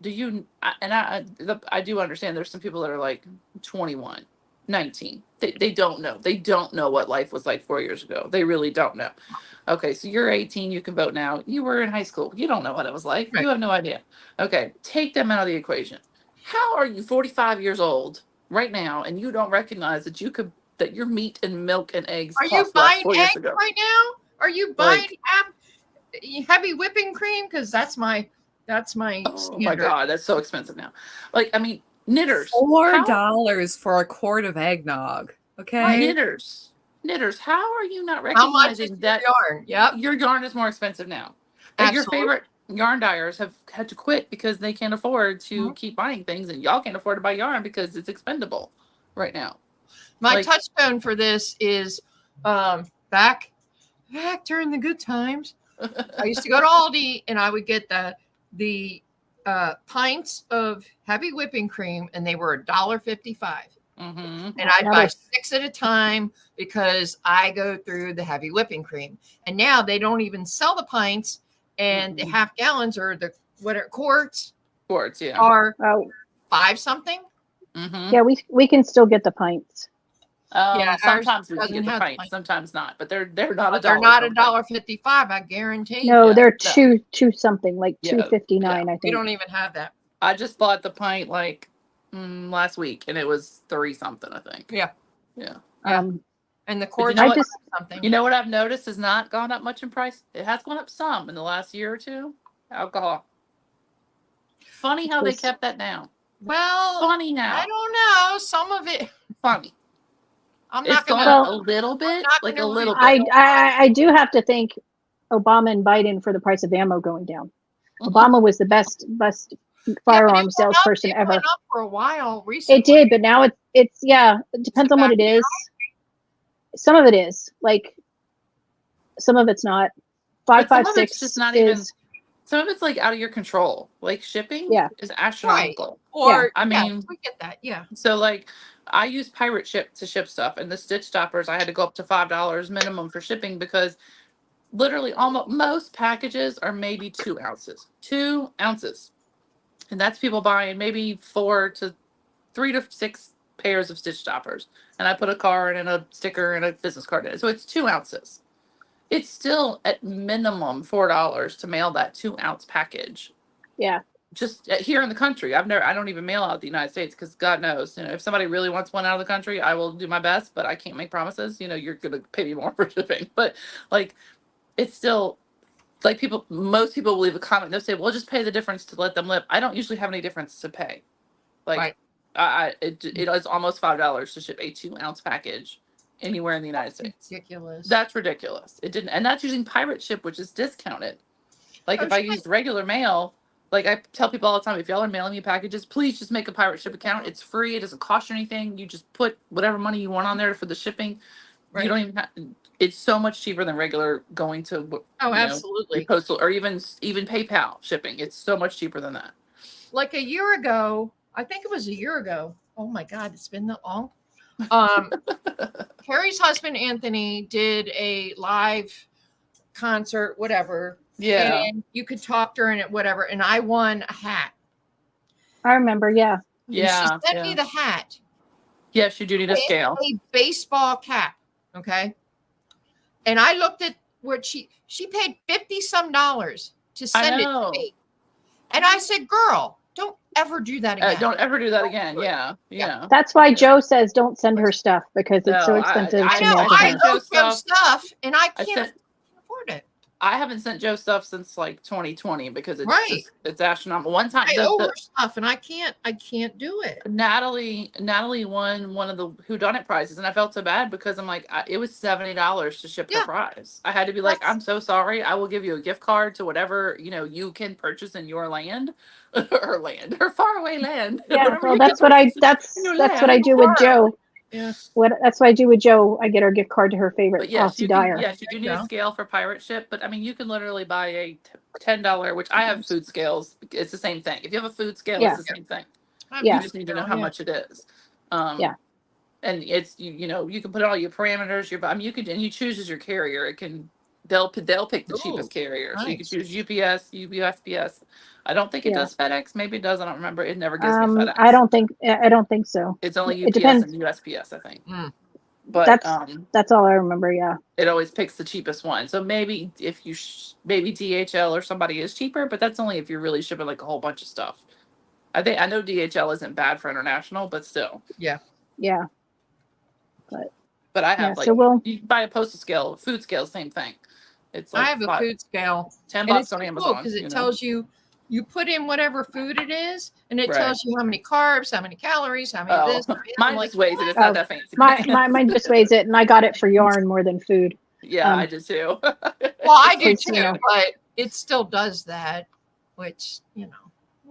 Speaker 3: I do understand there's some people that are like 21, 19. They don't know. They don't know what life was like 4 years ago. They really don't know. Okay, so you're 18, you can vote now. You were in high school. You don't know what it was like.
Speaker 1: Right.
Speaker 3: You have no idea. Okay, take them out of the equation. How are you 45 years old right now and you don't recognize that your meat and milk and eggs
Speaker 1: Are you
Speaker 3: cost less
Speaker 1: buying
Speaker 3: 4 years
Speaker 1: eggs
Speaker 3: ago?
Speaker 1: right now? Are you buying heavy whipping cream? Because that's my
Speaker 3: Oh my
Speaker 1: standard.
Speaker 3: God, that's so expensive now. Like, I mean, knitters.
Speaker 4: $4 for a quart of eggnog. Okay.
Speaker 3: Knitters, how are you not
Speaker 1: How much is
Speaker 3: recognizing
Speaker 1: your
Speaker 3: that
Speaker 1: yarn? Yep.
Speaker 3: your yarn is more expensive now? That your
Speaker 1: Absolutely.
Speaker 3: favorite yarn dyers have had to quit because they can't afford to keep buying things, and y'all can't afford to buy yarn because it's expendable right now.
Speaker 1: My touchstone for this is back during the good times. I used to go to Aldi and I would get the pints of heavy whipping cream, and they were $1.55.
Speaker 3: Mm-hmm.
Speaker 1: And I'd buy 6 at a time because I go through the heavy whipping cream. And now they don't even sell the pints, and the half gallons or the quarts
Speaker 3: Yeah.
Speaker 1: are
Speaker 2: Oh,
Speaker 1: 5 something.
Speaker 3: Mm-hmm.
Speaker 2: yeah, we can still get the pints.
Speaker 1: Yeah, ours
Speaker 3: Sometimes we can
Speaker 1: doesn't
Speaker 3: get the
Speaker 1: have the
Speaker 3: pints,
Speaker 1: pints.
Speaker 3: sometimes not. But they're not
Speaker 1: But
Speaker 3: $1.
Speaker 1: they're not
Speaker 3: sometimes.
Speaker 1: $1.55. I guarantee.
Speaker 2: No,
Speaker 1: you.
Speaker 2: they're
Speaker 3: No.
Speaker 2: two something, like
Speaker 3: Yeah,
Speaker 2: $2.59,
Speaker 3: yeah.
Speaker 2: I
Speaker 1: We
Speaker 2: think.
Speaker 1: don't even have that.
Speaker 3: I just bought the pint like last week, and it was 3 something, I think.
Speaker 1: Yeah.
Speaker 3: Yeah.
Speaker 1: And the quarts
Speaker 3: know
Speaker 1: are
Speaker 3: what?
Speaker 1: something.
Speaker 3: You know what I've noticed has not gone up much in price? It has gone up some in the last year or two. Alcohol. Funny how they kept that down.
Speaker 1: Well,
Speaker 3: Funny how.
Speaker 1: I don't know. Some of it.
Speaker 3: Funny.
Speaker 1: I'm
Speaker 3: It's
Speaker 1: not
Speaker 3: gone
Speaker 1: gonna.
Speaker 3: up a little bit,
Speaker 1: not
Speaker 3: like a
Speaker 1: gonna
Speaker 3: little
Speaker 1: lie.
Speaker 3: bit.
Speaker 2: I do have to thank Obama and Biden for the price of ammo going down. Obama was the best firearm salesperson
Speaker 1: It
Speaker 2: ever.
Speaker 1: went up for a while recently.
Speaker 2: It did, but now it depends on what it is. Some of it is like some of it's not.
Speaker 3: But some of it's
Speaker 2: 556
Speaker 3: just not even.
Speaker 2: is
Speaker 3: Some of it's like out of your control. Like shipping
Speaker 2: Yeah.
Speaker 3: is astronomical.
Speaker 1: Or
Speaker 3: I
Speaker 1: yeah,
Speaker 3: mean-
Speaker 1: we get that. Yeah.
Speaker 3: So like I use Pirate Ship to ship stuff, and the Stitch Stoppers I had to go up to $5 minimum for shipping because literally almost most packages are maybe 2 ounces. 2 ounces. And that's people buying maybe 3 to 6 pairs of Stitch Stoppers. And I put a card and a sticker and a business card in it. So it's 2 ounces. It's still at minimum $4 to mail that 2 ounce package.
Speaker 2: yeah.
Speaker 3: Just here in the country. I don't even mail out the United States because God knows, if somebody really wants one out of the country, I will do my best, but I can't make promises. You're going to pay me more for shipping. But like, it's still like most people will leave a comment. They'll say, well, just pay the difference to let them live. I don't usually have any difference to pay. Like,
Speaker 1: Right.
Speaker 3: it is almost $5 to ship a 2 ounce package anywhere in the United States.
Speaker 1: Ridiculous.
Speaker 3: That's ridiculous. It didn't, and that's using Pirate Ship, which is discounted. Like if I used regular mail, like I tell people all the time, if y'all are mailing me packages, please just make a Pirate Ship account. It's free. It doesn't cost you anything. You just put whatever money you want on there for the shipping.
Speaker 1: Right.
Speaker 3: You don't even have. It's so much cheaper than regular going to.
Speaker 1: Absolutely.
Speaker 3: Postal or even PayPal shipping. It's so much cheaper than that.
Speaker 1: Like a year ago, I think it was a year ago. Oh my God, it's been that long. Carrie's husband Anthony did a live concert, whatever.
Speaker 3: Yeah.
Speaker 1: And you could talk during it, whatever. And I won a hat.
Speaker 2: I remember, yeah.
Speaker 3: Yeah.
Speaker 1: And she sent me the hat.
Speaker 3: Yes, you do need a scale.
Speaker 1: A baseball cap. Okay. And I looked at what she paid $50 some to send it to me. And I said, girl, don't ever do that again.
Speaker 3: Don't ever do that again. Yeah.
Speaker 2: That's why Joe says don't send her stuff because it's so expensive
Speaker 1: I
Speaker 2: to
Speaker 1: know.
Speaker 2: mail to
Speaker 1: I
Speaker 2: her.
Speaker 1: know some stuff and I can't afford it.
Speaker 3: I haven't sent Joe stuff since like 2020 because it's it's astronomical. One time
Speaker 1: I owe her stuff and I can't do it.
Speaker 3: Natalie won one of the Whodunit prizes and I felt so bad because I'm like it was $70 to ship her prize. I had to be like, I'm so sorry. I will give you a gift card to whatever you can purchase in your land, her faraway land.
Speaker 2: Yeah, well, that's what I do with Joe.
Speaker 1: Yeah.
Speaker 2: That's what I do with Joe. I get her gift card to her favorite Aussie Dyer.
Speaker 3: Yes, you do need a scale for Pirate Ship, but I mean, you can literally buy a $10, which I have food scales. It's the same thing. If you have a food scale, it's the same thing.
Speaker 2: Yeah.
Speaker 3: You just need to know how much it is.
Speaker 2: Yeah.
Speaker 3: And it's you can put all your parameters. You choose as your carrier. They'll pick the cheapest carrier.
Speaker 1: Nice.
Speaker 3: So you can choose UPS, USPS. I don't think it does FedEx. Maybe it does. I don't remember. It never gives me FedEx.
Speaker 2: I don't think so.
Speaker 3: It's only
Speaker 2: It
Speaker 3: UPS
Speaker 2: depends.
Speaker 3: and USPS, I think.
Speaker 1: Mm.
Speaker 3: But
Speaker 2: that's all I remember. Yeah.
Speaker 3: it always picks the cheapest one. So maybe if you maybe DHL or somebody is cheaper, but that's only if you're really shipping like a whole bunch of stuff. I know DHL isn't bad for international, but still.
Speaker 2: Yeah.
Speaker 3: But I have you buy a postal scale, food scale, same thing. It's like
Speaker 1: I have a food scale.
Speaker 3: $10 on Amazon
Speaker 1: because it tells you put in whatever food it is, and it tells you how many carbs, how many calories, how many this.
Speaker 3: Mine just weighs it. It's not that fancy.
Speaker 2: Mine just weighs it, and I got it for yarn more than food.
Speaker 3: Yeah, I did too.
Speaker 1: Well, I do too, but it still does that, which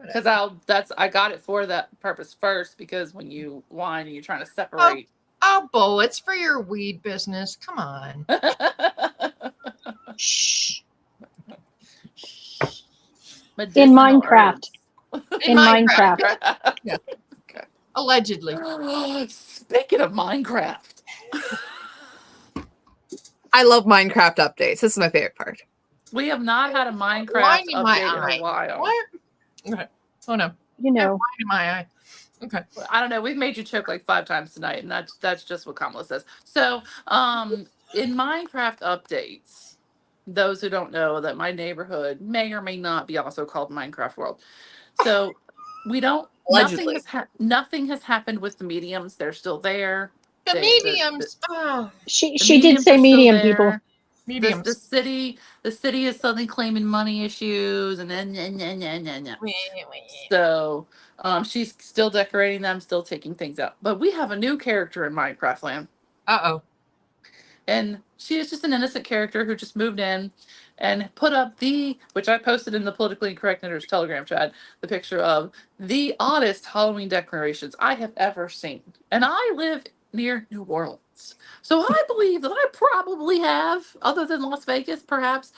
Speaker 3: because I got it for that purpose first because when you wine and you're trying to separate.
Speaker 1: Oh, Bo, it's for your weed business. Come on.
Speaker 2: Shh.
Speaker 3: In
Speaker 2: Minecraft. In Minecraft.
Speaker 1: Yeah. Okay. Allegedly.
Speaker 3: Speaking of Minecraft.
Speaker 4: I love Minecraft updates. This is my favorite part.
Speaker 3: We have not had a Minecraft update in a while.
Speaker 1: What? Okay. Oh no.
Speaker 2: You know.
Speaker 1: Wine in my eye. Okay.
Speaker 3: I don't know. We've made you choke like 5 times tonight, and that's just what Kamala says. So, in Minecraft updates, those who don't know that my neighborhood may or may not be also called Minecraft World. So we don't.
Speaker 4: Allegedly.
Speaker 3: Nothing has happened with the mediums. They're still there.
Speaker 1: The mediums.
Speaker 2: She did say medium people.
Speaker 1: Mediums.
Speaker 3: The city is suddenly claiming money issues and then. So she's still decorating them, still taking things out. But we have a new character in Minecraft Land.
Speaker 1: Uh-oh.
Speaker 3: And she is just an innocent character who just moved in and put up which I posted in the Politically Incorrect Knitters Telegram chat, the picture of the oddest Halloween decorations I have ever seen. And I live near New Orleans. spots. So I believe that I probably have, other than Las Vegas, perhaps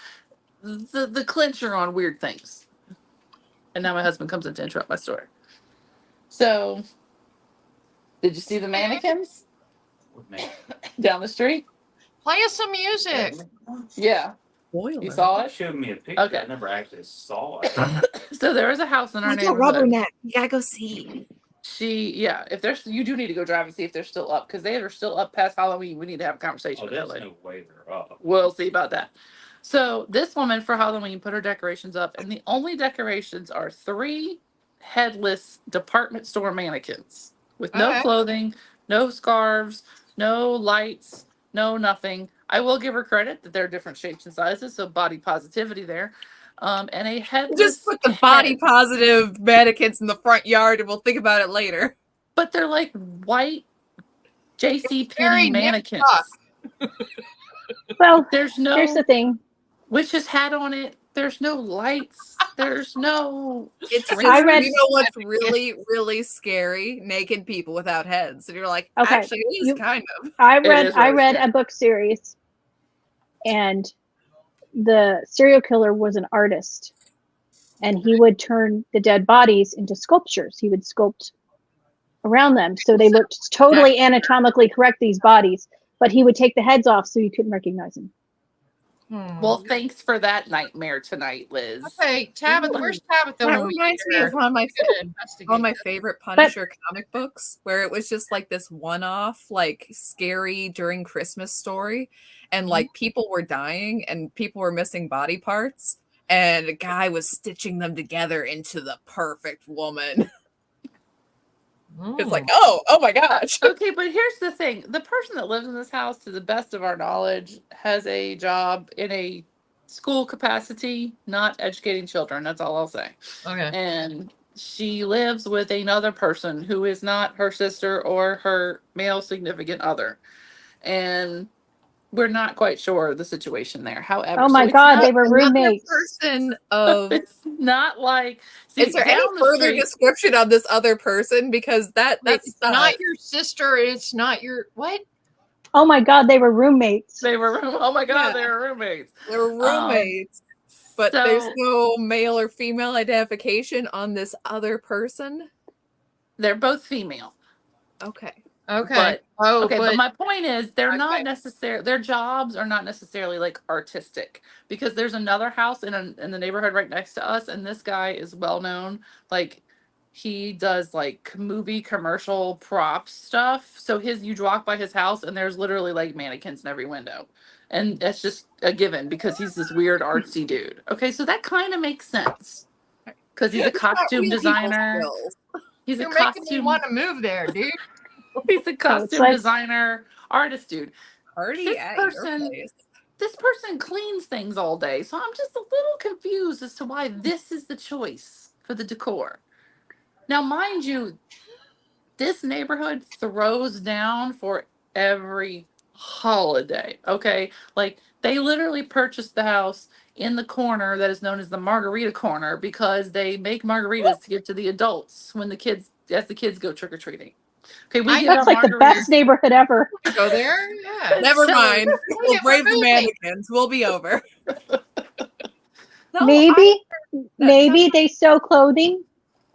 Speaker 3: the clincher on weird things. And now my husband comes in to interrupt my story. So, did you see the mannequins down the street?
Speaker 1: Play us some music.
Speaker 3: Yeah.
Speaker 4: Spoiler.
Speaker 3: You saw
Speaker 5: You
Speaker 3: it?
Speaker 5: showed me a picture.
Speaker 3: Okay.
Speaker 5: I never actually saw it.
Speaker 3: So there was a house in our
Speaker 4: Like a rubber
Speaker 3: neighborhood.
Speaker 4: neck. You gotta go see.
Speaker 3: If there's, you do need to go drive and see if they're still up, because they are still up past Halloween. We need to have a conversation
Speaker 5: Oh,
Speaker 3: with that
Speaker 5: there's
Speaker 3: lady.
Speaker 5: no way they're up.
Speaker 3: We'll see about that. So this woman for Halloween put her decorations up, and the only decorations are 3 headless department store mannequins with no
Speaker 1: Okay.
Speaker 3: clothing, no scarves, no lights, no nothing. I will give her credit that they're different shapes and sizes, so body positivity there. And a headless.
Speaker 4: Just put the body
Speaker 3: head.
Speaker 4: positive mannequins in the front yard and we'll think about it later.
Speaker 3: But they're like white JC
Speaker 1: It's very
Speaker 3: Penney mannequins.
Speaker 1: Nick
Speaker 2: Well,
Speaker 3: There's
Speaker 2: here's
Speaker 3: no
Speaker 2: the thing.
Speaker 3: witch's hat on it. There's no lights. There's no.
Speaker 4: It's
Speaker 2: I read-
Speaker 4: you know what's really, really scary? Naked people without heads. And you're like,
Speaker 2: Okay,
Speaker 4: actually, it is
Speaker 2: you-
Speaker 4: kind of.
Speaker 2: I
Speaker 3: It
Speaker 2: read
Speaker 3: is really
Speaker 2: a
Speaker 3: scary.
Speaker 2: book series, and the serial killer was an artist, and he would turn the dead bodies into sculptures. He would sculpt around them so they looked totally anatomically correct, these bodies, but he would take the heads off so you couldn't recognize them.
Speaker 3: Well, thanks for that nightmare tonight, Liz.
Speaker 1: Okay, Tabitha, where's Tabitha?
Speaker 4: That
Speaker 1: when we
Speaker 4: reminds me
Speaker 1: get
Speaker 4: of one of my
Speaker 1: her? Investigate.
Speaker 4: one of my favorite Punisher comic books, where it was just like this one-off, like scary during Christmas story, and like people were dying and people were missing body parts, and a guy was stitching them together into the perfect woman. It's like, oh my gosh.
Speaker 3: Okay, but here's the thing. The person that lives in this house, to the best of our knowledge, has a job in a school capacity, not educating children. That's all I'll say.
Speaker 1: Okay.
Speaker 3: And she lives with another person who is not her sister or her male significant other. And we're not quite sure of the situation there. However,
Speaker 2: Oh my
Speaker 3: it's
Speaker 2: God,
Speaker 3: not-
Speaker 2: they were
Speaker 4: Another
Speaker 2: roommates.
Speaker 4: person of
Speaker 3: It's not like. See,
Speaker 4: is there any
Speaker 3: down the
Speaker 4: further
Speaker 3: street-
Speaker 4: description on this other person? Because that's
Speaker 1: It's not your sister. It's not your what?
Speaker 2: Oh my God, they were roommates.
Speaker 3: They were oh my god,
Speaker 4: Yeah.
Speaker 3: they were roommates.
Speaker 4: they were roommates. But
Speaker 3: So-
Speaker 4: there's no male or female identification on this other person.
Speaker 3: They're both female.
Speaker 4: Okay.
Speaker 1: Okay.
Speaker 3: But-
Speaker 1: oh,
Speaker 3: Okay, but
Speaker 1: but
Speaker 3: my point is they're
Speaker 1: Okay.
Speaker 3: not necessarily their jobs are not necessarily like artistic, because there's another house in the neighborhood right next to us, and this guy is well known. Like he does like movie commercial props stuff. So you walk by his house and there's literally like mannequins in every window. And that's just a given because he's this weird artsy dude. Okay, so that kind of makes sense. Because he's a
Speaker 4: It's not
Speaker 3: costume
Speaker 4: real people
Speaker 3: designer.
Speaker 4: skills.
Speaker 3: He's a
Speaker 1: you're making me
Speaker 3: costume
Speaker 1: want to move there, dude.
Speaker 3: he's a costume
Speaker 2: like-
Speaker 3: designer, artist dude.
Speaker 4: Party
Speaker 3: This
Speaker 4: at
Speaker 3: person-
Speaker 4: your place.
Speaker 3: This person cleans things all day, so I'm just a little confused as to why this is the choice for the decor. Now, mind you, this neighborhood throws down for every holiday. Okay, like they literally purchased the house in the corner that is known as the margarita corner because they make margaritas to give to the adults when the kids go trick or treating. Okay, we give
Speaker 2: That's
Speaker 3: out
Speaker 2: like the best
Speaker 3: margaritas.
Speaker 2: neighborhood ever.
Speaker 1: Go there. Yeah.
Speaker 4: Never
Speaker 3: So-
Speaker 4: mind. We'll
Speaker 1: Yeah,
Speaker 4: brave the
Speaker 1: moving.
Speaker 4: mannequins. We'll be over. No,
Speaker 2: Maybe they sew clothing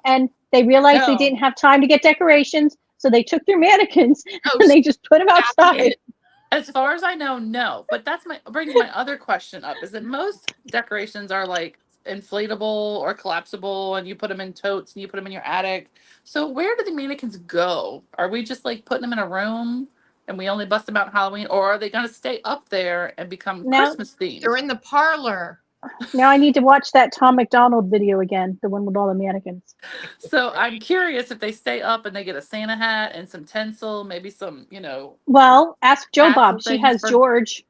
Speaker 2: and they realized they
Speaker 3: No.
Speaker 2: didn't have time to get decorations, so they took their mannequins
Speaker 1: Oh,
Speaker 2: and they just put them outside.
Speaker 3: As far as I know, no. But that's brings my other question up: is that most decorations are like inflatable or collapsible, and you put them in totes and you put them in your attic. So where do the mannequins go? Are we just like putting them in a room and we only bust them out on Halloween, or are they going to stay up there and become
Speaker 2: No.
Speaker 3: Christmas themed?
Speaker 1: They're in the parlor.
Speaker 2: Now I need to watch that Tom McDonald video again, the one with all the mannequins.
Speaker 3: So I'm curious if they stay up and they get a Santa hat and some tinsel, maybe some,
Speaker 2: Well, ask Joe
Speaker 3: Tassel
Speaker 2: Bob. She
Speaker 3: things
Speaker 2: has
Speaker 3: for-
Speaker 2: George.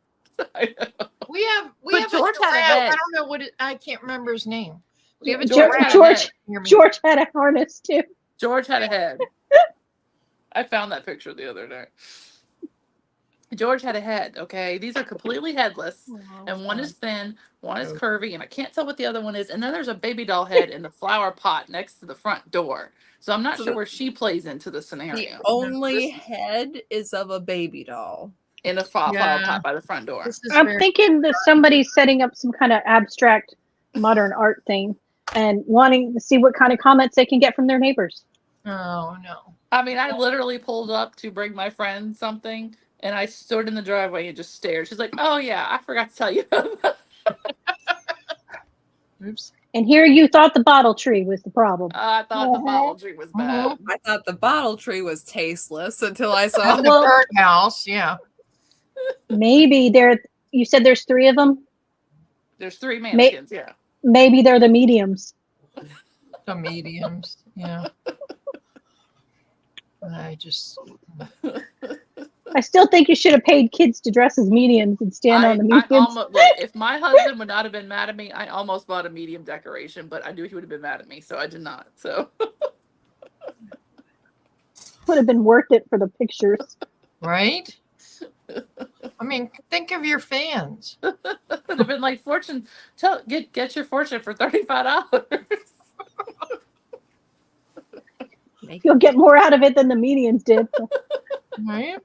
Speaker 1: We have
Speaker 3: But
Speaker 1: a
Speaker 3: George had a
Speaker 1: giraffe.
Speaker 3: head.
Speaker 1: I don't know what I can't remember his name. We have a
Speaker 2: George-
Speaker 1: giraffe.
Speaker 2: George-
Speaker 1: Hear me?
Speaker 2: George had a harness too.
Speaker 3: George had a head. I found that picture the other day. George had a head. Okay, these are completely headless,
Speaker 1: Oh,
Speaker 3: and one is thin, one is
Speaker 4: Oh.
Speaker 3: curvy, and I can't tell what the other one is. And then there's a baby doll head in the flower pot next to the front door. So I'm not
Speaker 4: So
Speaker 3: sure
Speaker 4: the-
Speaker 3: where she plays into the
Speaker 4: The
Speaker 3: scenario.
Speaker 4: only head is of a baby doll.
Speaker 3: In a flower
Speaker 1: Yeah.
Speaker 3: pot by the front door.
Speaker 1: This is
Speaker 2: I'm
Speaker 1: very
Speaker 2: thinking that somebody's setting up some kind of abstract modern art thing and wanting to see what kind of comments they can get from their neighbors.
Speaker 1: oh no.
Speaker 3: I mean, I literally pulled up to bring my friend something, and I stood in the driveway and just stared. She's like, "Oh yeah, I forgot to tell you."
Speaker 1: Oops.
Speaker 2: And here you thought the bottle tree was the problem.
Speaker 3: I thought the bottle tree was bad.
Speaker 4: I thought the bottle tree was tasteless until I saw
Speaker 1: And the
Speaker 2: Well-
Speaker 1: birdhouse, yeah.
Speaker 2: Maybe you said there's 3 of them.
Speaker 3: There's 3 mannequins, yeah.
Speaker 2: Maybe they're the mediums.
Speaker 1: The mediums, yeah. I just
Speaker 2: I still think you should have paid kids to dress as mediums and stand on the
Speaker 3: I
Speaker 2: mediums.
Speaker 3: almost look. If my husband would not have been mad at me, I almost bought a medium decoration, but I knew he would have been mad at me, so I did not. So
Speaker 2: Would have been worth it for the pictures.
Speaker 1: right. I mean, think of your fans.
Speaker 3: it would have been like fortune. Get your fortune for $35.
Speaker 2: You'll get more out of it than the mediums did.
Speaker 1: Right?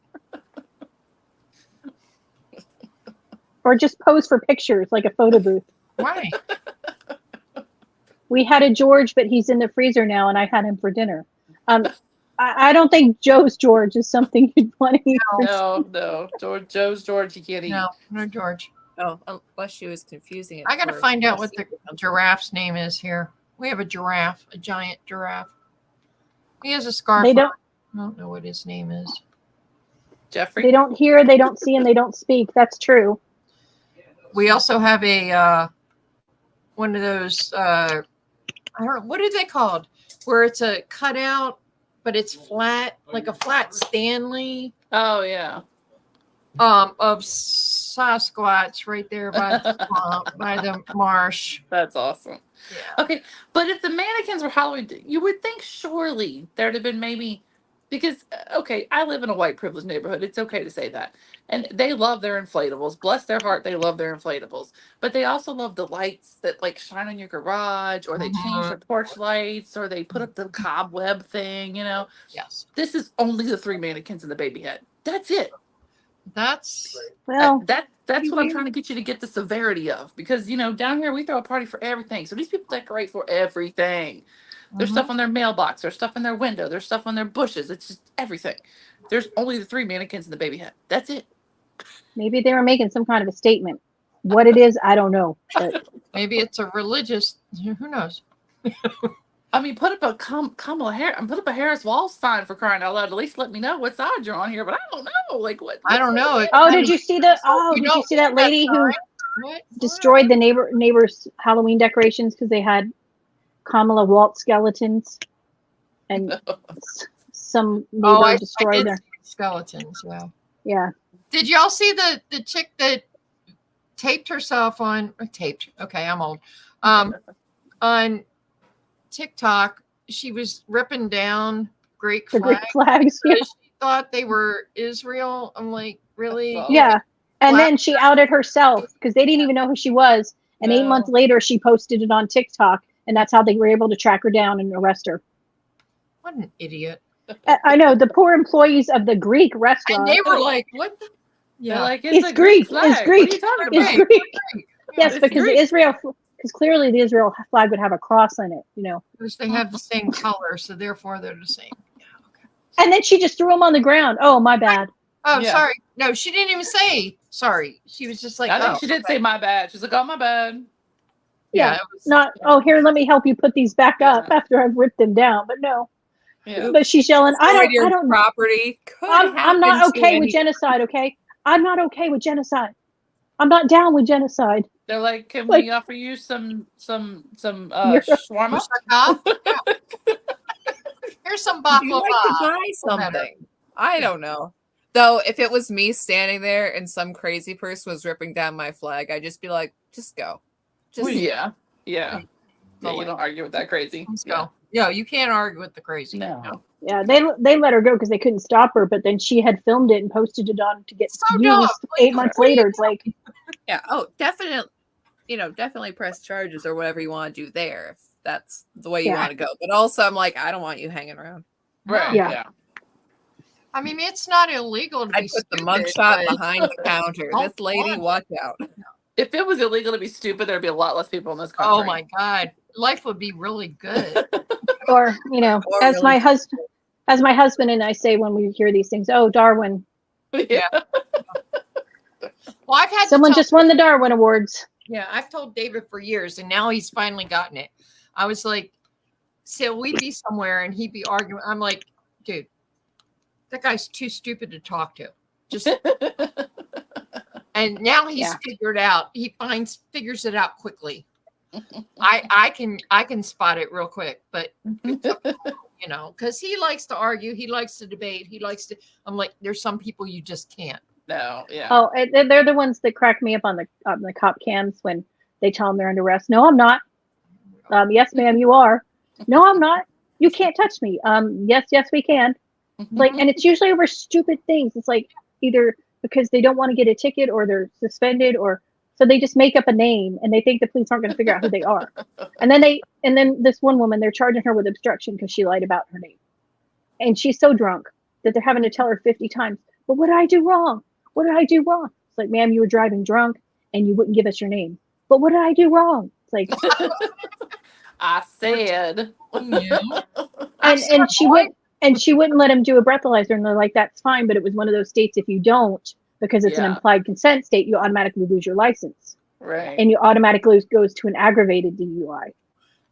Speaker 2: Or just pose for pictures like a photo booth.
Speaker 1: Right.
Speaker 2: We had a George, but he's in the freezer now, and I had him for dinner. I don't think Joe's George is something you'd want to eat.
Speaker 3: No. Joe's George, you can't eat.
Speaker 1: No, George.
Speaker 4: Oh, unless she was confusing it.
Speaker 1: I got to
Speaker 4: for
Speaker 1: find out
Speaker 4: a
Speaker 1: what the
Speaker 4: secret.
Speaker 1: giraffe's name is here. We have a giraffe, a giant giraffe. He has a scarf.
Speaker 2: They
Speaker 1: on.
Speaker 2: don't.
Speaker 1: I don't know what his name is.
Speaker 3: Jeffrey.
Speaker 2: They don't hear, they don't see, and they don't speak. That's true.
Speaker 1: We also have a one of those I don't know, what are they called? Where it's a cutout, but it's flat, like a flat Stanley
Speaker 3: Oh yeah.
Speaker 1: of Sasquatch right there by the swamp, by the marsh.
Speaker 3: That's awesome.
Speaker 1: Yeah.
Speaker 3: Okay, but if the mannequins were Halloween, you would think surely there'd have been maybe because okay, I live in a white privileged neighborhood. It's okay to say that, and they love their inflatables. Bless their heart, they love their inflatables. But they also love the lights that like shine on your garage, or they change their porch lights, or they put up the cobweb thing. You know,
Speaker 1: Yes.
Speaker 3: this is only the 3 mannequins and the baby head. That's it.
Speaker 1: That's
Speaker 2: Well,
Speaker 3: That's what I'm trying to get you to get the severity of, because you know down here we throw a party for everything. So these people decorate for everything. There's
Speaker 1: Mhm.
Speaker 3: stuff on their mailbox. There's stuff in their window. There's stuff on their bushes. It's just everything. There's only the 3 mannequins and the baby head. That's it.
Speaker 2: maybe they were making some kind of a statement. What it is, I don't know. But
Speaker 1: maybe it's a religious. Who knows?
Speaker 3: I mean, put up a Kamala Harris. Put up a Harris Walls sign for crying out loud. At least let me know what side you're on here. But I don't know. Like what?
Speaker 1: I don't know.
Speaker 2: oh, did you see that lady who
Speaker 1: What?
Speaker 2: destroyed the neighbor's Halloween decorations because they had Kamala Walt skeletons, and some neighbor
Speaker 1: I
Speaker 2: destroyed
Speaker 1: did
Speaker 2: their.
Speaker 1: see skeletons. Yeah.
Speaker 2: Yeah,
Speaker 1: Did y'all see the chick that taped herself on taped? Okay, I'm old. On TikTok, she was ripping down Greek
Speaker 2: the Greek
Speaker 1: flags
Speaker 2: flags. Yeah.
Speaker 1: because she thought they were Israel. I'm like, really?
Speaker 3: That's
Speaker 2: Yeah. And
Speaker 1: Flag-
Speaker 2: then she outed herself because they didn't even know who she was. And 8
Speaker 3: No.
Speaker 2: months later, she posted it on TikTok, and that's how they were able to track her down and arrest her.
Speaker 1: What an idiot!
Speaker 2: I know the poor employees of the Greek restaurant.
Speaker 1: And they were like, "What?" The?
Speaker 3: They're
Speaker 1: Yeah,
Speaker 3: like,
Speaker 2: It's
Speaker 3: a
Speaker 2: Greek,
Speaker 3: flag.
Speaker 2: it's Greek,
Speaker 3: What are you talking
Speaker 2: It's
Speaker 3: about?
Speaker 2: Greek. Yes,
Speaker 3: it's
Speaker 2: because
Speaker 3: Greek.
Speaker 2: because clearly the Israel flag would have a cross on it, you know.
Speaker 1: because they have the same color, so therefore they're the same. Yeah. Okay.
Speaker 2: And then she just threw them on the ground. Oh, my bad.
Speaker 1: Oh,
Speaker 3: Yeah.
Speaker 1: sorry. No, she didn't even say sorry. She was just like,
Speaker 3: I think
Speaker 1: "Oh,
Speaker 3: she did
Speaker 1: okay."
Speaker 3: say my bad. She's like, oh my bad.
Speaker 2: Yeah,
Speaker 1: it was,
Speaker 2: Not, oh, here, let me help you put these back up
Speaker 3: Yeah.
Speaker 2: after I've ripped them down. But no.
Speaker 3: Yeah.
Speaker 2: But she's yelling,
Speaker 4: Destroyed your
Speaker 2: I don't,
Speaker 4: property. Could
Speaker 2: I'm not
Speaker 4: happen to
Speaker 2: okay with
Speaker 4: any-
Speaker 2: genocide, okay? I'm not okay with genocide. I'm not down with genocide.
Speaker 3: They're like, can
Speaker 2: Like-
Speaker 3: we offer you some
Speaker 2: You're-
Speaker 3: shawarma?
Speaker 1: Shakaf? Yeah. Here's some
Speaker 4: Would you
Speaker 1: baklava.
Speaker 4: like to buy
Speaker 1: better.
Speaker 4: something? I don't know. Though, if it was me standing there and some crazy person was ripping down my flag, I'd just be like, just go. Just
Speaker 3: Well, yeah. Yeah.
Speaker 1: Right.
Speaker 3: Yeah,
Speaker 1: Go
Speaker 3: you don't argue with that crazy.
Speaker 1: Let's
Speaker 3: Yeah.
Speaker 1: go. Yeah, you can't argue with the crazy.
Speaker 3: No.
Speaker 2: Yeah, they let her go because they couldn't stop her, but then she had filmed it and posted it on to get
Speaker 1: So dumb.
Speaker 2: used
Speaker 1: Like,
Speaker 2: 8 months
Speaker 1: what do you
Speaker 2: later. It's like,
Speaker 4: Yeah. Oh, definitely. Definitely press charges or whatever you want to do there if that's the way you
Speaker 2: Yeah.
Speaker 4: want to go. But also, I'm like, I don't want you hanging around.
Speaker 3: Right.
Speaker 2: Yeah.
Speaker 3: Yeah.
Speaker 1: I mean, it's not illegal to
Speaker 4: I
Speaker 1: be
Speaker 4: put the
Speaker 1: stupid,
Speaker 4: mugshot
Speaker 1: but-
Speaker 4: behind the counter.
Speaker 1: Don't
Speaker 4: This lady,
Speaker 1: want it.
Speaker 4: watch out.
Speaker 3: If it was illegal to be stupid, there'd be a lot less people in this country.
Speaker 1: Oh my God, life would be really good.
Speaker 2: or
Speaker 4: Or
Speaker 2: as
Speaker 4: really
Speaker 2: my husband and I say when we hear these things, oh, Darwin,
Speaker 3: Yeah.
Speaker 1: Well, I've had
Speaker 2: someone
Speaker 1: to tell,
Speaker 2: just won the Darwin Awards.
Speaker 1: yeah, I've told David for years, and now he's finally gotten it. I was like, so we'd be somewhere and he'd be arguing. I'm like, dude, that guy's too stupid to talk to. Just and now he's
Speaker 2: Yeah.
Speaker 1: figured out. He figures it out quickly. I can spot it real quick, but because he likes to argue, he likes to debate, he likes to. I'm like, there's some people you just can't.
Speaker 3: No. Yeah.
Speaker 2: Oh, and they're the ones that crack me up on the cop cams when they tell them they're under arrest. No, I'm not. Yes, ma'am, you are. No, I'm not. You can't touch me. Yes, we can. Like, and it's usually over stupid things. It's like either because they don't want to get a ticket or they're suspended, or so they just make up a name and they think the police aren't going to figure out who they are. And then this one woman, they're charging her with obstruction because she lied about her name, and she's so drunk that they're having to tell her 50 times. But what did I do wrong? What did I do wrong? It's like, ma'am, you were driving drunk and you wouldn't give us your name. But what did I do wrong? It's like,
Speaker 3: I said.
Speaker 2: and she wouldn't let him do a breathalyzer, and they're like, that's fine, but it was one of those states if you don't, because it's an
Speaker 3: Yeah.
Speaker 2: implied consent state, you automatically lose your license,
Speaker 3: Right.
Speaker 2: and you automatically goes to an aggravated DUI.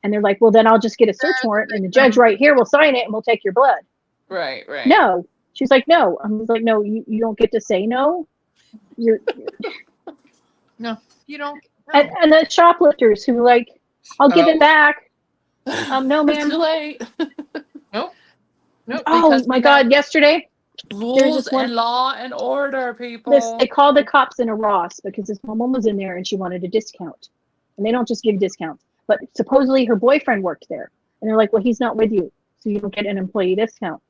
Speaker 2: And they're like, well, then I'll just get a search warrant, and the judge right here will sign it, and we'll take your blood.
Speaker 3: Right.
Speaker 2: No, she's like, no. I was like, no, you don't get to say no. You're
Speaker 1: No, you don't.
Speaker 2: and the shoplifters who like, I'll give it back. No,
Speaker 3: It's
Speaker 2: ma'am.
Speaker 3: too late.
Speaker 1: Nope.
Speaker 2: Oh
Speaker 3: Because
Speaker 2: my
Speaker 3: we
Speaker 2: God!
Speaker 3: have
Speaker 2: Yesterday,
Speaker 3: rules
Speaker 2: this one-
Speaker 3: and law and order, people.
Speaker 2: they called the cops in a Ross because this woman was in there and she wanted a discount, and they don't just give discounts. But supposedly her boyfriend worked there, and they're like, well, he's not with you, so you don't get an employee discount.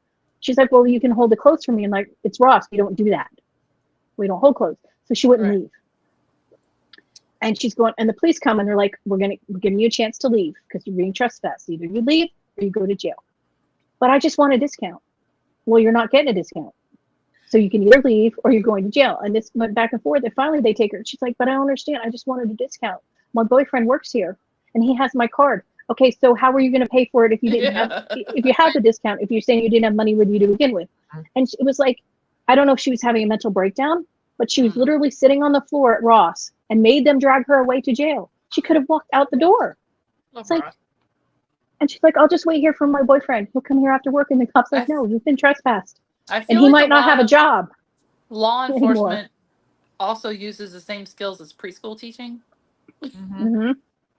Speaker 2: She's like, well, you can hold the clothes for me, and like, it's Ross, we don't do that. We don't hold clothes, so she wouldn't
Speaker 3: Right.
Speaker 2: leave. And she's going, and the police come and they're like, we're giving you a chance to leave because you're being trespassed. Either you leave or you go to jail. But I just want a discount. Well, you're not getting a discount. So you can either leave or you're going to jail. And this went back and forth. And finally they take her. She's like, but I don't understand. I just wanted a discount. My boyfriend works here and he has my card. Okay, so how are you going to pay for it if you didn't have, if you have the discount, if you're saying you didn't have money with you to begin with? And it was like, I don't know if she was having a mental breakdown, but she was literally sitting on the floor at Ross and made them drag her away to jail. She could have walked out the door. It's like, and she's like, I'll just wait here for my boyfriend. He'll come here after work. And the cop's like, no, you've been trespassed.
Speaker 3: I feel
Speaker 2: And he
Speaker 3: like
Speaker 2: might not have a
Speaker 3: lot
Speaker 2: job.
Speaker 3: of Law
Speaker 2: anymore.
Speaker 3: enforcement also uses the same skills as preschool teaching.
Speaker 2: Mm-hmm.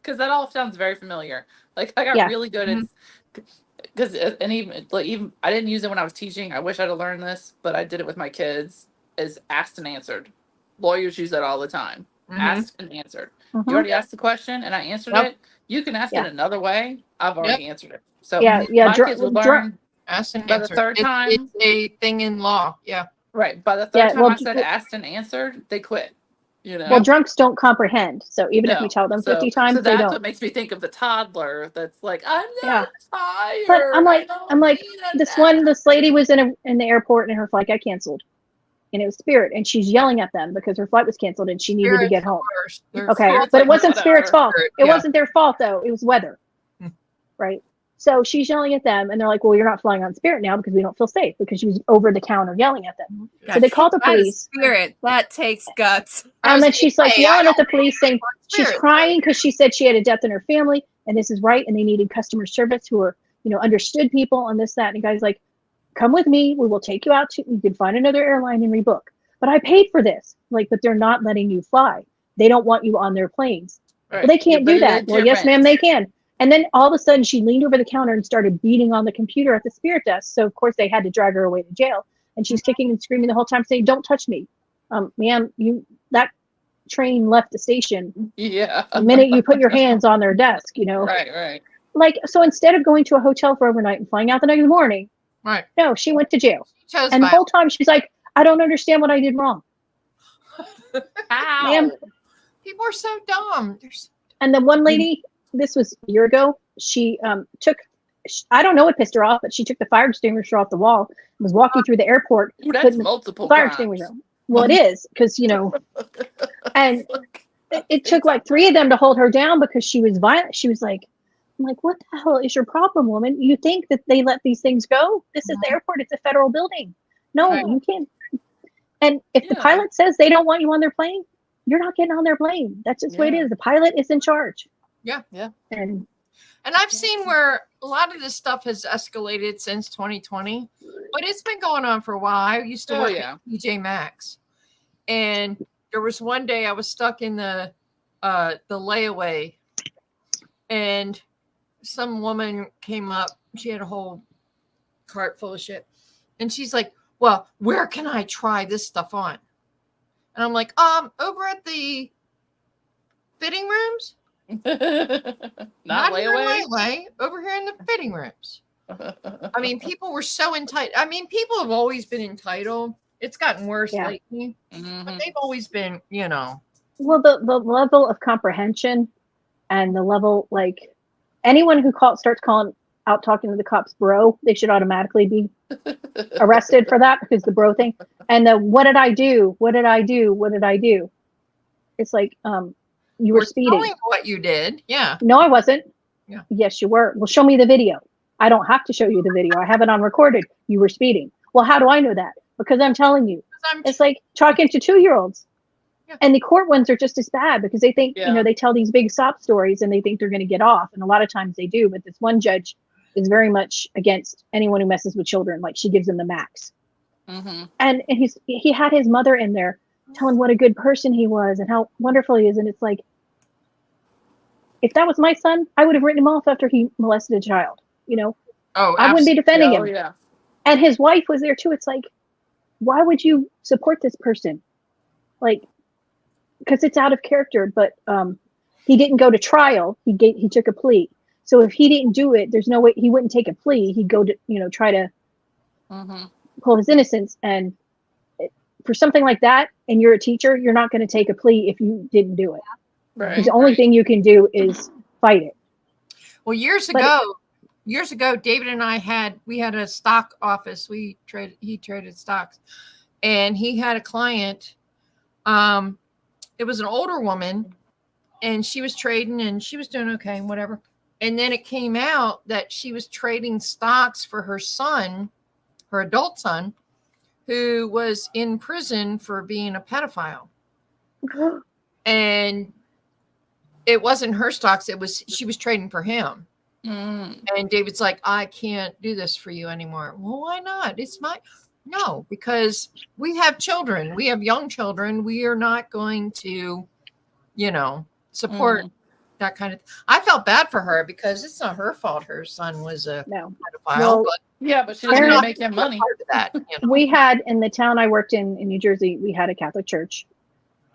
Speaker 3: Because that all sounds very familiar. Like I got
Speaker 2: Yeah.
Speaker 3: really good at because and even I didn't use it when I was teaching. I wish I'd have learned this, but I did it with my kids. Is asked and answered. Lawyers use that all the time. Asked and answered. You already asked the question and I answered
Speaker 1: Yep.
Speaker 3: it. You can ask
Speaker 2: Yeah.
Speaker 3: it another way. I've already answered it. So
Speaker 2: Yeah,
Speaker 3: my kids would learn
Speaker 1: Asked and
Speaker 3: by the
Speaker 1: answered.
Speaker 3: third time.
Speaker 1: It's a thing in law. Yeah.
Speaker 3: Right. By the third
Speaker 2: Yeah,
Speaker 3: time
Speaker 2: well,
Speaker 3: I said asked and answered, they quit. You know.
Speaker 2: Well, drunks don't comprehend. So even if
Speaker 3: No.
Speaker 2: you tell them
Speaker 3: So-
Speaker 2: 50 times,
Speaker 3: so
Speaker 2: they
Speaker 3: that's
Speaker 2: don't.
Speaker 3: what makes me think of the toddler that's like, I'm
Speaker 2: Yeah.
Speaker 3: not tired.
Speaker 2: But I'm like,
Speaker 3: I don't need a nap."
Speaker 2: this lady was in the airport and her flight got canceled. And it was Spirit. And she's yelling at them because her flight was canceled and she needed to get home. Okay.
Speaker 3: Spirit's
Speaker 2: But
Speaker 3: like,
Speaker 2: it wasn't
Speaker 3: whatever.
Speaker 2: Spirit's fault. It
Speaker 1: Yeah.
Speaker 2: wasn't their fault though. It was weather.
Speaker 1: Hmm.
Speaker 2: Right. So she's yelling at them and they're like, well, you're not flying on Spirit now because we don't feel safe, because she was over the counter yelling at them. So they called the
Speaker 4: That is
Speaker 2: police.
Speaker 4: Spirit. That takes guts.
Speaker 2: And then she's like yelling at the police saying she's
Speaker 1: Spirit.
Speaker 2: crying because she said she had a death in her family and this is right. And they needed customer service who are, understood people and this, that. And the guy's like, come with me. We will take you out to, you can find another airline and rebook. But I paid for this. Like, but they're not letting you fly. They don't want you on their planes.
Speaker 3: Right.
Speaker 2: Well, they can't
Speaker 3: You
Speaker 2: do that.
Speaker 3: better
Speaker 2: Well,
Speaker 3: get
Speaker 2: yes,
Speaker 3: your
Speaker 2: ma'am,
Speaker 3: rent.
Speaker 2: they can. And then all of a sudden she leaned over the counter and started beating on the computer at the Spirit desk. So of course they had to drag her away to jail. And she's kicking and screaming the whole time saying, don't touch me. Ma'am, that train left the station
Speaker 3: Yeah.
Speaker 2: the minute you put your hands on their desk,
Speaker 3: Right.
Speaker 2: Like, so instead of going to a hotel for overnight and flying out the next morning,
Speaker 1: Right.
Speaker 2: no, she went to jail.
Speaker 1: She chose
Speaker 2: And the
Speaker 1: violence.
Speaker 2: whole time she's like, I don't understand what I did wrong.
Speaker 3: Ow.
Speaker 2: Ma'am.
Speaker 1: People are so dumb.
Speaker 2: And the one lady, this was a year ago, she took, I don't know what pissed her off, but she took the fire extinguisher off the wall and was walking through the airport.
Speaker 3: Ooh, that's
Speaker 2: putting the
Speaker 3: multiple
Speaker 2: fire
Speaker 3: crimes.
Speaker 2: extinguisher. Well, it is, because, you know, and it took like 3 of them to hold her down because she was violent. She was like, I'm like, what the hell is your problem, woman? You think that they let these things go? This is the airport. It's a federal building. No,
Speaker 1: Right.
Speaker 2: you can't. And if the
Speaker 3: Yeah.
Speaker 2: pilot says they don't want you on their plane, you're not getting on their plane. That's just what it
Speaker 3: Yeah.
Speaker 2: is. The pilot is in charge.
Speaker 1: Yeah.
Speaker 3: Yeah.
Speaker 2: And
Speaker 1: And I've seen where a lot of this stuff has escalated since 2020, but it's been going on for a while. I used to
Speaker 3: Oh,
Speaker 1: work
Speaker 3: yeah.
Speaker 1: at TJ Maxx, and there was one day I was stuck in the layaway, and some woman came up. She had a whole cart full of shit, and she's like, "Well, where can I try this stuff on?" And I'm like, over at the fitting rooms."
Speaker 3: Not
Speaker 1: in the
Speaker 3: layaway.
Speaker 1: layaway, over here in the fitting rooms. I mean, people were so entitled. I mean, people have always been entitled. It's gotten worse
Speaker 2: Yeah.
Speaker 1: lately, but
Speaker 3: Mhm.
Speaker 1: they've always been, you know.
Speaker 2: well, the level of comprehension and the level, like, anyone who starts calling out, talking to the cops bro, they should automatically be arrested for that, because the bro thing. And the what did I do? What did I do? What did I do? It's like, you were
Speaker 1: We're
Speaker 2: speeding.
Speaker 1: telling what you did. Yeah.
Speaker 2: No, I wasn't.
Speaker 1: Yeah.
Speaker 2: Yes, you were. Well, show me the video. I don't have to show you the video. I have it on recorded. You were speeding. Well, how do I know that? Because I'm telling you.
Speaker 1: I'm
Speaker 2: It's like talking to 2-year-olds.
Speaker 1: Yeah.
Speaker 2: And the court ones are just as bad, because they think,
Speaker 3: Yeah.
Speaker 2: they tell these big sob stories and they think they're going to get off. And a lot of times they do. But this one judge is very much against anyone who messes with children. Like, she gives them the max.
Speaker 3: Mhm.
Speaker 2: And he had his mother in there telling what a good person he was and how wonderful he is. And it's like, if that was my son, I would have written him off after he molested a child.
Speaker 1: oh,
Speaker 2: I wouldn't be defending
Speaker 3: Oh
Speaker 2: him.
Speaker 3: yeah.
Speaker 2: And his wife was there too. It's like, why would you support this person? Like, because it's out of character. But he didn't go to trial. He took a plea. So if he didn't do it, there's no way he wouldn't take a plea. He'd go to try to
Speaker 3: Mhm.
Speaker 2: pull his innocence. And for something like that, and you're a teacher, you're not going to take a plea if you didn't do it.
Speaker 3: Right.
Speaker 2: Because the only thing you can do is fight it.
Speaker 1: Well, years
Speaker 2: But-
Speaker 1: ago, David and I had a stock office. He traded stocks, and he had a client. It was an older woman, and she was trading, and she was doing okay and whatever. And then it came out that she was trading stocks for her son, her adult son, who was in prison for being a pedophile. And it wasn't her stocks. She was trading for him.
Speaker 3: Mm.
Speaker 1: And David's like, I can't do this for you anymore. Well, why not? No, because we have children. We have young children. We are not going to, support that kind of. I felt bad for her because it's not her fault. Her son was a
Speaker 2: No.
Speaker 1: pedophile.
Speaker 2: Well,
Speaker 1: but
Speaker 3: Yeah, but she
Speaker 2: Parents-
Speaker 3: doesn't make him money.
Speaker 1: part of that.
Speaker 2: We had, in the town I worked in New Jersey, we had a Catholic church,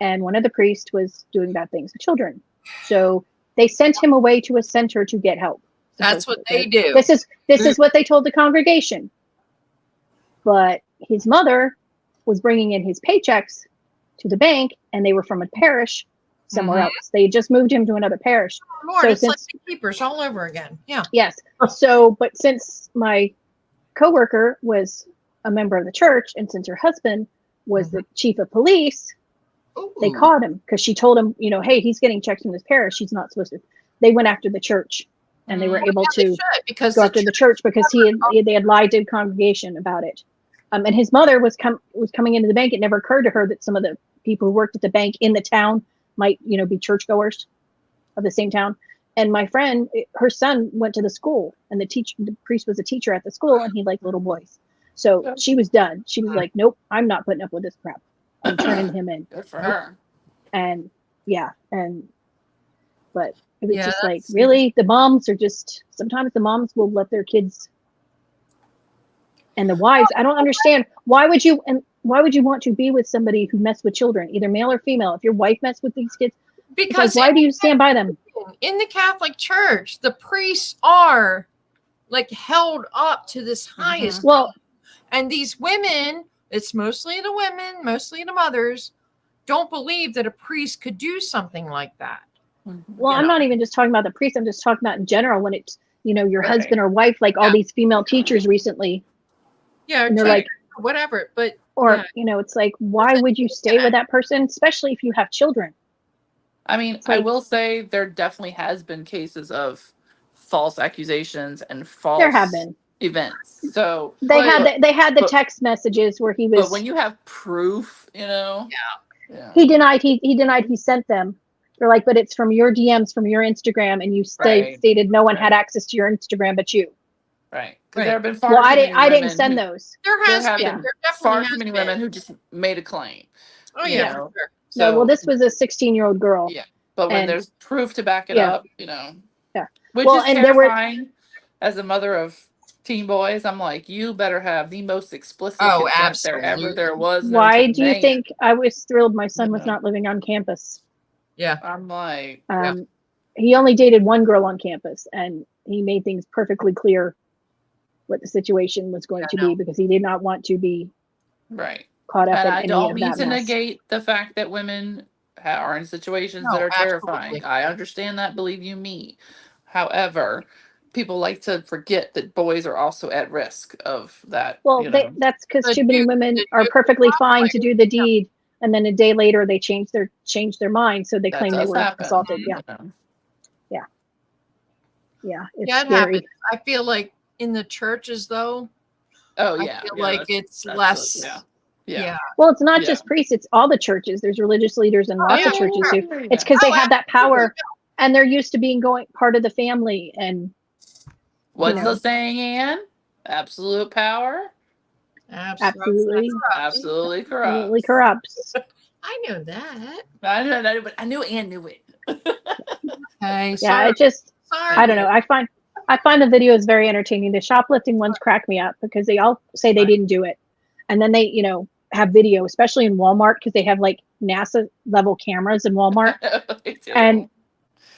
Speaker 2: and one of the priests was doing bad things to children. So they sent him away to a center to get help.
Speaker 1: That's what they
Speaker 2: supposedly.
Speaker 1: do.
Speaker 2: This is what they told the congregation. But his mother was bringing in his paychecks to the bank, and they were from a parish somewhere
Speaker 1: Mhm.
Speaker 2: else. They just moved him to another parish.
Speaker 1: Lord,
Speaker 2: so
Speaker 1: it's like
Speaker 2: since-
Speaker 1: the keepers all over again. Yeah.
Speaker 2: Yes. So, but since my coworker was a member of the church, and since her husband was the chief of police, they
Speaker 1: Ooh.
Speaker 2: caught him because she told him, hey, he's getting checks from this parish. He's not supposed to. They went after the church, and they were able
Speaker 1: Yeah, they
Speaker 2: to
Speaker 1: should, because
Speaker 2: go
Speaker 1: the
Speaker 2: after the church because they had lied to the congregation about it. And his mother was coming into the bank. It never occurred to her that some of the people who worked at the bank in the town might, be churchgoers of the same town. And my friend, her son went to the school, and the priest was a teacher at the school, and he liked little boys. So she was done. She was like, nope, I'm not putting up with this crap. I'm turning him in.
Speaker 3: Good for her.
Speaker 2: And but it was
Speaker 1: Yeah,
Speaker 2: just like,
Speaker 1: that's-
Speaker 2: really, the moms are just, sometimes the moms will let their kids, and the wives, I don't understand. Why would you want to be with somebody who messed with children, either male or female? If your wife messed with these kids,
Speaker 1: because
Speaker 2: why do you stand by them?
Speaker 1: in the Catholic Church, the priests are like held up to this highest.
Speaker 2: Well,
Speaker 1: And these women, it's mostly the women, mostly the mothers, don't believe that a priest could do something like that.
Speaker 2: well,
Speaker 1: You
Speaker 2: I'm
Speaker 1: know.
Speaker 2: not even just talking about the priest. I'm just talking about in general when it's, your
Speaker 3: Right.
Speaker 2: husband or wife, like all
Speaker 1: Yeah.
Speaker 2: these female teachers recently,
Speaker 1: Yeah,
Speaker 2: and they're
Speaker 1: cheating
Speaker 2: like,
Speaker 1: or whatever. But
Speaker 2: or,
Speaker 1: yeah.
Speaker 2: it's like, why would you stay with that person, especially if you have children?
Speaker 3: I mean,
Speaker 2: It's
Speaker 3: I
Speaker 2: like-
Speaker 3: will say there definitely has been cases of false accusations and false
Speaker 2: There have been.
Speaker 3: events. So
Speaker 2: They
Speaker 1: But-
Speaker 2: had the
Speaker 3: but-
Speaker 2: text messages where he was.
Speaker 3: but when you have proof, yeah.
Speaker 2: He denied he sent them. They're like, but it's from your DMs, from your Instagram, and you
Speaker 3: Right.
Speaker 2: stated no one
Speaker 3: Right.
Speaker 2: had access to your Instagram but you.
Speaker 3: Right. Because
Speaker 1: Right.
Speaker 3: there have been far
Speaker 2: Well,
Speaker 3: too
Speaker 2: I
Speaker 3: many
Speaker 2: didn't. I didn't
Speaker 3: women
Speaker 2: send
Speaker 3: who-
Speaker 2: those.
Speaker 1: There
Speaker 3: There
Speaker 1: has
Speaker 3: have
Speaker 1: been.
Speaker 3: been
Speaker 1: There definitely
Speaker 3: far
Speaker 1: has
Speaker 3: too many
Speaker 1: been.
Speaker 3: women who just made a claim.
Speaker 1: Oh
Speaker 3: you
Speaker 1: yeah,
Speaker 3: know.
Speaker 1: for sure.
Speaker 3: So,
Speaker 2: No, well, this was a 16-year-old girl.
Speaker 3: Yeah. But when
Speaker 2: and-
Speaker 3: there's proof to back it
Speaker 2: Yeah.
Speaker 3: up,
Speaker 2: Yeah.
Speaker 3: Which
Speaker 2: Well,
Speaker 3: is
Speaker 2: and there were-
Speaker 3: terrifying. As a mother of teen boys, I'm like, you better have the most explicit
Speaker 1: Oh,
Speaker 3: consent there ever
Speaker 1: absolutely.
Speaker 3: there was. known
Speaker 2: Why
Speaker 3: to
Speaker 2: do you
Speaker 3: man.
Speaker 2: think I was thrilled my son was
Speaker 3: Yeah.
Speaker 2: not living on campus?
Speaker 1: Yeah.
Speaker 3: I'm like,
Speaker 2: He only dated one girl on campus, and he made things perfectly clear what the situation was going to be because he did not want to be
Speaker 3: right.
Speaker 2: caught up
Speaker 3: And
Speaker 2: in
Speaker 3: I
Speaker 2: any
Speaker 3: don't
Speaker 2: of
Speaker 3: mean
Speaker 2: that
Speaker 3: to
Speaker 2: mess.
Speaker 3: negate the fact that women are in situations
Speaker 1: No,
Speaker 3: that are
Speaker 1: absolutely.
Speaker 3: terrifying. I understand that, believe you me. However, people like to forget that boys are also at risk of that.
Speaker 2: Well,
Speaker 3: you know.
Speaker 2: that's because
Speaker 1: The
Speaker 2: too many
Speaker 1: dude-
Speaker 2: women
Speaker 1: the
Speaker 2: are
Speaker 1: dude
Speaker 2: perfectly
Speaker 1: was
Speaker 2: fine
Speaker 1: like-
Speaker 2: to do the deed, and then a day later they change their mind, so they
Speaker 3: That
Speaker 2: claim they
Speaker 3: does
Speaker 2: were
Speaker 3: happen,
Speaker 2: assaulted.
Speaker 3: you
Speaker 2: Yeah,
Speaker 3: know.
Speaker 2: it's
Speaker 1: Yeah, it
Speaker 2: scary.
Speaker 1: happens. I feel like in the churches, though,
Speaker 3: Oh
Speaker 1: I
Speaker 3: yeah.
Speaker 1: feel
Speaker 3: yeah,
Speaker 1: like
Speaker 3: that's-
Speaker 1: it's
Speaker 3: that's
Speaker 1: less.
Speaker 3: yeah.
Speaker 1: Yeah.
Speaker 2: Well, it's not
Speaker 3: Yeah.
Speaker 2: just priests; it's all the churches. There's religious leaders in lots of
Speaker 1: yeah,
Speaker 2: churches
Speaker 1: sure.
Speaker 2: who. It's because they
Speaker 1: Oh,
Speaker 2: have that power,
Speaker 1: absolutely.
Speaker 2: and they're used to being part of the family. And
Speaker 3: What's
Speaker 2: know.
Speaker 3: the saying, Anne? Absolute power,
Speaker 2: absolutely,
Speaker 3: absolutely corrupt.
Speaker 2: absolutely corrupts.
Speaker 1: I know that.
Speaker 3: But I knew Anne knew it.
Speaker 1: Hey,
Speaker 2: Yeah,
Speaker 1: sorry.
Speaker 2: it just.
Speaker 1: Sorry.
Speaker 2: I don't know. I find the videos very entertaining. The shoplifting ones crack me up because they all say they didn't do it, and then they, have video, especially in Walmart, because they have like NASA level cameras in Walmart,
Speaker 3: They do.
Speaker 2: and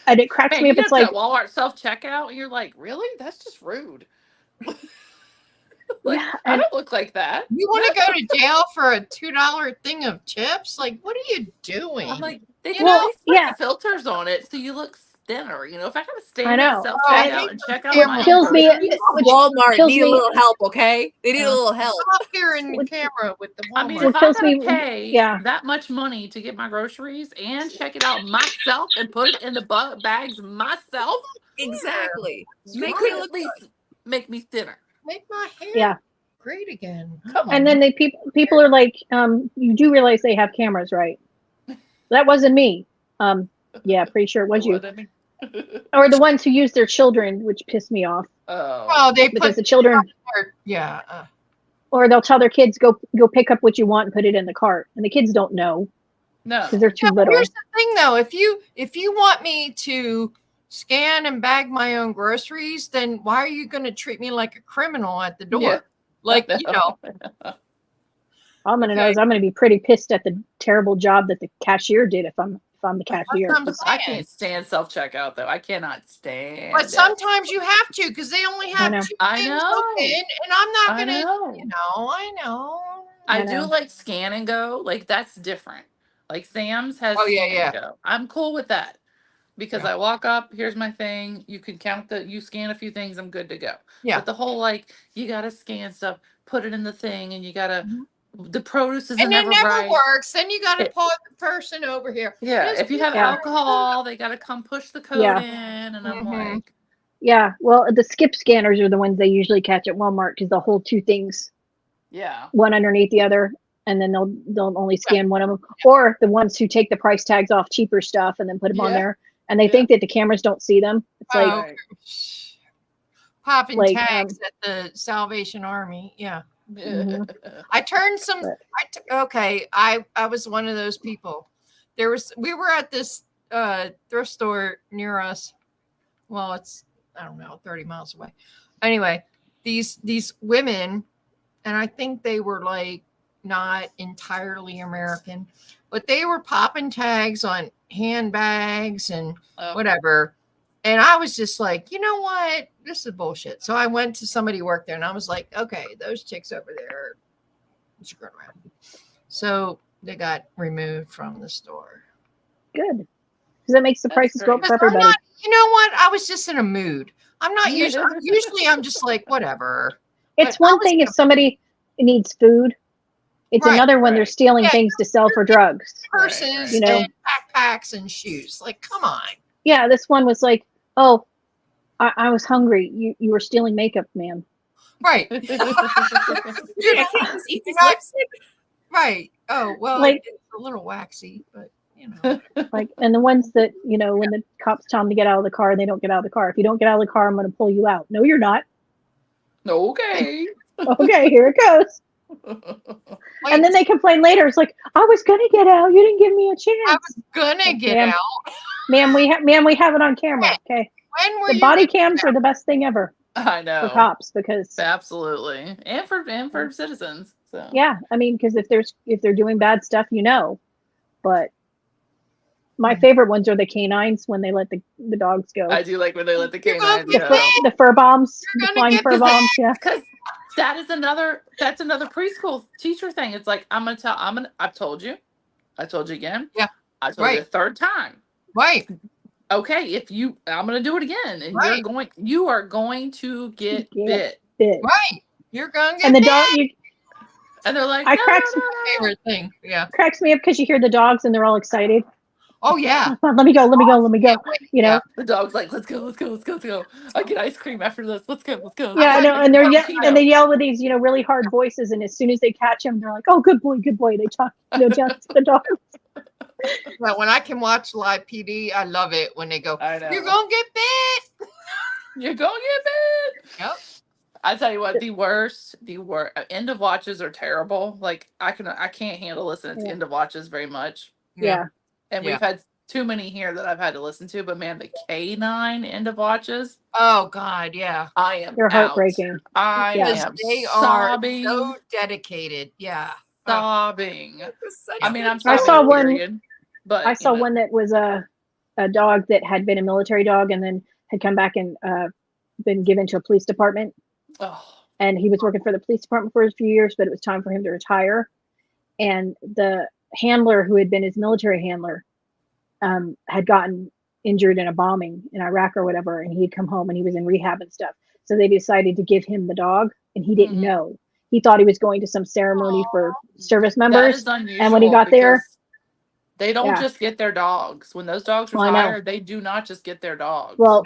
Speaker 2: it cracks
Speaker 3: Man,
Speaker 2: me
Speaker 3: you
Speaker 2: up. It's
Speaker 3: get
Speaker 2: like,
Speaker 3: that Walmart self checkout, and you're like, really? That's just rude. Like,
Speaker 2: Yeah,
Speaker 3: I
Speaker 2: and-
Speaker 3: don't look like that.
Speaker 1: You want to go to jail for a $2 thing of chips? Like, what are you doing?
Speaker 3: I'm like, they
Speaker 1: You
Speaker 3: can
Speaker 1: know,
Speaker 3: at least put
Speaker 2: yeah.
Speaker 3: filters on it so you look thinner. If I gotta
Speaker 2: I
Speaker 3: stand
Speaker 2: know.
Speaker 3: at self
Speaker 1: Oh, I
Speaker 3: checkout
Speaker 1: think
Speaker 3: and check out
Speaker 2: What
Speaker 3: my
Speaker 2: kills me-
Speaker 3: groceries,
Speaker 2: which
Speaker 4: Walmart
Speaker 2: kills
Speaker 4: need a
Speaker 2: me-
Speaker 4: little help, okay? They need a
Speaker 1: Yeah.
Speaker 4: little help.
Speaker 1: Stop here in the
Speaker 2: What-
Speaker 1: camera with the
Speaker 3: I mean,
Speaker 1: Walmart.
Speaker 3: if I
Speaker 2: kills
Speaker 3: gotta
Speaker 2: me-
Speaker 3: pay
Speaker 2: yeah.
Speaker 3: that much money to get my groceries and check it out myself and put it in the bags myself,
Speaker 4: Exactly.
Speaker 3: you
Speaker 4: Make
Speaker 3: could
Speaker 4: me
Speaker 3: at
Speaker 4: look
Speaker 3: least make me thinner.
Speaker 1: Make my hair
Speaker 2: Yeah.
Speaker 1: great again.
Speaker 3: Come on.
Speaker 2: And then people are like, you do realize they have cameras, right? That wasn't me. Yeah, pretty sure it was you.
Speaker 3: I mean?
Speaker 2: Or the ones who use their children, which pissed me off
Speaker 1: Oh, they
Speaker 2: because
Speaker 1: put
Speaker 2: the children,
Speaker 1: yeah.
Speaker 2: or they'll tell their kids go pick up what you want and put it in the cart, and the kids don't know
Speaker 3: no.
Speaker 2: because they're too
Speaker 1: Yeah, but
Speaker 2: little.
Speaker 1: here's the thing, though. If you want me to scan and bag my own groceries, then why are you going to treat me like a criminal at the door?
Speaker 3: Yeah.
Speaker 1: Like,
Speaker 2: I'm gonna know
Speaker 1: Okay.
Speaker 2: is I'm gonna be pretty pissed at the terrible job that the cashier did if I'm the cashier.
Speaker 1: I'm
Speaker 2: Just-
Speaker 3: I can't stand self checkout though. I cannot stand.
Speaker 1: but
Speaker 3: it.
Speaker 1: sometimes you have to because they only have
Speaker 2: know.
Speaker 1: two
Speaker 3: I
Speaker 1: things
Speaker 3: know.
Speaker 1: open, and I'm not
Speaker 3: I
Speaker 1: going to.
Speaker 3: know.
Speaker 1: I know.
Speaker 3: I
Speaker 2: I
Speaker 3: do
Speaker 2: know.
Speaker 3: like scan and go. Like that's different. Like Sam's has
Speaker 1: Oh, yeah,
Speaker 3: scan and go. I'm cool with that because
Speaker 1: Yeah.
Speaker 3: I walk up. Here's my thing. You can you scan a few things. I'm good to go.
Speaker 1: Yeah.
Speaker 3: But the whole like you gotta scan stuff, put it in the thing, and you gotta
Speaker 1: Mhm.
Speaker 3: the produce isn't
Speaker 1: And it
Speaker 3: never
Speaker 1: never
Speaker 3: right.
Speaker 1: works. Then you got to
Speaker 3: It-
Speaker 1: pull the person over here.
Speaker 3: Yeah,
Speaker 1: Just
Speaker 3: if you have
Speaker 2: Yeah.
Speaker 3: alcohol, they gotta come push the code
Speaker 2: Yeah.
Speaker 3: in, and I'm
Speaker 1: Mhm.
Speaker 3: like,
Speaker 2: Yeah, well, the skip scanners are the ones they usually catch at Walmart because they'll hold two things,
Speaker 3: yeah,
Speaker 2: one underneath the other, and then they'll only scan one of them. Or the ones who take the price tags off cheaper stuff and then put them on
Speaker 3: Yeah.
Speaker 2: there, and they
Speaker 3: Yeah.
Speaker 2: think that the cameras don't see them. It's like,
Speaker 1: Oh, popping
Speaker 2: Like,
Speaker 1: tags at the Salvation Army. Yeah.
Speaker 2: Mhm.
Speaker 1: I turned some.
Speaker 2: But-
Speaker 1: Okay, I was one of those people. We were at this thrift store near us. Well, it's I don't know 30 miles away. Anyway, these women, and I think they were like not entirely American, but they were popping tags on handbags and
Speaker 3: Oh.
Speaker 1: whatever. And I was just like, you know what? This is bullshit. So I went to somebody who worked there and I was like, okay, those chicks over there are screwing around. So they got removed from the store.
Speaker 2: Good. Because that makes the
Speaker 3: That's
Speaker 2: prices go up
Speaker 3: great.
Speaker 2: for
Speaker 1: I'm
Speaker 2: everybody.
Speaker 1: not, you know what? I was just in a mood. I'm not usually I'm just like, whatever.
Speaker 2: It's
Speaker 1: But I
Speaker 2: one
Speaker 1: was
Speaker 2: thing
Speaker 1: in
Speaker 2: if somebody needs food. It's
Speaker 1: Right,
Speaker 2: another when they're
Speaker 3: right.
Speaker 2: stealing
Speaker 1: Yeah,
Speaker 2: things to sell for drugs.
Speaker 1: purses
Speaker 3: right.
Speaker 2: You know?
Speaker 1: and backpacks and shoes. Like, come on.
Speaker 2: Yeah, this one was like, oh, I was hungry. You were stealing makeup, man.
Speaker 1: Right.
Speaker 4: Dude, I can't just eat
Speaker 1: You're
Speaker 4: this
Speaker 1: not-
Speaker 4: lipstick.
Speaker 1: Right. Oh, well,
Speaker 2: Like-
Speaker 1: it's a little waxy, but you know.
Speaker 2: Like, and the ones that, when the cops tell them to get out of the car, they don't get out of the car. If you don't get out of the car, I'm going to pull you out. No, you're not.
Speaker 3: Okay.
Speaker 2: Okay, here it goes. And then they complain later. It's like, I was going to get out. You didn't give me a
Speaker 1: I
Speaker 2: chance.
Speaker 1: was gonna get
Speaker 2: Ma'am.
Speaker 1: out.
Speaker 2: Ma'am, we have it on camera. Okay.
Speaker 1: When were
Speaker 2: The
Speaker 1: you
Speaker 2: body
Speaker 1: gonna
Speaker 2: cams are the best thing ever
Speaker 3: I
Speaker 2: for
Speaker 3: know.
Speaker 2: cops because
Speaker 3: Absolutely. And for citizens. So
Speaker 2: yeah, I mean, because if they're doing bad stuff, but my favorite ones are the canines when they let the dogs go.
Speaker 3: I do like when they let the
Speaker 1: You're gonna
Speaker 3: canines
Speaker 1: get
Speaker 3: go.
Speaker 2: The fur bombs,
Speaker 1: You're
Speaker 2: the
Speaker 1: gonna
Speaker 2: flying
Speaker 1: get
Speaker 2: fur
Speaker 1: the
Speaker 2: bombs. Yeah.
Speaker 3: Because that's another preschool teacher thing. It's like I've told you again.
Speaker 1: Yeah.
Speaker 3: I told you
Speaker 1: Right.
Speaker 3: a third time.
Speaker 1: Right.
Speaker 3: Okay, I'm gonna do it again. And
Speaker 1: Right.
Speaker 3: you are going to get
Speaker 2: Get
Speaker 3: bit.
Speaker 2: Big.
Speaker 1: Right. You're gonna get
Speaker 2: And the
Speaker 1: bit.
Speaker 2: dog
Speaker 3: And they're like,
Speaker 2: I
Speaker 3: no,
Speaker 2: cracks-
Speaker 3: no, no, no.
Speaker 1: Favorite thing. Yeah.
Speaker 2: cracks me up because you hear the dogs and they're all excited.
Speaker 1: Oh yeah.
Speaker 2: Let me go.
Speaker 1: Can't wait. Yeah.
Speaker 3: The dog's like, let's go. I get ice cream after this. Let's go.
Speaker 2: Yeah, I know,
Speaker 3: It's
Speaker 2: and they're
Speaker 3: Valentino.
Speaker 2: and they yell with these, really hard voices, and as soon as they catch him, they're like, "Oh, good boy." They talk, just to the dog.
Speaker 1: But when I can watch live PD, I love it when they go,
Speaker 3: I know.
Speaker 1: you're gonna get bit.
Speaker 3: You're gonna get bit.
Speaker 1: Yep.
Speaker 3: I tell you what, the worst end of watches are terrible. Like I can't handle listening to
Speaker 2: Yeah.
Speaker 3: end of watches very much.
Speaker 2: Yeah,
Speaker 3: And
Speaker 1: Yeah.
Speaker 3: we've had too many here that I've had to listen to, but man, the K9 end of watches,
Speaker 1: Oh God, yeah.
Speaker 3: I am
Speaker 2: they're
Speaker 3: out.
Speaker 2: heartbreaking.
Speaker 3: I
Speaker 2: Yeah.
Speaker 1: Because
Speaker 3: am
Speaker 1: they are
Speaker 3: sobbing.
Speaker 1: so dedicated. Yeah.
Speaker 3: sobbing.
Speaker 4: Such
Speaker 3: I mean, I'm
Speaker 2: I
Speaker 3: sobbing.
Speaker 2: saw one-
Speaker 3: period, but
Speaker 2: I saw one that was a dog that had been a military dog and then had come back and been given to a police department.
Speaker 3: Oh,
Speaker 2: And he was working for the police department for a few years, but it was time for him to retire. And the handler who had been his military handler had gotten injured in a bombing in Iraq or whatever, and he'd come home and he was in rehab and stuff. So they decided to give him the dog, and he didn't
Speaker 3: Mhm.
Speaker 2: know. He thought he was going to some ceremony for service
Speaker 3: that
Speaker 2: members.
Speaker 3: is unusual.
Speaker 2: and when he got there-
Speaker 3: because they don't
Speaker 2: Yeah.
Speaker 3: just get their dogs. When those dogs
Speaker 2: Well, I know.
Speaker 3: retire, they do not just get their dogs.
Speaker 2: Well,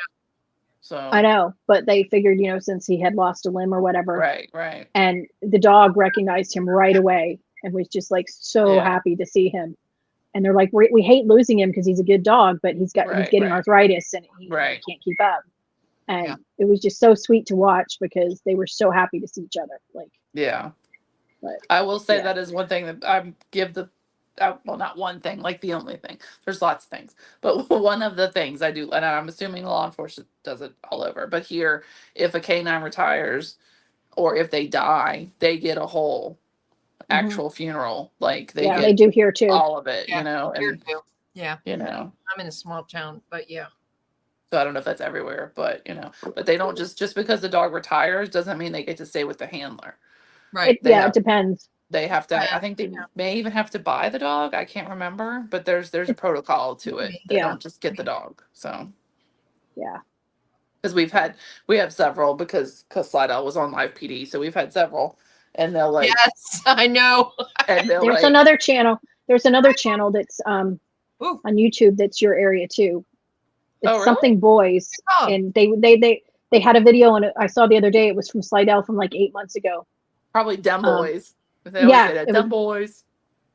Speaker 3: so
Speaker 2: I know, but they figured, since he had lost a limb or whatever,
Speaker 3: right.
Speaker 2: and the dog recognized him right away and was just like so
Speaker 3: Yeah.
Speaker 2: happy to see him. And they're like, we hate losing him because he's a good dog, but he's
Speaker 3: Right,
Speaker 2: getting
Speaker 3: right.
Speaker 2: arthritis and he
Speaker 3: Right.
Speaker 2: can't keep up. And
Speaker 1: Yeah.
Speaker 2: it was just so sweet to watch because they were so happy to see each other. Like,
Speaker 3: Yeah.
Speaker 2: But,
Speaker 3: I will say
Speaker 2: yeah.
Speaker 3: that is one thing that I give well, not one thing, like the only thing. There's lots of things, but one of the things I do, and I'm assuming law enforcement does it all over, but here, if a K9 retires or if they die, they get a whole actual funeral. Like they
Speaker 2: yeah,
Speaker 3: get
Speaker 2: they do here too.
Speaker 3: all of it,
Speaker 1: Yeah, Here
Speaker 3: and
Speaker 1: too. Yeah. I'm in a small town, but yeah.
Speaker 3: so I don't know if that's everywhere, but but they don't just because the dog retires doesn't mean they get to stay with the handler.
Speaker 1: Right.
Speaker 3: they have-
Speaker 2: It depends.
Speaker 3: They have to.
Speaker 1: Yeah.
Speaker 3: I think they may even have to buy the dog. I can't remember, but there's a protocol to it. They
Speaker 2: Yeah.
Speaker 3: don't just get the dog. So
Speaker 2: Yeah.
Speaker 3: because we have several because Slidell was on live PD, so we've had several, and they'll like
Speaker 1: Yes, I know.
Speaker 3: and they'll
Speaker 2: There's
Speaker 3: like
Speaker 2: another channel. There's another channel that's
Speaker 1: Ooh.
Speaker 2: on YouTube that's your area too. It's
Speaker 3: Oh, really?
Speaker 2: something boys.
Speaker 1: Oh.
Speaker 2: And they had a video and I saw the other day, it was from Slidell from like 8 months ago.
Speaker 3: probably dumb
Speaker 2: um,
Speaker 3: boys. They always
Speaker 2: yeah,
Speaker 3: say that
Speaker 2: it
Speaker 3: dumb boys.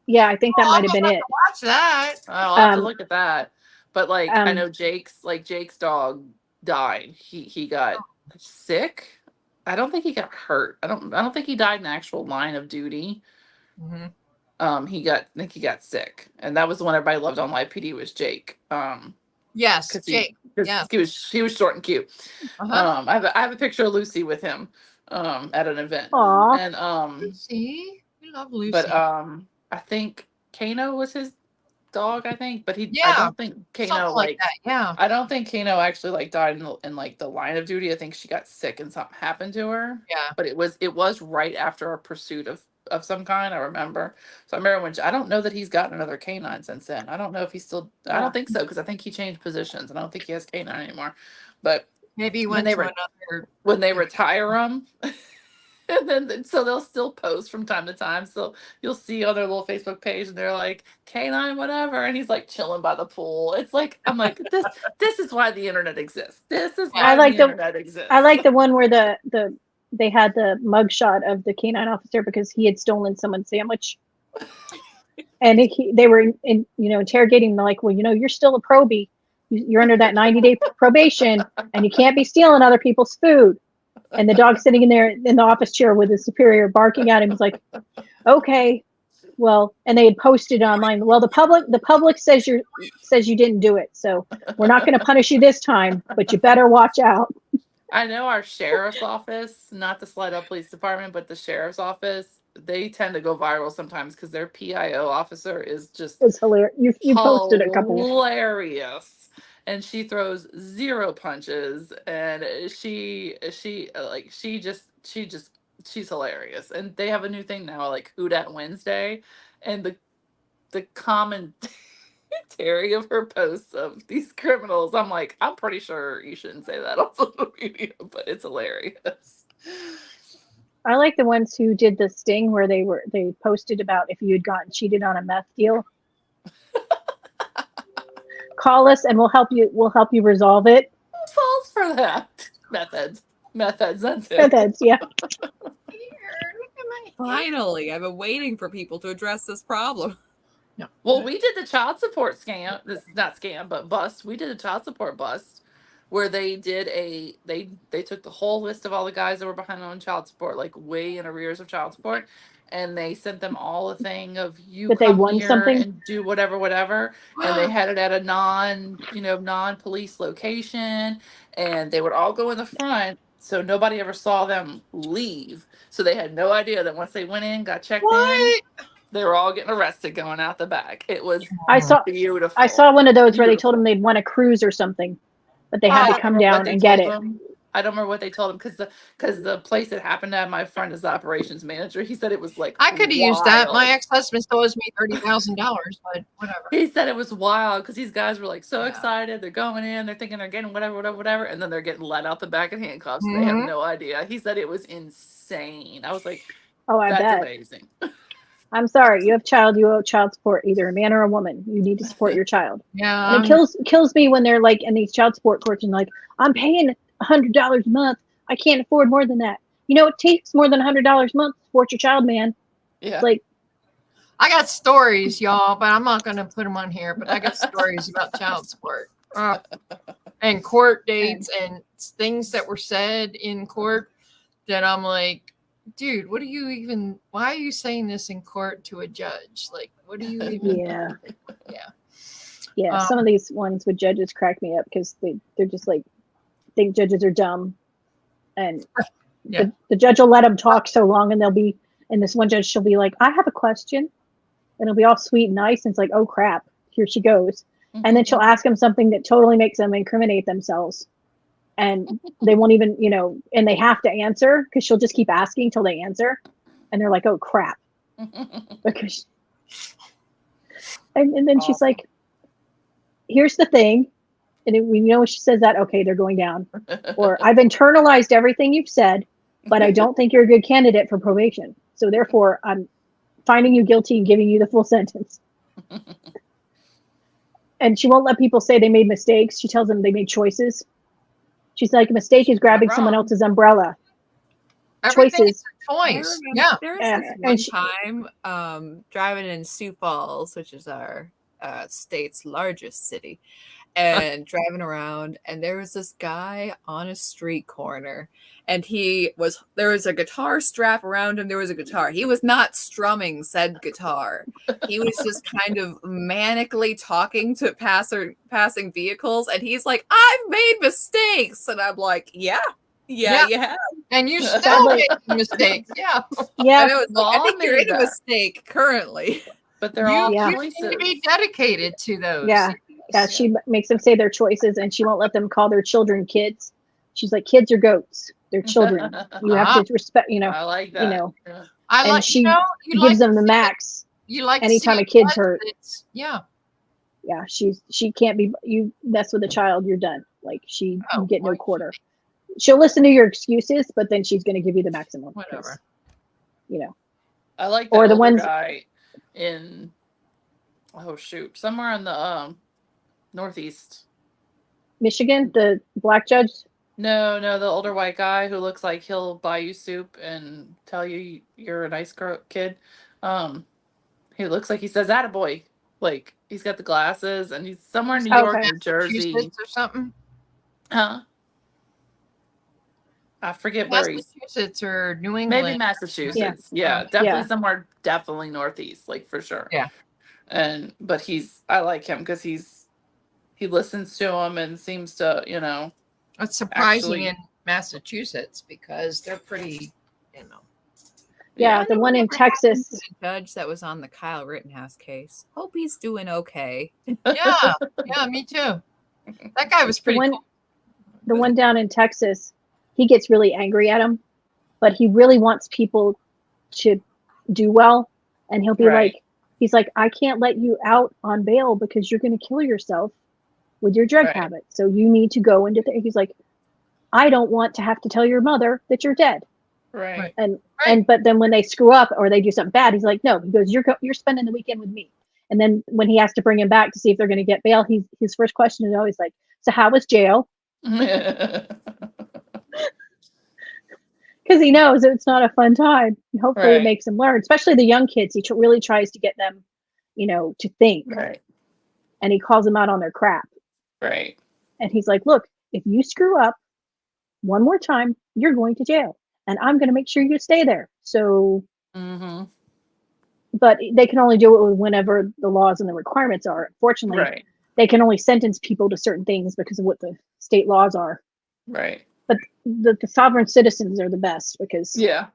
Speaker 2: Yeah, I think that
Speaker 1: Oh,
Speaker 2: might
Speaker 1: I'm
Speaker 2: have been
Speaker 1: gonna
Speaker 2: it.
Speaker 1: Watch that.
Speaker 3: I'll have to
Speaker 2: Um,
Speaker 3: look at that. But like I
Speaker 2: um,
Speaker 3: know Jake's dog died. He got sick. I don't think he got hurt. I don't think he died in actual line of duty.
Speaker 1: Mhm.
Speaker 3: I think he got sick, and that was the one everybody loved on live PD was Jake.
Speaker 1: Yes,
Speaker 3: 'Cause
Speaker 1: Jake.
Speaker 3: 'cause
Speaker 1: Yeah.
Speaker 3: he was short and cute.
Speaker 1: Uh-huh.
Speaker 3: I have a picture of Lucy with him at an event,
Speaker 2: Aw.
Speaker 3: and
Speaker 1: Lucy. We love Lucy.
Speaker 3: but I think Kano was his dog, I think, but I
Speaker 1: Yeah,
Speaker 3: don't think
Speaker 1: something
Speaker 3: Kano
Speaker 1: like that. Yeah.
Speaker 3: I don't think Kano actually like died in like the line of duty. I think she got sick and something happened to her.
Speaker 1: Yeah.
Speaker 3: But it was right after a pursuit of some kind. I remember. So I remember when I don't know that he's gotten another canine since then. I don't know if he's still. I
Speaker 2: Yeah.
Speaker 3: don't think so because I think he changed positions. I don't think he has canine anymore. But
Speaker 1: Maybe he
Speaker 3: when
Speaker 1: went
Speaker 3: they
Speaker 1: to
Speaker 3: were
Speaker 1: another.
Speaker 3: when they retire them. And then so they'll still post from time to time. So you'll see on their little Facebook page and they're like, canine, whatever. And he's like chilling by the pool. It's like, I'm like, this is why the internet exists. This is
Speaker 2: I
Speaker 3: why
Speaker 2: like
Speaker 3: the
Speaker 2: the-
Speaker 3: internet exists.
Speaker 2: I like the one where they had the mugshot of the canine officer because he had stolen someone's sandwich, and they were interrogating him like, well, you're still a probie, you're under that 90-day probation, and you can't be stealing other people's food. And the dog sitting in there in the office chair with his superior barking at him was like, okay, well, and they had posted online. Well, the public says you didn't do it, so we're not going to punish you this time, but you better watch out.
Speaker 3: I know our sheriff's office, not the Slidell Police Department, but the sheriff's office, they tend to go viral sometimes because their PIO officer is just
Speaker 2: It's hilarious. You posted a couple.
Speaker 3: hilarious. And she throws zero punches, and she's hilarious. And they have a new thing now, like Who Dat Wednesday, and the commentary of her posts of these criminals. I'm like, I'm pretty sure you shouldn't say that on social media, but it's hilarious.
Speaker 2: I like the ones who did the sting where they posted about if you had gotten cheated on a meth deal. Call us and we'll help you resolve it.
Speaker 3: Who falls for that? Methods, that's it.
Speaker 2: Methods, yeah.
Speaker 1: Here, look at my.
Speaker 4: Finally, I've been waiting for people to address this problem.
Speaker 1: No.
Speaker 3: Well, we did the child support scam. This is not scam, but bust. We did a child support bust where they did they took the whole list of all the guys that were behind on child support, like way in arrears of child support, and they sent them all a thing of you
Speaker 2: That they
Speaker 3: come
Speaker 2: won
Speaker 3: here
Speaker 2: something?
Speaker 3: and do whatever, and they had it at a non-police location, and they would all go in the front. So nobody ever saw them leave. So they had no idea that once they went in, got checked in,
Speaker 1: What?
Speaker 3: they were all getting arrested going out the back. It was
Speaker 2: I saw
Speaker 3: beautiful.
Speaker 2: one of those where they told
Speaker 3: Beautiful.
Speaker 2: them they'd won a cruise or something, but they had
Speaker 3: I
Speaker 2: to
Speaker 3: don't
Speaker 2: come
Speaker 3: remember what
Speaker 2: down
Speaker 3: they
Speaker 2: and get
Speaker 3: told
Speaker 2: it.
Speaker 3: them. I don't remember what they told him because the place it happened at, my friend is the operations manager. He said it was like
Speaker 1: I could have used that. My
Speaker 3: wild.
Speaker 1: ex-husband still owes me $30,000, but whatever.
Speaker 3: He said it was wild because these guys were like so
Speaker 1: Yeah.
Speaker 3: excited. They're going in, they're thinking they're getting whatever, and then they're getting let out the back in handcuffs. They have
Speaker 1: Mhm.
Speaker 3: no idea. He said it was insane. I was like,
Speaker 2: Oh, I
Speaker 3: that's
Speaker 2: bet.
Speaker 3: amazing.
Speaker 2: I'm sorry, you owe child support, either a man or a woman. You need to support your child.
Speaker 1: Yeah.
Speaker 2: And it kills me when they're like in these child support courts and like, I'm paying $100 a month. I can't afford more than that. It takes more than $100 a month to support your child, man.
Speaker 3: Yeah.
Speaker 2: Like,
Speaker 1: I got stories, y'all, but I'm not going to put them on here. But I got stories about child support and court dates and things that were said in court that I'm like, dude, why are you saying this in court to a judge? Like, what do you even?
Speaker 2: yeah.
Speaker 1: Yeah.
Speaker 2: Some of these ones with judges crack me up because they're just like, think judges are dumb. And
Speaker 1: Yeah.
Speaker 2: the judge will let them talk so long, and this one judge, she'll be like, I have a question. And it'll be all sweet and nice. And it's like, oh crap, here she goes. And then she'll ask them something that totally makes them incriminate themselves. And they won't even, and they have to answer because she'll just keep asking till they answer. And they're like, oh crap. Because and then she's
Speaker 3: Awesome.
Speaker 2: like, here's the thing. And we know she says that, okay, they're going down. Or I've internalized everything you've said, but I don't think you're a good candidate for probation. So therefore, I'm finding you guilty and giving you the full sentence. And she won't let people say they made mistakes. She tells them they made choices. She's like, a mistake is grabbing someone
Speaker 3: wrong.
Speaker 2: else's umbrella.
Speaker 1: Everything
Speaker 2: Choices.
Speaker 1: is a choice.
Speaker 4: I
Speaker 1: Yeah.
Speaker 4: remember there was
Speaker 2: Yeah,
Speaker 4: this
Speaker 2: and
Speaker 4: one
Speaker 2: she-
Speaker 4: time driving in Sioux Falls, which is our state's largest city, and driving around, and there was this guy on a street corner, and there was a guitar strap around him. There was a guitar. He was not strumming said guitar. He was just kind of manically talking to passing vehicles, and he's like, I've made mistakes. And I'm like, yeah, you have.
Speaker 1: And you still
Speaker 2: Sadly-
Speaker 1: make mistakes. Yeah.
Speaker 4: And
Speaker 2: Yeah.
Speaker 4: it was like, I
Speaker 3: Mom
Speaker 4: think you're
Speaker 3: made
Speaker 4: in a
Speaker 3: that.
Speaker 4: mistake currently.
Speaker 3: But they're all
Speaker 2: Yeah.
Speaker 1: you seem to be
Speaker 3: choices.
Speaker 1: dedicated to those.
Speaker 2: Yeah. Yeah, she makes them say their choices, and she won't let them call their children kids. She's like, kids are goats. They're children. You have to respect,
Speaker 3: I like that.
Speaker 2: you know.
Speaker 3: Yeah.
Speaker 1: I
Speaker 2: And
Speaker 1: like,
Speaker 2: she
Speaker 1: you know, you
Speaker 2: gives
Speaker 1: like
Speaker 2: them
Speaker 1: to
Speaker 2: the
Speaker 1: see
Speaker 2: max.
Speaker 1: you like
Speaker 2: anytime
Speaker 1: to
Speaker 2: a
Speaker 1: see
Speaker 2: kid's
Speaker 1: blood,
Speaker 2: hurt.
Speaker 1: yeah.
Speaker 2: Yeah, she can't be. You mess with a child, you're done. Like you get no
Speaker 1: why-
Speaker 2: quarter. She'll listen to your excuses, but then she's going to give you the maximum. 'cause,
Speaker 1: Whatever.
Speaker 2: You know.
Speaker 3: I like
Speaker 2: Or
Speaker 3: the
Speaker 2: the
Speaker 3: older
Speaker 2: ones-
Speaker 3: guy in somewhere in the Northeast.
Speaker 2: Michigan, the black judge.
Speaker 3: No, the older white guy who looks like he'll buy you soup and tell you you're a nice kid. He looks like he says "attaboy." Like he's got the glasses and he's somewhere in New York,
Speaker 2: Okay.
Speaker 3: New Jersey.
Speaker 1: Massachusetts or something.
Speaker 3: Huh? I forget where he's.
Speaker 1: Massachusetts or New England.
Speaker 3: Maybe Massachusetts. Yeah,
Speaker 1: Oh.
Speaker 3: definitely
Speaker 2: Yeah.
Speaker 3: somewhere, definitely Northeast, like for sure.
Speaker 1: Yeah.
Speaker 3: But I like him because he listens to him and seems to,
Speaker 1: It's surprising
Speaker 3: actually-
Speaker 1: in Massachusetts because they're pretty, you know.
Speaker 2: Yeah, the one in Texas.
Speaker 4: The judge that was on the Kyle Rittenhouse case. Hope he's doing okay.
Speaker 1: Yeah, me too. That guy was pretty
Speaker 2: one-
Speaker 1: cool.
Speaker 2: The one down in Texas, he gets really angry at him, but he really wants people to do well. And he'll be
Speaker 3: Right.
Speaker 2: he's like, I can't let you out on bail because you're going to kill yourself with your drug
Speaker 3: Right.
Speaker 2: habit. So you need to go into he's like, I don't want to have to tell your mother that you're dead.
Speaker 3: Right.
Speaker 2: But then when they screw up or they do something bad, he's like, no, he goes, you're spending the weekend with me. And then when he has to bring him back to see if they're going to get bail, his first question is always like, so how was jail? Because he knows that it's not a fun time. And hopefully
Speaker 3: Right.
Speaker 2: it makes them learn, especially the young kids. He really tries to get them, to think.
Speaker 3: Right.
Speaker 2: And he calls them out on their crap.
Speaker 3: Right.
Speaker 2: And he's like, look, if you screw up one more time, you're going to jail. And I'm going to make sure you stay there. So,
Speaker 3: Mm-hmm.
Speaker 2: but they can only do it whenever the laws and the requirements are. Fortunately,
Speaker 3: Right.
Speaker 2: they can only sentence people to certain things because of what the state laws are.
Speaker 3: Right.
Speaker 2: But the sovereign citizens are the best because
Speaker 3: Yeah.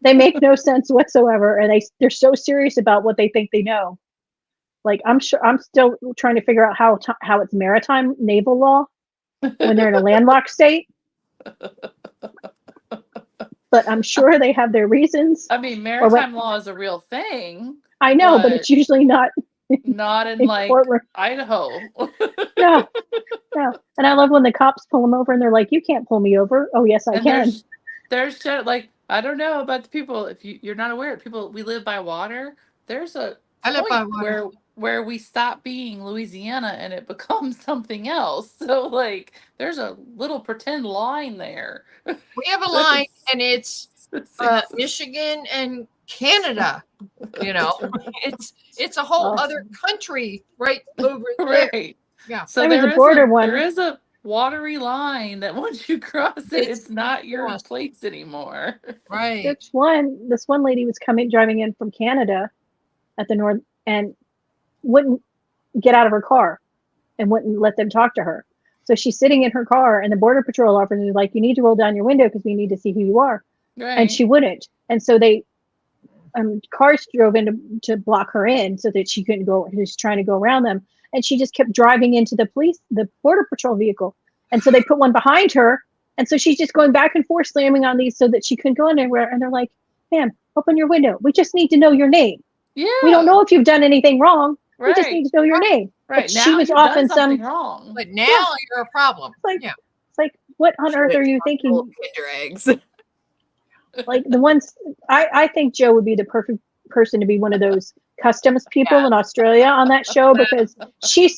Speaker 2: they make no sense whatsoever, and they're so serious about what they think they know. Like I'm still trying to figure out how it's maritime naval law when they're in a landlocked state. But I'm sure they have their reasons.
Speaker 3: I mean, maritime law is a real thing.
Speaker 2: I know, but
Speaker 3: but
Speaker 2: it's usually not
Speaker 3: not in
Speaker 2: in
Speaker 3: like
Speaker 2: courtroom.
Speaker 3: Idaho.
Speaker 2: No. And I love when the cops pull them over and they're like, "You can't pull me over." Oh, yes, I
Speaker 3: And
Speaker 2: can.
Speaker 3: there's like, I don't know about the people, if you're not aware, we live by water. There's a
Speaker 1: I live by
Speaker 3: point
Speaker 1: water.
Speaker 3: where we stop being Louisiana and it becomes something else. So like there's a little pretend line there.
Speaker 1: We have a line, and it's Michigan and Canada. It's a whole
Speaker 2: Oh.
Speaker 1: other country right over there.
Speaker 3: Right.
Speaker 1: Yeah.
Speaker 3: So
Speaker 2: There was a border one.
Speaker 3: there is a watery line that once you cross it,
Speaker 1: It's
Speaker 3: it's not your
Speaker 1: crossed.
Speaker 3: place anymore.
Speaker 1: Right.
Speaker 2: This one lady was driving in from Canada at the north and wouldn't get out of her car and wouldn't let them talk to her. So she's sitting in her car and the border patrol officer is like, you need to roll down your window because we need to see who you are.
Speaker 3: Right.
Speaker 2: And she wouldn't. And so they cars drove in to block her in so that she couldn't go. She was trying to go around them. And she just kept driving into the border patrol vehicle. And so they put one behind her. And so she's just going back and forth, slamming on these so that she couldn't go anywhere. And they're like, ma'am, open your window. We just need to know your name.
Speaker 3: Yeah.
Speaker 2: We don't know if you've done anything wrong.
Speaker 3: Right.
Speaker 2: We just need to know your name.
Speaker 3: Right.
Speaker 2: But
Speaker 3: Now
Speaker 2: she was
Speaker 3: you've
Speaker 2: off
Speaker 3: done
Speaker 2: in
Speaker 3: something wrong.
Speaker 1: But now you're a problem.
Speaker 2: Like-
Speaker 1: Yeah.
Speaker 2: It's like, what on earth are you thinking?
Speaker 4: Kinder eggs.
Speaker 2: Like the ones, I think Joe would be the perfect person to be one of those customs people in Australia on that show because she's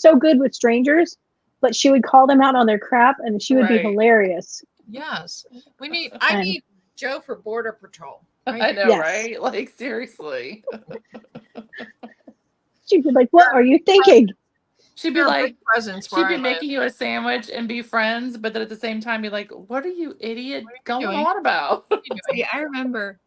Speaker 2: so good with strangers, but she would call them out on their crap and she would be
Speaker 3: Right.
Speaker 2: hilarious.
Speaker 1: Yes. I
Speaker 2: And-
Speaker 1: need Joe for Border Patrol.
Speaker 3: I know,
Speaker 2: Yes.
Speaker 3: right? Like seriously.
Speaker 2: She'd be like, what are you thinking?
Speaker 3: She'd be
Speaker 1: You're a
Speaker 3: like,
Speaker 1: big presence
Speaker 3: she'd
Speaker 1: where
Speaker 3: be
Speaker 1: I live.
Speaker 3: making you a sandwich and be friends, but then at the same time be like, what are you idiot
Speaker 1: What are you
Speaker 3: going
Speaker 1: doing?
Speaker 3: on about?
Speaker 1: What are you doing?
Speaker 4: See, I remember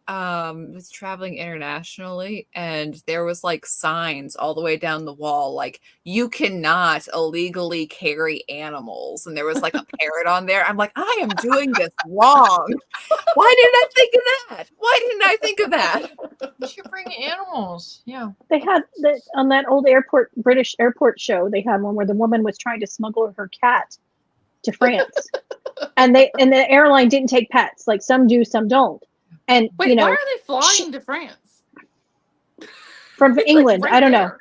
Speaker 4: was traveling internationally, and there was like signs all the way down the wall, like you cannot illegally carry animals. And there was like a parrot on there. I'm like, I am doing this wrong. Why didn't I think of that? Why didn't I think of that?
Speaker 1: You should bring animals. Yeah.
Speaker 2: They had on that old British airport show. They had one where the woman was trying to smuggle her cat to France, and the airline didn't take pets. Like some do, some don't. And
Speaker 3: Wait, why are they flying to France?
Speaker 2: From
Speaker 3: It's
Speaker 2: England?
Speaker 3: like
Speaker 2: I don't
Speaker 3: right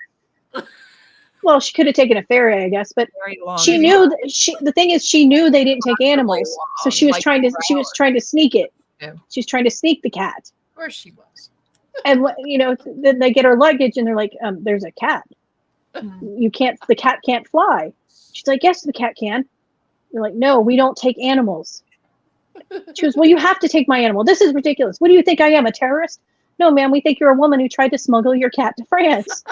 Speaker 2: know. Well, she could have taken a ferry, I guess, but
Speaker 4: Very long.
Speaker 2: she knew the thing is she knew they didn't take animals, so she was
Speaker 4: like
Speaker 2: trying to sneak it.
Speaker 1: Yeah.
Speaker 2: She was trying to sneak the cat.
Speaker 1: Of course she was.
Speaker 2: And then they get her luggage and they're like, there's a cat. The cat can't fly. She's like, yes, the cat can. They're like, no, we don't take animals. She goes, well, you have to take my animal. This is ridiculous. What do you think I am, a terrorist? No, ma'am, we think you're a woman who tried to smuggle your cat to France.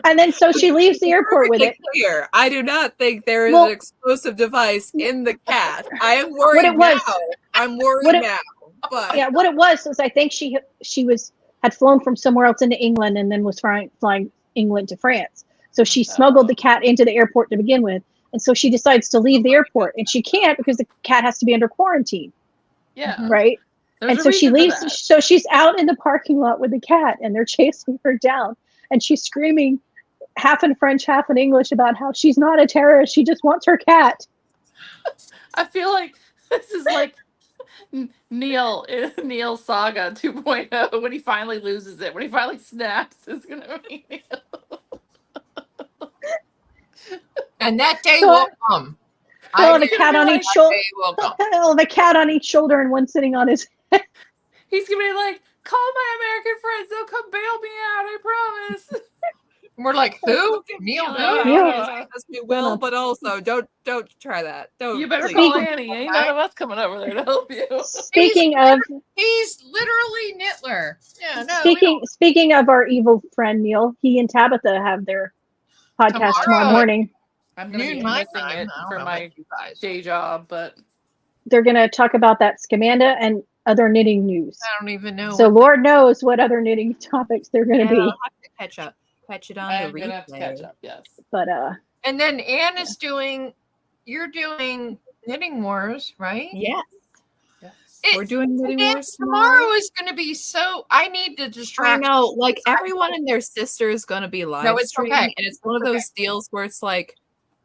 Speaker 2: And then so she leaves the airport with it.
Speaker 4: Clear. I do not think there is
Speaker 2: Well,
Speaker 4: an explosive device in the cat. I am worried
Speaker 2: What it was-
Speaker 4: now. I'm worried now. But
Speaker 2: Yeah, what it was I think she had flown from somewhere else into England and then was flying England to France. So she smuggled the cat into the airport to begin with. And so she decides to leave the airport, and she can't because the cat has to be under quarantine,
Speaker 3: Yeah.
Speaker 2: right?
Speaker 3: There's
Speaker 2: And
Speaker 3: a
Speaker 2: so she
Speaker 3: reason for
Speaker 2: leaves.
Speaker 3: that.
Speaker 2: So she's out in the parking lot with the cat, and they're chasing her down, and she's screaming, half in French, half in English, about how she's not a terrorist. She just wants her cat.
Speaker 3: I feel like this is like Neil Saga 2.0 when he finally loses it, when he finally snaps. Is gonna be Neil.
Speaker 1: And that day
Speaker 2: So-
Speaker 1: will come.
Speaker 2: They'll have a
Speaker 3: think
Speaker 2: cat on
Speaker 3: that
Speaker 2: each shoulder.
Speaker 1: Day will come.
Speaker 2: They'll have a cat on each shoulder and one sitting on his.
Speaker 3: He's gonna be like, call my American friends, they'll come bail me out, I promise.
Speaker 1: We're like, who? Neil who?
Speaker 2: Yeah.
Speaker 4: Yes, we will, but also don't try that. Don't.
Speaker 3: You better
Speaker 4: please.
Speaker 3: call Annie. Ain't none of us coming over there to help you.
Speaker 2: Speaking of
Speaker 1: He's literally Nittler. Yeah, no. we don't-
Speaker 2: speaking of our evil friend Neil, he and Tabitha have their podcast tomorrow
Speaker 1: Tomorrow.
Speaker 2: morning.
Speaker 3: I'm gonna be
Speaker 1: Noon my
Speaker 3: missing
Speaker 1: time.
Speaker 3: it
Speaker 1: I don't
Speaker 3: for
Speaker 1: know
Speaker 3: my
Speaker 1: about you guys.
Speaker 3: day job, but
Speaker 2: They're going to talk about that Scamanda and other knitting news.
Speaker 1: I don't even know.
Speaker 2: So Lord knows what other knitting topics they're going
Speaker 4: Yeah,
Speaker 2: to be.
Speaker 4: I'll have to catch it on
Speaker 3: I'm
Speaker 4: the
Speaker 3: gonna have to
Speaker 4: replay.
Speaker 3: catch up. Yes.
Speaker 2: But
Speaker 1: And then Anne is you're doing Knitting Wars, right?
Speaker 4: Yes,
Speaker 3: Yes.
Speaker 4: we're doing knitting
Speaker 1: And
Speaker 4: wars
Speaker 1: tomorrow is going to be I need to
Speaker 4: I
Speaker 1: distract.
Speaker 4: know, like everyone and their sister is going to be live
Speaker 1: No, it's
Speaker 4: streaming,
Speaker 1: okay.
Speaker 4: and it's one of
Speaker 1: It's
Speaker 4: those deals where it's like,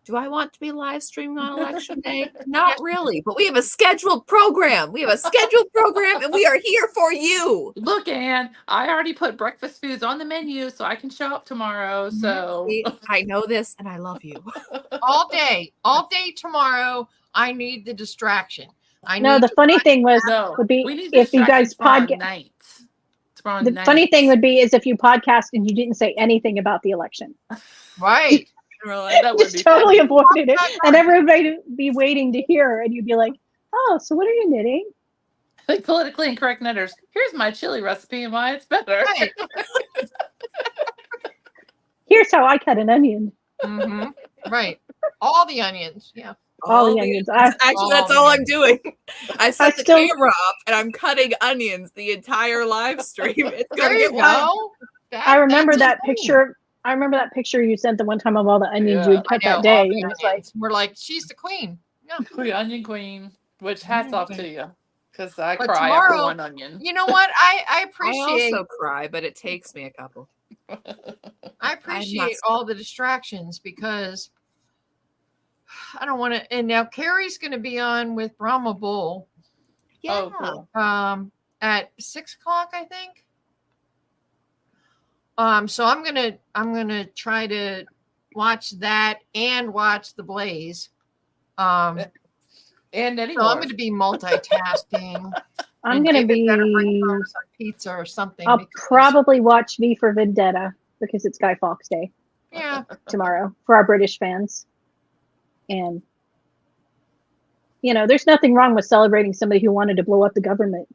Speaker 4: do I want to be live streaming on election day? Not really, but we have a scheduled program. We have a scheduled program, and we are here for you.
Speaker 3: Look, Anne, I already put breakfast foods on the menu so I can show up tomorrow. So
Speaker 4: See, I know this, and I love you.
Speaker 1: all day tomorrow. I need the distraction. I
Speaker 2: no,
Speaker 1: need
Speaker 2: the
Speaker 1: to
Speaker 2: funny thing was
Speaker 3: no,
Speaker 2: would be
Speaker 3: we need
Speaker 2: if you guys
Speaker 3: distractions tomorrow
Speaker 2: podcast.
Speaker 3: night. Tomorrow
Speaker 2: The
Speaker 3: night.
Speaker 2: funny thing would be is if you podcast and you didn't say anything about the election,
Speaker 1: right.
Speaker 4: And we're like,
Speaker 3: that would
Speaker 2: just
Speaker 3: be
Speaker 2: totally
Speaker 3: funny.
Speaker 2: avoided it, and everybody would be waiting to hear, and you'd be like, "Oh, so what are you knitting?"
Speaker 3: Like politically incorrect knitters. Here's my chili recipe and why it's better.
Speaker 1: Right.
Speaker 2: Here's how I cut an onion.
Speaker 1: Mhm. Right. All the onions. Yeah.
Speaker 2: All the onions. I,
Speaker 4: Actually, that's
Speaker 1: all
Speaker 4: all
Speaker 1: the
Speaker 4: I'm doing. I set the
Speaker 2: still-
Speaker 4: camera up, and I'm cutting onions the entire live stream. It's
Speaker 1: There
Speaker 4: gonna
Speaker 1: you
Speaker 4: get wild.
Speaker 1: go.
Speaker 2: I remember
Speaker 1: that's
Speaker 2: that
Speaker 1: the thing.
Speaker 2: picture. I remember that picture you sent the one time of all the onions you
Speaker 3: Yeah,
Speaker 2: had cut
Speaker 1: I know,
Speaker 2: that day.
Speaker 1: all the
Speaker 2: And it's like,
Speaker 1: onions. We're like, she's the queen. Yeah.
Speaker 3: The onion queen. Which hats off to you. Because I
Speaker 1: But
Speaker 3: cry after
Speaker 1: tomorrow-
Speaker 3: one onion.
Speaker 1: You know what? I
Speaker 4: I
Speaker 1: appreciate
Speaker 4: also cry, but it takes me a couple.
Speaker 1: I appreciate all the distractions because I don't want to. And now Carrie's going to be on with Brahma Bull
Speaker 3: Oh, cool.
Speaker 1: at 6:00, I think. So I'm gonna try to watch that and watch the Blaze.
Speaker 3: And knitting
Speaker 1: So I'm
Speaker 3: wars.
Speaker 1: going to be multitasking.
Speaker 2: I'm
Speaker 1: and
Speaker 2: going to
Speaker 1: David better bring
Speaker 2: be.
Speaker 1: home some pizza or something.
Speaker 2: I'll
Speaker 1: because-
Speaker 2: probably watch V for Vendetta because it's Guy Fawkes Day
Speaker 1: yeah.
Speaker 2: tomorrow for our British fans. And, there's nothing wrong with celebrating somebody who wanted to blow up the government,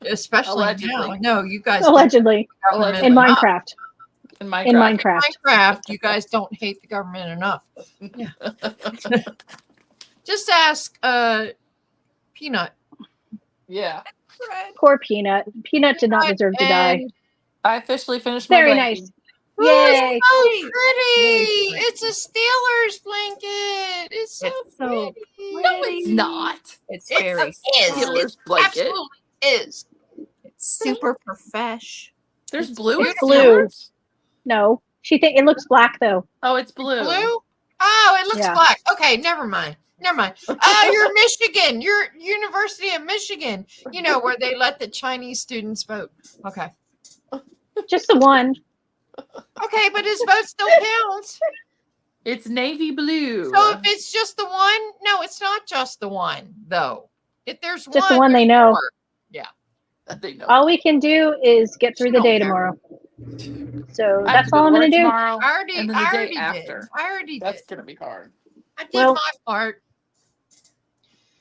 Speaker 1: Especially now.
Speaker 3: Allegedly.
Speaker 1: No, you guys don't
Speaker 2: allegedly,
Speaker 1: hate the government
Speaker 2: in
Speaker 1: enough.
Speaker 2: Minecraft.
Speaker 3: In Minecraft.
Speaker 2: In Minecraft.
Speaker 1: Minecraft, you guys don't hate the government enough. Yeah. Just ask Peanut.
Speaker 3: Yeah.
Speaker 4: Fred.
Speaker 2: Poor Peanut. Peanut did not deserve to die.
Speaker 1: And-
Speaker 3: I officially finished my
Speaker 2: Very
Speaker 3: blanket.
Speaker 2: nice.
Speaker 1: Ooh,
Speaker 2: Yay.
Speaker 1: it's so
Speaker 2: Really
Speaker 1: pretty.
Speaker 2: pretty.
Speaker 1: It's a Steelers blanket. It's so
Speaker 4: It's so
Speaker 1: pretty.
Speaker 3: No, it's not.
Speaker 4: It's
Speaker 1: It's
Speaker 4: very
Speaker 1: is.
Speaker 3: Steelers
Speaker 1: It
Speaker 3: blanket.
Speaker 1: absolutely is.
Speaker 4: It's super profesh.
Speaker 3: There's
Speaker 1: It's
Speaker 3: blue.
Speaker 2: It's
Speaker 3: in
Speaker 2: blue.
Speaker 3: Steelers?
Speaker 2: No. She think it looks black though.
Speaker 3: Oh, it's blue.
Speaker 1: Blue? Oh, it looks
Speaker 2: Yeah.
Speaker 1: black. Okay, never mind. Never mind. You're Michigan. You're University of Michigan. You know where they let the Chinese students vote. Okay.
Speaker 2: Just the one.
Speaker 1: Okay, but his vote still counts.
Speaker 3: It's navy blue.
Speaker 1: So if it's just the one, no, it's not just the one, though. If there's
Speaker 2: Just the
Speaker 1: one,
Speaker 2: one they
Speaker 1: there's
Speaker 2: know.
Speaker 1: more.
Speaker 3: They know.
Speaker 2: All we can do is get through the
Speaker 1: Don't
Speaker 2: day
Speaker 1: care.
Speaker 2: tomorrow. So
Speaker 3: I have
Speaker 2: that's
Speaker 3: to go
Speaker 2: all I'm
Speaker 3: work
Speaker 2: going to do.
Speaker 3: tomorrow,
Speaker 1: I already,
Speaker 3: and then
Speaker 1: I
Speaker 3: the day
Speaker 1: already
Speaker 3: after.
Speaker 1: did. I already
Speaker 3: That's
Speaker 1: did.
Speaker 3: gonna be hard.
Speaker 1: I did
Speaker 2: Well-
Speaker 1: my part.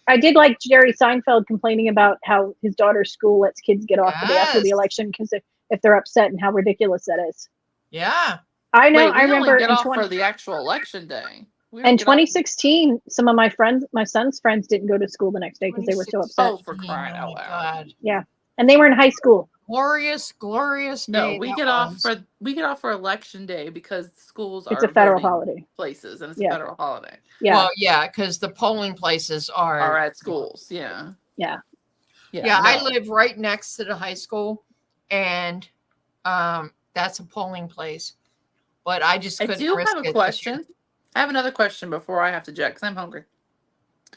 Speaker 2: I did like Jerry Seinfeld complaining about how his daughter's school lets kids get off the day after the
Speaker 1: Yes.
Speaker 2: election because if they're upset and how ridiculous that is.
Speaker 1: Yeah.
Speaker 2: I know.
Speaker 3: Wait, we
Speaker 2: I remember
Speaker 3: only get
Speaker 2: in,
Speaker 3: off
Speaker 2: 20,
Speaker 3: for the actual election day. We don't
Speaker 2: in
Speaker 3: get off-
Speaker 2: 2016, some of my son's friends didn't go to school the next day because they were so upset.
Speaker 3: Oh, for crying out
Speaker 1: my
Speaker 3: loud.
Speaker 1: God.
Speaker 2: And they were in high school.
Speaker 1: Glorious, glorious
Speaker 3: No,
Speaker 1: day
Speaker 3: we
Speaker 1: that
Speaker 3: get off
Speaker 1: was.
Speaker 3: for election day because schools
Speaker 2: It's
Speaker 3: are
Speaker 2: a federal
Speaker 3: voting
Speaker 2: holiday.
Speaker 3: places and it's
Speaker 2: Yeah.
Speaker 3: a federal holiday.
Speaker 2: Yeah.
Speaker 1: Well, yeah, because the polling places
Speaker 3: Are
Speaker 1: are.
Speaker 3: at schools. Yeah.
Speaker 2: Yeah.
Speaker 1: Yeah, I
Speaker 3: no.
Speaker 1: live right next to the high school, and that's a polling place. But I just
Speaker 3: I
Speaker 1: couldn't
Speaker 3: do
Speaker 1: risk
Speaker 3: have
Speaker 1: it
Speaker 3: a
Speaker 1: this
Speaker 3: question.
Speaker 1: year.
Speaker 3: I have another question before I have to jet because I'm hungry.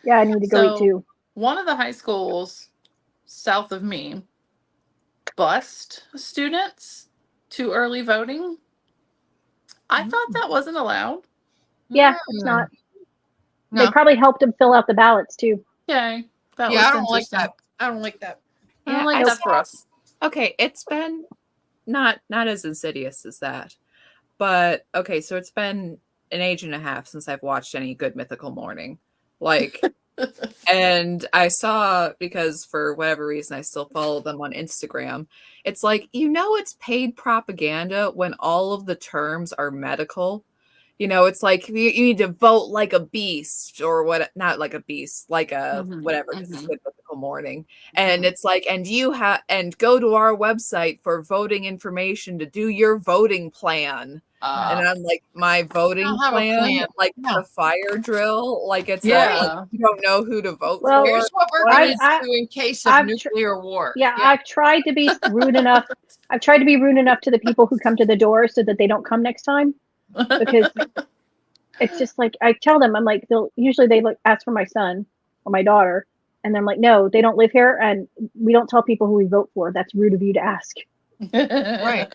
Speaker 2: Yeah, I need to go eat
Speaker 3: So-
Speaker 2: too.
Speaker 3: One of the high schools south of me bussed students to early voting. I thought that wasn't allowed.
Speaker 2: Yeah, it's
Speaker 1: Mm.
Speaker 2: not.
Speaker 1: No.
Speaker 2: They probably helped him fill out the ballots too.
Speaker 3: Yay. That
Speaker 1: Yeah,
Speaker 3: was
Speaker 1: I don't like
Speaker 3: interesting.
Speaker 1: that. I don't like that.
Speaker 3: I don't
Speaker 4: Yeah,
Speaker 3: like
Speaker 4: I
Speaker 3: that for us.
Speaker 4: Okay, it's been not as insidious as that. But okay, so it's been an age and a half since I've watched any Good Mythical Morning. Like and I saw, because for whatever reason I still follow them on Instagram. It's like, it's paid propaganda when all of the terms are medical. It's like you need to vote like a beast, or what, not like a beast, like a
Speaker 3: Mhm,
Speaker 4: whatever, 'cause it's
Speaker 3: mhm.
Speaker 4: Good Mythical Morning. And it's like, and go to our website for voting information to do your voting plan. And I'm like, my voting
Speaker 1: don't have a
Speaker 4: plan,
Speaker 1: plan.
Speaker 4: like
Speaker 1: No.
Speaker 4: the fire drill, like it's
Speaker 3: Yeah.
Speaker 4: like you don't know who to vote
Speaker 2: Well,
Speaker 4: for.
Speaker 1: Here's what we're
Speaker 2: I-
Speaker 1: going to do in case of
Speaker 2: I've
Speaker 1: nuclear war.
Speaker 2: Yeah, I've tried to be rude enough. I've tried to be rude enough to the people who come to the door so that they don't come next time. Because it's just like, I tell them, I'm like, they like ask for my son or my daughter, and I'm like, no, they don't live here, and we don't tell people who we vote for. That's rude of you to ask,
Speaker 1: Right.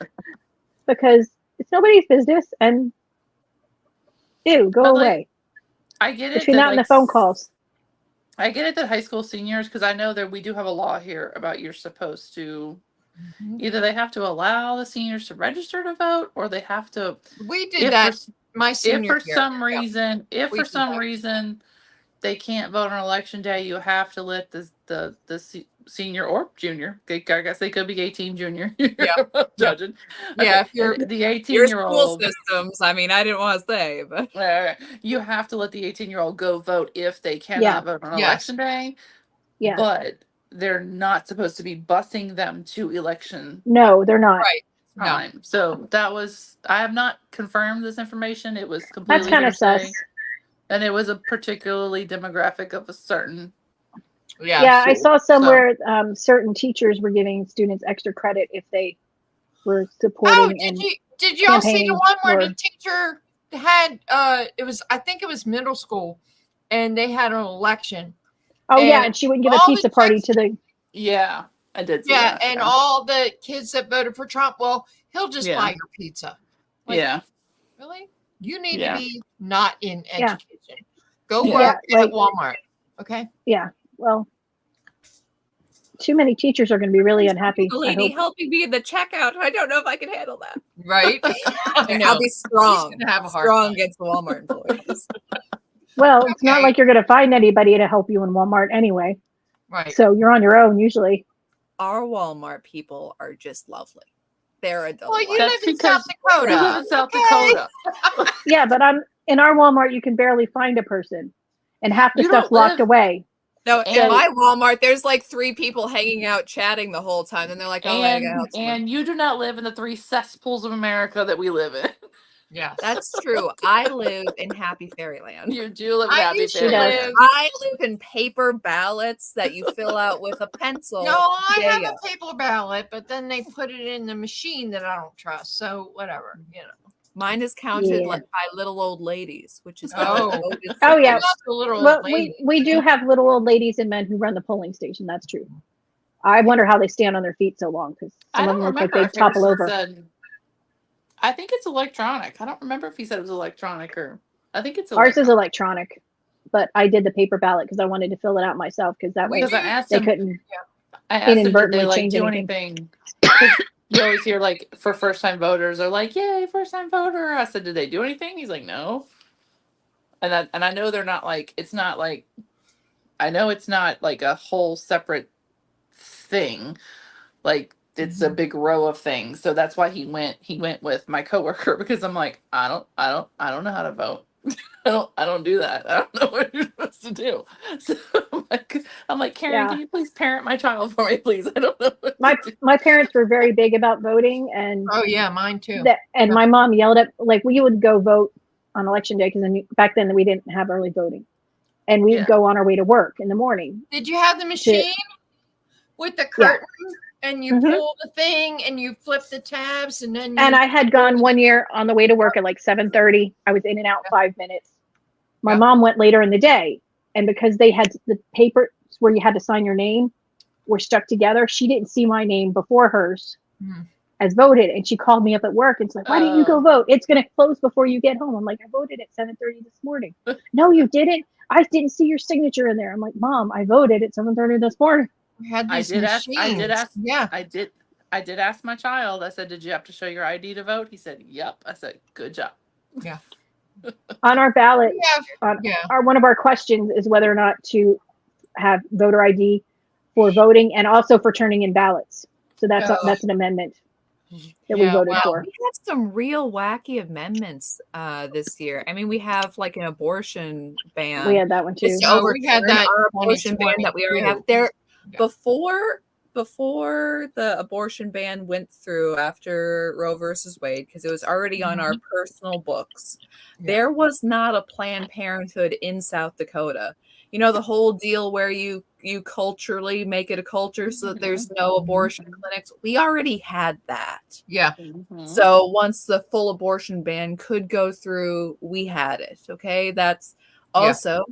Speaker 2: because it's nobody's business. And go
Speaker 3: But, like,
Speaker 2: away.
Speaker 3: I get it.
Speaker 2: Between
Speaker 3: that,
Speaker 2: that and the
Speaker 3: like,
Speaker 2: phone calls.
Speaker 3: I get it that high school seniors, because I know that we do have a law here about you're supposed to
Speaker 1: Mhm.
Speaker 3: either they have to allow the seniors to register to vote, or they have to.
Speaker 1: We did
Speaker 3: If
Speaker 1: that
Speaker 3: for,
Speaker 1: my
Speaker 3: if
Speaker 1: senior
Speaker 3: for
Speaker 1: year.
Speaker 3: some
Speaker 1: Yeah.
Speaker 3: reason,
Speaker 1: we did that.
Speaker 3: they can't vote on election day, you have to let the senior or junior. I guess they could be 18 junior.
Speaker 1: Yeah.
Speaker 3: Judging.
Speaker 1: Yeah, if you're-
Speaker 3: the
Speaker 4: Your
Speaker 3: 18-year-old.
Speaker 4: school systems. I mean, I didn't want to say, but
Speaker 3: You have to let the 18-year-old go vote if they cannot
Speaker 2: Yeah.
Speaker 3: vote on
Speaker 1: Yes.
Speaker 3: election day.
Speaker 2: Yeah.
Speaker 3: But they're not supposed to be busing them to election
Speaker 2: No, they're not.
Speaker 1: Right. No.
Speaker 3: time. So I have not confirmed this information. It was
Speaker 2: That's
Speaker 3: completely
Speaker 2: kind of
Speaker 3: hearsay,
Speaker 2: sus.
Speaker 3: and it was a particularly demographic of a certain.
Speaker 1: Yeah.
Speaker 2: Yeah, I
Speaker 3: school,
Speaker 2: saw somewhere certain teachers were giving students extra credit if they were supporting.
Speaker 1: Oh,
Speaker 2: and
Speaker 1: did y'all see the
Speaker 2: campaigning
Speaker 1: one where
Speaker 2: for-
Speaker 1: the teacher had I think it was middle school, and they had an election.
Speaker 2: oh yeah,
Speaker 1: and
Speaker 2: and she wouldn't give a
Speaker 1: all the
Speaker 2: pizza party
Speaker 1: kids-
Speaker 2: to the.
Speaker 3: Yeah, I did. See
Speaker 1: Yeah,
Speaker 3: that,
Speaker 1: and
Speaker 3: yeah.
Speaker 1: all the kids that voted for Trump, well, he'll just
Speaker 3: Yeah.
Speaker 1: buy your pizza. Like,
Speaker 3: yeah,
Speaker 1: Really? You need
Speaker 3: Yeah.
Speaker 1: to be not in
Speaker 2: Yeah.
Speaker 1: education. Go
Speaker 3: Yeah.
Speaker 1: work
Speaker 2: Yeah,
Speaker 1: at Walmart. Okay.
Speaker 2: Yeah, well, too many teachers are going to be really unhappy.
Speaker 4: the
Speaker 2: I
Speaker 4: lady
Speaker 2: hope.
Speaker 4: helping me in the checkout. I don't know if I can handle that.
Speaker 1: Right? I know.
Speaker 4: I'll be strong.
Speaker 1: He's gonna have a hard
Speaker 4: Strong
Speaker 1: time.
Speaker 4: against the Walmart employees.
Speaker 2: Well, it's not
Speaker 1: Okay.
Speaker 2: like you're going to find anybody to help you in Walmart anyway.
Speaker 1: Right.
Speaker 2: So you're on your own usually.
Speaker 4: Our Walmart people are just lovely. They're a
Speaker 1: Well, you
Speaker 4: delight.
Speaker 3: That's
Speaker 1: live in South
Speaker 3: because
Speaker 1: Dakota.
Speaker 3: we live in South
Speaker 1: Okay.
Speaker 3: Dakota.
Speaker 2: Yeah, but in our Walmart, you can barely find a person, and half the
Speaker 3: You
Speaker 2: stuff's
Speaker 3: don't
Speaker 2: locked
Speaker 3: live-
Speaker 2: away.
Speaker 4: No,
Speaker 3: And-
Speaker 4: in my Walmart, there's like 3 people hanging out chatting the whole time, and they're like, "Oh, I got
Speaker 3: and you do not live in the 3 cesspools of America that we live in.
Speaker 1: Yeah.
Speaker 4: That's true. I live in Happy Fairyland.
Speaker 3: You do live in
Speaker 1: I
Speaker 3: Happy
Speaker 1: used to
Speaker 3: Fairyland.
Speaker 1: live-
Speaker 4: I live in paper ballots that you fill out with a pencil.
Speaker 1: No, I have
Speaker 4: Yeah.
Speaker 1: a paper ballot, but then they put it in the machine that I don't trust. So whatever, you know.
Speaker 4: Mine is counted
Speaker 2: Yeah.
Speaker 4: like by little old ladies, which is
Speaker 1: Oh.
Speaker 4: voted
Speaker 2: Oh,
Speaker 4: for.
Speaker 2: yeah.
Speaker 1: Not the little
Speaker 2: Well,
Speaker 1: lady.
Speaker 2: we do have little old ladies and men who run the polling station. That's true. I wonder how they stand on their feet so long because
Speaker 3: I
Speaker 2: some of
Speaker 3: don't
Speaker 2: them look like
Speaker 3: remember
Speaker 2: they
Speaker 3: if
Speaker 2: topple
Speaker 3: Harrison
Speaker 2: over.
Speaker 3: said. I think it's electronic. I don't remember if he said it was electronic or. I think it's
Speaker 2: Ours is
Speaker 3: electronic.
Speaker 2: electronic, but I did the paper ballot because I wanted to fill it out myself because that way
Speaker 3: Because I asked
Speaker 2: they
Speaker 3: him.
Speaker 2: couldn't.
Speaker 3: I asked him, did
Speaker 2: inadvertently
Speaker 3: they like
Speaker 2: change
Speaker 3: do
Speaker 2: anything.
Speaker 3: anything? 'Cause you always hear like for first time voters are like, yay, first time voter. I said, did they do anything? He's like, no. And I know they're not like it's not like I know it's not like a whole separate thing. Like it's a big row of things. So that's why he went with my coworker because I'm like, I don't know how to vote. I don't do that. I don't know what you're supposed to do. So I'm like, Karen,
Speaker 2: Yeah.
Speaker 3: can you please parent my child for me, please? I don't know what
Speaker 2: My
Speaker 3: to do.
Speaker 2: my parents were very big about voting, and
Speaker 1: Oh yeah, mine too.
Speaker 2: my mom yelled at like we would go vote on election day because back then we didn't have early voting, and we'd
Speaker 3: Yeah.
Speaker 2: go on our way to work in the morning.
Speaker 1: Did you have the machine with the
Speaker 2: Yeah.
Speaker 1: curtain and you
Speaker 2: Mhm.
Speaker 1: pull the thing and you flip the tabs and then you
Speaker 2: And I had gone one year on the way to work at like 7:30. I was in and out 5 minutes. My
Speaker 1: Yeah.
Speaker 2: mom went later in the day, and because they had the papers where you had to sign your name were stuck together, she didn't see my name before hers
Speaker 1: Mhm.
Speaker 2: as voted, and she called me up at work and said, "Why didn't you go vote? It's going to close before you get home." I'm like, "I voted at 7:30 this morning." "No, you didn't. I didn't see your signature in there." I'm like, "Mom, I voted at 7:30 this morning."
Speaker 1: We had
Speaker 3: I
Speaker 1: these
Speaker 3: did ask.
Speaker 1: machines. Yeah.
Speaker 3: I did ask my child. I said, "Did you have to show your ID to vote?" He said, "Yep." I said, "Good job."
Speaker 2: On our ballot,
Speaker 1: We have, yeah.
Speaker 2: one of our questions is whether or not to have voter ID for voting and also for turning in ballots. So that's
Speaker 1: Oh.
Speaker 2: that's an amendment that we
Speaker 1: Yeah,
Speaker 2: voted
Speaker 1: well,
Speaker 2: for.
Speaker 4: We have some real wacky amendments this year. I mean, we have like an abortion ban.
Speaker 2: We had that one too.
Speaker 4: Just to
Speaker 1: Oh, we had
Speaker 4: overturn
Speaker 1: that
Speaker 4: our abortion ban that we already have
Speaker 1: 2022.
Speaker 4: there
Speaker 1: Yeah.
Speaker 4: before the abortion ban went through after Roe versus Wade, because it was already on our personal books.
Speaker 1: Yeah.
Speaker 4: There was not a Planned Parenthood in South Dakota. You know, the whole deal where you culturally make it a culture so that there's no abortion clinics. We already had that.
Speaker 1: Yeah.
Speaker 3: Mhm.
Speaker 4: So once the full abortion ban could go through, we had it. Okay. That's also,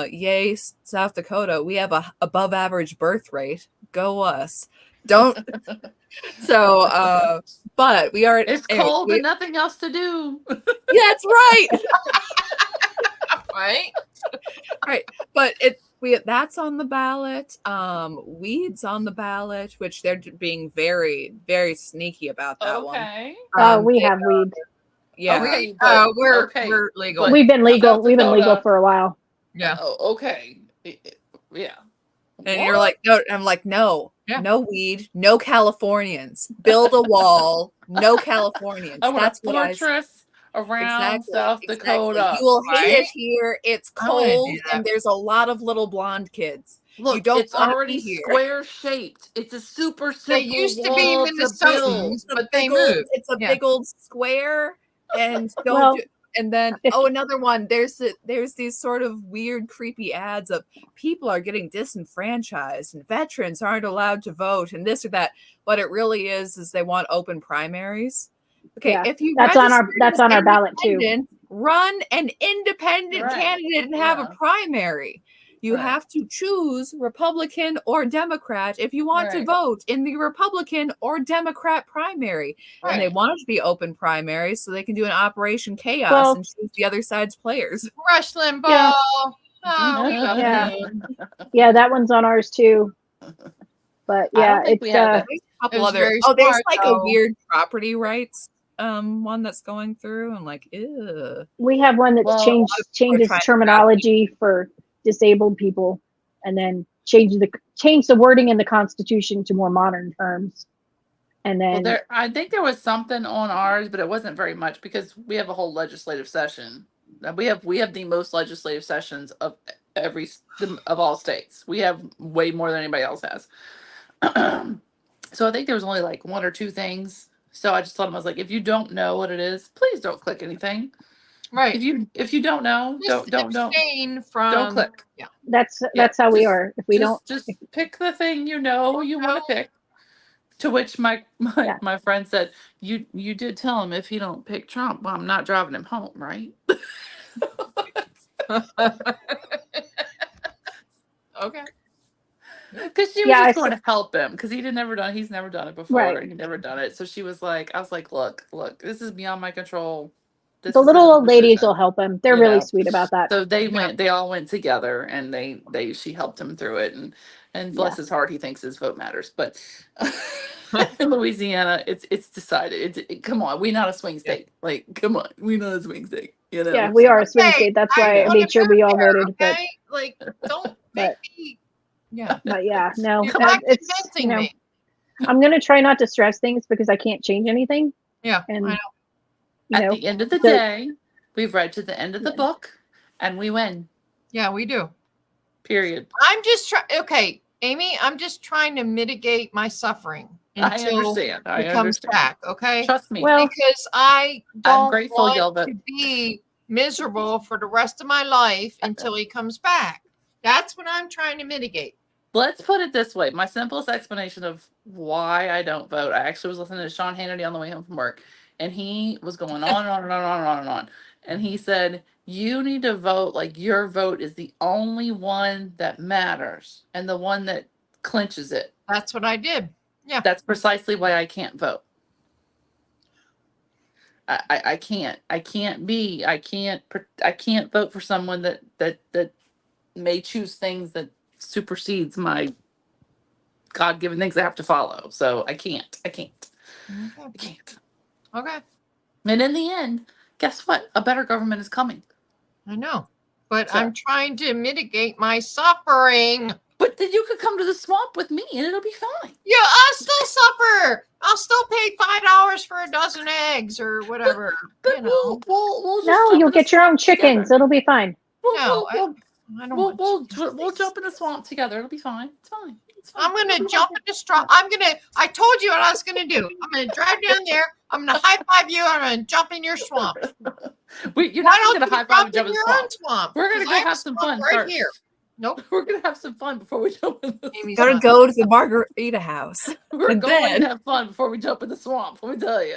Speaker 4: yay, South Dakota. We have a above average birth rate. Go us. Don't. So, but we are.
Speaker 3: It's
Speaker 4: anyway,
Speaker 3: cold and nothing else to do.
Speaker 4: Yeah, that's right.
Speaker 1: Right?
Speaker 4: Right. But that's on the ballot. Weeds on the ballot, which they're being very, very sneaky about that one.
Speaker 3: Okay.
Speaker 2: We
Speaker 4: they
Speaker 2: have weeds.
Speaker 4: Yeah.
Speaker 3: Okay,
Speaker 1: We're
Speaker 3: okay,
Speaker 1: legal.
Speaker 3: but-
Speaker 2: We've been legal.
Speaker 3: South
Speaker 2: We've been legal
Speaker 3: Dakota-
Speaker 2: for a while.
Speaker 1: Yeah.
Speaker 3: Oh, okay. Yeah.
Speaker 4: And you're like, no, I'm like, no,
Speaker 1: Yeah.
Speaker 4: no weed, no Californians. Build a wall, no Californians.
Speaker 3: I want
Speaker 4: That's
Speaker 3: a
Speaker 4: what I
Speaker 3: fortress around South
Speaker 4: exactly.
Speaker 3: Dakota.
Speaker 4: You will hate
Speaker 1: Right?
Speaker 4: it here. It's
Speaker 1: I wanna do
Speaker 4: cold,
Speaker 1: that.
Speaker 4: and there's a lot of little blonde kids.
Speaker 3: Look,
Speaker 4: don't
Speaker 3: it's
Speaker 4: wanna be
Speaker 3: already
Speaker 4: here.
Speaker 3: square shaped. It's a super
Speaker 1: They
Speaker 3: simple
Speaker 1: used to be
Speaker 3: wall to build.
Speaker 1: Minnesotans, but they moved.
Speaker 4: It's a
Speaker 1: Yeah.
Speaker 4: big old square, and don't.
Speaker 2: Well,
Speaker 4: And then, another one. There's these sort of weird, creepy ads of people are getting disenfranchised and veterans aren't allowed to vote and this or that. What it really is they want open primaries. Okay,
Speaker 2: Yeah,
Speaker 4: if you
Speaker 2: that's on our
Speaker 4: register
Speaker 2: that's
Speaker 4: as
Speaker 2: on our ballot too.
Speaker 4: independent, run an independent
Speaker 3: Right,
Speaker 4: candidate and have
Speaker 3: yeah.
Speaker 4: a primary. You
Speaker 3: Right.
Speaker 4: have to choose Republican or Democrat if you want to
Speaker 3: Right.
Speaker 4: vote in the Republican or Democrat primary. And they
Speaker 1: Right.
Speaker 4: want it to be open primaries so they can do an Operation Chaos
Speaker 2: Well-
Speaker 4: and choose the other side's players.
Speaker 1: Rush Limbaugh.
Speaker 2: Yeah.
Speaker 1: Oh, we love
Speaker 2: Yeah.
Speaker 1: him.
Speaker 2: Yeah, that one's on ours too. But
Speaker 3: I
Speaker 2: yeah,
Speaker 3: don't think we
Speaker 2: it's
Speaker 3: had that.
Speaker 4: There's a
Speaker 1: It
Speaker 4: couple
Speaker 1: was
Speaker 4: other.
Speaker 1: very
Speaker 4: There's
Speaker 1: smart,
Speaker 4: like
Speaker 1: though.
Speaker 4: a weird property rights one that's going through. I'm like, ew.
Speaker 2: we have one that's
Speaker 3: Well,
Speaker 2: changes
Speaker 4: trying to
Speaker 2: terminology for disabled people, and then change the wording in the Constitution to more modern terms. And
Speaker 3: Well,
Speaker 2: then
Speaker 3: I think there was something on ours, but it wasn't very much because we have a whole legislative session. We have the most legislative sessions of of all states. We have way more than anybody else has. So I think there was only like one or two things. So I just told him, I was like, if you don't know what it is, please don't click anything.
Speaker 1: Right.
Speaker 3: If you don't know,
Speaker 1: Just
Speaker 3: don't
Speaker 1: abstain from.
Speaker 3: don't click.
Speaker 1: Yeah.
Speaker 2: That's how we
Speaker 3: just-
Speaker 2: are. If we don't,
Speaker 3: Just pick the thing you know you want to pick. To which my friend said, you did tell him if he don't pick Trump, well, I'm not driving him home, right?
Speaker 1: Okay.
Speaker 3: Because she was
Speaker 2: Yeah,
Speaker 3: just going to help him because he's never done it before.
Speaker 2: Right.
Speaker 3: And he'd never done it. So she was like, I was like, look, this is beyond my control. This
Speaker 2: the
Speaker 3: is
Speaker 2: little
Speaker 3: his
Speaker 2: old ladies
Speaker 3: decision."
Speaker 2: will help him. They're
Speaker 3: You
Speaker 2: really
Speaker 3: know.
Speaker 2: sweet about that.
Speaker 3: So they all went together and she helped him through it and bless his heart, he thinks his vote matters. But in Louisiana, it's decided. Come on, we're not a swing state. Like, come on, we're not a swing state. You know.
Speaker 2: Yeah, we are a swing
Speaker 1: Okay,
Speaker 2: state. That's
Speaker 1: I
Speaker 2: why I
Speaker 1: wanna
Speaker 2: made sure
Speaker 1: be
Speaker 2: we all
Speaker 1: there,
Speaker 2: voted.
Speaker 1: okay? Like, don't make
Speaker 2: but-
Speaker 1: me. Yeah.
Speaker 2: But yeah, no,
Speaker 1: You're not
Speaker 2: it's
Speaker 1: convincing me.
Speaker 2: I'm gonna try not to stress things because I can't change anything.
Speaker 1: Yeah.
Speaker 2: And
Speaker 1: I know.
Speaker 2: you
Speaker 3: At
Speaker 2: know,
Speaker 3: the end of the
Speaker 2: the-
Speaker 3: day, we've read to the end of the book, and we win.
Speaker 1: Yeah, we do.
Speaker 3: Period.
Speaker 1: I'm just trying. Okay, Amy, I'm just trying to mitigate my suffering
Speaker 3: I
Speaker 1: until
Speaker 3: understand. I
Speaker 1: it comes
Speaker 3: understand.
Speaker 1: back. Okay.
Speaker 3: Trust me.
Speaker 2: well,
Speaker 1: Because I don't
Speaker 3: grateful,
Speaker 1: want
Speaker 3: Gilbert.
Speaker 1: to be miserable for the rest of my life until he comes back. That's what I'm trying to mitigate.
Speaker 3: Let's put it this way. My simplest explanation of why I don't vote. I actually was listening to Sean Hannity on the way home from work, and he was going on and on and on and on and on and on. And he said, you need to vote like your vote is the only one that matters and the one that clinches it.
Speaker 1: That's what I did.
Speaker 3: That's precisely why I can't vote. I can't vote for someone that may choose things that supersedes my God-given things I have to follow. So I can't.
Speaker 1: Okay. Okay.
Speaker 3: And in the end, guess what? A better government is coming.
Speaker 1: I know. But
Speaker 3: So-
Speaker 1: I'm trying to mitigate my suffering.
Speaker 3: But then you could come to the swamp with me and it'll be fine.
Speaker 1: Yeah, I'll still suffer. I'll still pay $5 for a dozen eggs or whatever.
Speaker 3: But
Speaker 1: you know.
Speaker 3: we'll just
Speaker 2: no,
Speaker 3: jump
Speaker 2: you'll
Speaker 3: in the
Speaker 2: get your own
Speaker 3: swamp together.
Speaker 2: chickens. It'll be fine.
Speaker 1: No,
Speaker 3: We'll
Speaker 1: I don't want
Speaker 3: we'll jump in the swamp together. It'll be fine. It's fine. It's fine.
Speaker 1: I'm gonna jump in the straw. I told you what I was gonna do. I'm gonna drive down there. I'm gonna high five you. I'm gonna jump in your swamp.
Speaker 3: You're
Speaker 1: Why
Speaker 3: not
Speaker 1: don't
Speaker 3: gonna
Speaker 1: you
Speaker 3: high five
Speaker 1: jump
Speaker 3: and jump
Speaker 1: in
Speaker 3: in the
Speaker 1: your own
Speaker 3: swamp.
Speaker 1: swamp?
Speaker 3: We're gonna
Speaker 1: 'Cause
Speaker 3: go
Speaker 1: I
Speaker 3: have
Speaker 1: a
Speaker 3: some
Speaker 1: swamp
Speaker 3: fun
Speaker 1: right
Speaker 3: first.
Speaker 1: here. Nope.
Speaker 3: We're gonna have some fun before we jump in the
Speaker 1: Amy's
Speaker 4: Gotta
Speaker 1: not.
Speaker 4: go to the margarita house.
Speaker 3: We're
Speaker 4: And
Speaker 3: going
Speaker 4: then-
Speaker 3: to have fun before we jump in the swamp. Let me tell you.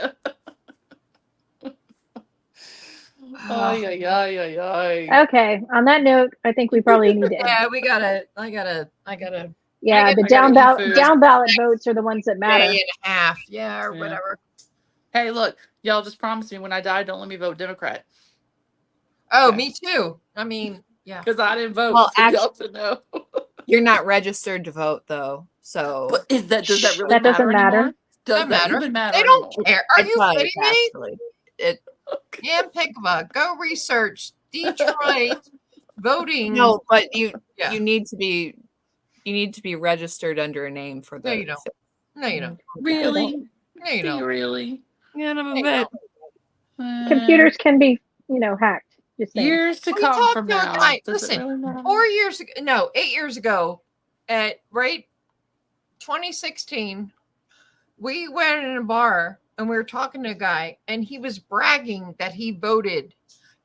Speaker 3: Ay, ay, ay, ay, ay.
Speaker 2: Okay. On that note, I think we probably need to end.
Speaker 1: Yeah, we gotta. I gotta.
Speaker 2: Yeah,
Speaker 1: I
Speaker 2: the
Speaker 1: gotta
Speaker 2: down
Speaker 3: eat
Speaker 2: ballot
Speaker 3: food.
Speaker 2: down ballot votes are the ones that matter.
Speaker 1: Day and a half. Yeah, or
Speaker 3: Yeah.
Speaker 1: whatever.
Speaker 3: Hey, look, y'all just promised me when I die, don't let me vote Democrat
Speaker 1: Oh,
Speaker 3: Okay.
Speaker 1: me too. I mean, yeah.
Speaker 3: because I didn't vote.
Speaker 4: Well,
Speaker 3: so y'all should know.
Speaker 4: You're not registered to vote though, so
Speaker 3: But does that really
Speaker 2: That doesn't matter.
Speaker 3: anymore? Does
Speaker 1: Doesn't
Speaker 3: that
Speaker 1: matter.
Speaker 3: even matter?
Speaker 1: They don't
Speaker 3: anymore?
Speaker 1: care. Are
Speaker 4: it
Speaker 1: you
Speaker 4: does,
Speaker 1: kidding me?
Speaker 4: actually. It
Speaker 1: Ian Pickva, go research Detroit voting.
Speaker 4: no, but
Speaker 1: Yeah.
Speaker 4: you need to be registered under a name for the
Speaker 1: No, you don't. No, you don't.
Speaker 3: Really?
Speaker 1: No, you
Speaker 3: Do you
Speaker 1: don't.
Speaker 3: really?
Speaker 4: Yeah, I'm a
Speaker 1: Hey,
Speaker 4: bit.
Speaker 2: Computers can be, hacked. Just saying.
Speaker 3: Years to
Speaker 1: Well, you
Speaker 3: come
Speaker 1: talk
Speaker 3: from
Speaker 1: to a
Speaker 3: now.
Speaker 1: guy-
Speaker 3: Does it
Speaker 1: listen,
Speaker 3: really matter?
Speaker 1: 4 years ago, no, 8 years ago, at 2016, we went in a bar and we were talking to a guy, and he was bragging that he voted.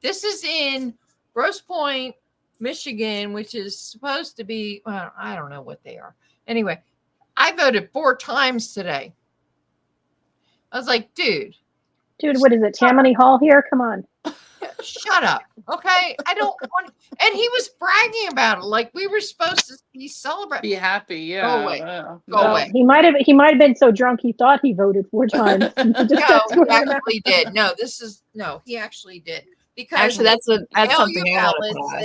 Speaker 1: This is in Grosse Pointe, Michigan, which is supposed to be, well, I don't know what they are. Anyway, I voted 4 times today. I was like, dude,
Speaker 2: Dude, what is it? Tammany Hall here? Come on.
Speaker 1: shut up. Okay. I don't want, and he was bragging about it. Like we were supposed to be celebrating.
Speaker 3: Be happy, yeah.
Speaker 1: away.
Speaker 3: yeah.
Speaker 1: Go
Speaker 3: No.
Speaker 1: away.
Speaker 2: He might have been so drunk he thought he voted 4 times. Just
Speaker 1: No,
Speaker 2: got
Speaker 1: he
Speaker 2: sworn out.
Speaker 1: actually did. No, he actually did. Because
Speaker 4: Actually, that's
Speaker 1: mail
Speaker 4: something
Speaker 1: your
Speaker 4: I want
Speaker 1: ballots,
Speaker 4: to pass.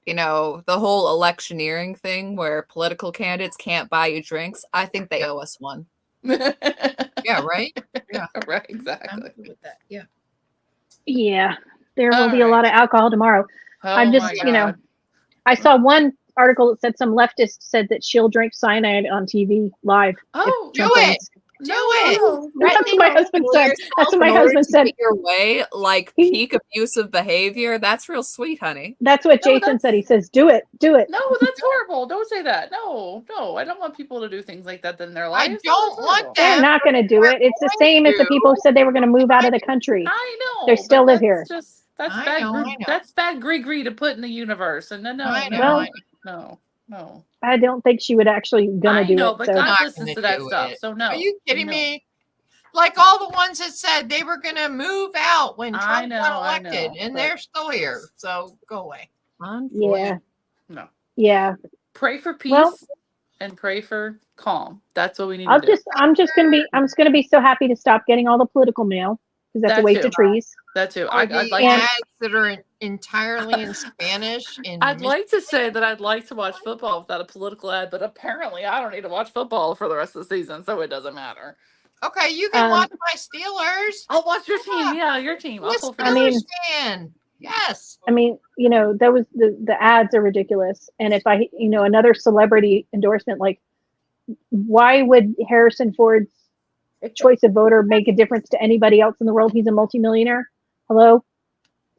Speaker 1: they,
Speaker 4: The whole electioneering thing where political candidates can't buy you drinks. I think they owe us one.
Speaker 1: yeah, right?
Speaker 3: Right,
Speaker 1: I'm
Speaker 3: exactly.
Speaker 1: good with that. Yeah.
Speaker 2: Yeah, there will
Speaker 3: All
Speaker 2: be a lot of alcohol tomorrow.
Speaker 3: Oh
Speaker 2: I'm just,
Speaker 3: my God.
Speaker 2: I saw one article that said some leftist said that she'll drink cyanide on TV live.
Speaker 3: Oh,
Speaker 1: do
Speaker 2: Trump
Speaker 1: it.
Speaker 2: wins.
Speaker 1: Do it.
Speaker 2: That's what my husband said. That's what my husband said.
Speaker 4: Your way, like
Speaker 2: He-
Speaker 4: peak abusive behavior. That's real sweet, honey.
Speaker 2: That's what
Speaker 3: No,
Speaker 2: Jason said. He says, "Do it, do it."
Speaker 3: No, that's horrible. Don't say that. No, I don't want people to do things like that in their lives. No,
Speaker 1: don't
Speaker 3: that's
Speaker 1: want
Speaker 3: horrible.
Speaker 1: that.
Speaker 2: They're not going to do it. It's the same as the people who said they were going to move out of the country.
Speaker 3: I know.
Speaker 2: They still
Speaker 3: but
Speaker 2: live here.
Speaker 3: That's
Speaker 1: I
Speaker 3: bad.
Speaker 1: know, I know.
Speaker 3: That's bad gree to put in the universe. And no,
Speaker 1: I know,
Speaker 2: Well,
Speaker 1: I
Speaker 3: no.
Speaker 2: I don't think she would actually gonna
Speaker 3: I
Speaker 2: do
Speaker 3: know,
Speaker 2: it.
Speaker 3: but
Speaker 2: So
Speaker 3: God
Speaker 1: Not
Speaker 3: listens
Speaker 1: gonna
Speaker 3: to that
Speaker 1: do
Speaker 3: stuff.
Speaker 1: it.
Speaker 3: So no.
Speaker 1: Are you kidding
Speaker 3: No.
Speaker 1: me? Like all the ones that said they were going to move out when
Speaker 3: I
Speaker 1: Trump
Speaker 3: know,
Speaker 1: got
Speaker 3: I
Speaker 1: elected,
Speaker 3: know,
Speaker 1: and
Speaker 3: but-
Speaker 1: they're still here. So go away.
Speaker 2: yeah,
Speaker 3: No.
Speaker 2: yeah.
Speaker 3: Pray for peace
Speaker 2: Well-
Speaker 3: and pray for calm. That's what we need to do.
Speaker 2: I'm just gonna be so happy to stop getting all the political mail because that's
Speaker 3: That
Speaker 2: a waste
Speaker 3: too.
Speaker 2: of trees.
Speaker 3: That too.
Speaker 1: Or
Speaker 3: I'd
Speaker 1: the
Speaker 3: like
Speaker 2: And-
Speaker 3: to.
Speaker 1: ads that are entirely in Spanish.
Speaker 3: I'd like to say that I'd like to watch football without a political ad, but apparently I don't need to watch football for the rest of the season, so it doesn't matter.
Speaker 1: Okay, you can
Speaker 2: Um,
Speaker 1: watch my Steelers.
Speaker 3: I'll watch your
Speaker 1: Yeah.
Speaker 3: team. Yeah, your team. I'll
Speaker 1: What's
Speaker 3: pull for
Speaker 2: I
Speaker 3: you.
Speaker 2: mean-
Speaker 1: Steelers fan? Yes.
Speaker 2: I mean, that was the ads are ridiculous. And if another celebrity endorsement, like, why would Harrison Ford's choice of voter make a difference to anybody else in the world? He's a multimillionaire. Hello,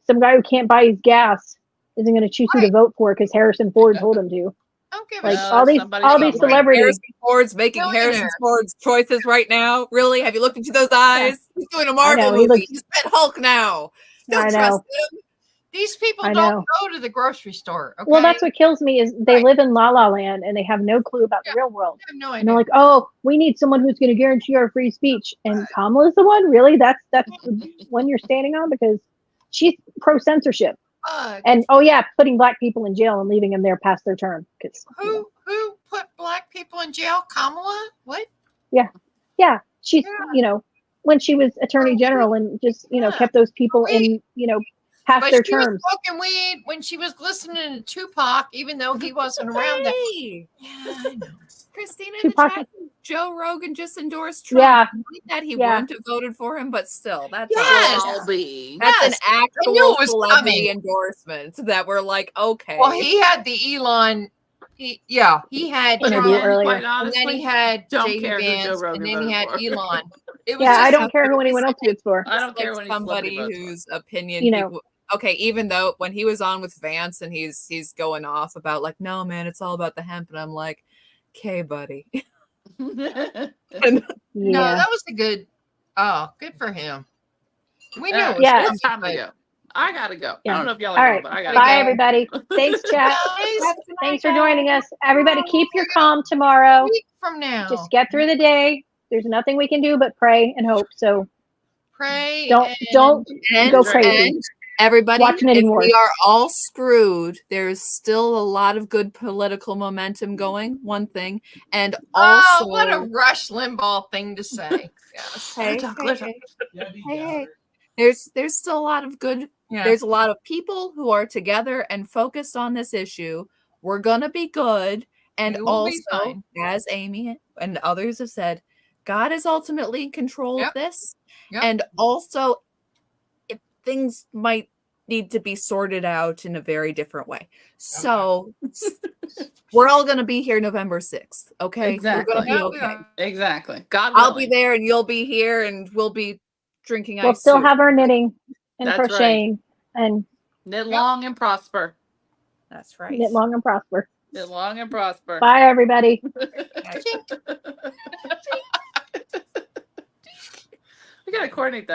Speaker 2: some guy who can't buy his gas isn't going to choose who to vote for because Harrison Ford told him to.
Speaker 1: I don't give
Speaker 2: Like
Speaker 1: a
Speaker 3: No,
Speaker 1: shit.
Speaker 2: all these
Speaker 3: somebody somewhere.
Speaker 2: celebrities.
Speaker 4: Harrison Ford's making Harrison
Speaker 1: Millionaire.
Speaker 4: Ford's choices right now. Really? Have you looked into those eyes? He's doing a
Speaker 2: I
Speaker 4: Marvel
Speaker 2: know, he
Speaker 4: movie.
Speaker 2: looks-
Speaker 4: He's been Hulk now. Don't
Speaker 2: I
Speaker 4: trust
Speaker 2: know.
Speaker 4: him.
Speaker 1: These people
Speaker 2: I
Speaker 1: don't
Speaker 2: know.
Speaker 1: go to the grocery store. Okay?
Speaker 2: Well, that's what kills me is they
Speaker 1: Right.
Speaker 2: live in La La Land and they have no clue about
Speaker 1: Yeah.
Speaker 2: the real world.
Speaker 1: I have no
Speaker 2: And
Speaker 1: idea.
Speaker 2: they're like, "Oh, we need someone who's going to guarantee our free speech." And Kamala's the one, really? That's the one you're standing on because she's pro censorship.
Speaker 1: Fuck.
Speaker 2: And oh yeah, putting black people in jail and leaving them there past their term. Because
Speaker 1: Who put black people in jail? Kamala? What?
Speaker 2: yeah, she's
Speaker 1: Yeah.
Speaker 2: when she was attorney general and just
Speaker 1: Yeah.
Speaker 2: kept those people in past
Speaker 1: But
Speaker 2: their
Speaker 1: she was
Speaker 2: terms.
Speaker 1: smoking weed when she was listening to Tupac, even though he wasn't around. That.
Speaker 4: Hey,
Speaker 1: Yeah, I know.
Speaker 4: Christina in the
Speaker 2: Tupac-
Speaker 4: chat. Joe Rogan just endorsed Trump.
Speaker 2: Yeah,
Speaker 4: Not that he
Speaker 2: Yeah.
Speaker 4: wouldn't have voted for him, but still, that's
Speaker 1: Yes.
Speaker 3: I'll be.
Speaker 4: that's
Speaker 1: Yes.
Speaker 4: an actual
Speaker 1: knew it was
Speaker 4: celebrity
Speaker 1: coming.
Speaker 4: endorsement that we're like, okay.
Speaker 1: Well, he had the Elon. He had
Speaker 2: Interview
Speaker 1: Trump,
Speaker 2: earlier.
Speaker 3: quite
Speaker 1: and
Speaker 3: honestly,
Speaker 1: then he had
Speaker 3: don't
Speaker 1: JD
Speaker 3: care who Joe
Speaker 1: Vance,
Speaker 3: Rogan
Speaker 1: and then he had
Speaker 3: voted for.
Speaker 1: Elon. It was
Speaker 2: yeah. I
Speaker 1: just
Speaker 2: don't care who anyone else votes for.
Speaker 3: I don't
Speaker 4: like
Speaker 3: care when he's
Speaker 4: somebody
Speaker 3: votes for.
Speaker 4: whose opinion
Speaker 2: You know.
Speaker 4: people, okay, even though when he was on with Vance and he's going off about like, no man, it's all about the hemp, and I'm like, okay, buddy.
Speaker 1: no.
Speaker 2: Yeah.
Speaker 1: That was a good. Oh, good for him. We knew.
Speaker 3: Yeah,
Speaker 1: it was
Speaker 2: Yeah.
Speaker 1: coming,
Speaker 3: it's time to
Speaker 1: but-
Speaker 3: go. I gotta go.
Speaker 2: Yeah.
Speaker 3: I don't know if y'all
Speaker 2: All
Speaker 3: are
Speaker 2: right.
Speaker 3: going, but I gotta
Speaker 2: Bye,
Speaker 3: go.
Speaker 2: everybody. Thanks, chat.
Speaker 1: Guys,
Speaker 2: Thanks for joining us. Everybody, keep your calm tomorrow.
Speaker 1: a week from now,
Speaker 2: Just get through the day. There's nothing we can do but pray and hope. So
Speaker 1: pray.
Speaker 2: don't
Speaker 4: And,
Speaker 2: go crazy.
Speaker 4: and everybody,
Speaker 2: Watch Knitting
Speaker 4: if
Speaker 2: Wars.
Speaker 4: we are all screwed, there's still a lot of good political momentum going. One thing, and also,
Speaker 1: Oh, what a Rush Limbaugh thing to say. Yes.
Speaker 4: hey,
Speaker 3: Good talk,
Speaker 4: hey,
Speaker 3: good talk.
Speaker 4: hey, there's still a lot of good.
Speaker 1: Yeah.
Speaker 4: There's a lot of people who are together and focused on this issue. We're gonna be good, and
Speaker 1: We will be
Speaker 4: also,
Speaker 1: fine.
Speaker 4: as Amy and others have said, God is ultimately in control
Speaker 1: Yep.
Speaker 4: of this,
Speaker 1: Yep.
Speaker 4: and also, things might need to be sorted out in a very different way. So we're all going to be here November 6th. Okay.
Speaker 3: Exactly.
Speaker 4: We're going to
Speaker 1: Yeah,
Speaker 4: be
Speaker 1: we
Speaker 4: okay.
Speaker 1: are.
Speaker 3: Exactly. God
Speaker 4: I'll be
Speaker 3: willing.
Speaker 4: there and you'll be here and we'll be drinking
Speaker 2: we'll
Speaker 4: ice.
Speaker 2: still
Speaker 4: soup.
Speaker 2: have our knitting and
Speaker 3: That's right.
Speaker 2: crocheting and
Speaker 3: Knit long and prosper.
Speaker 4: That's right.
Speaker 2: knit long and prosper.
Speaker 3: Knit long and prosper.
Speaker 2: Bye, everybody.
Speaker 3: We gotta coordinate that.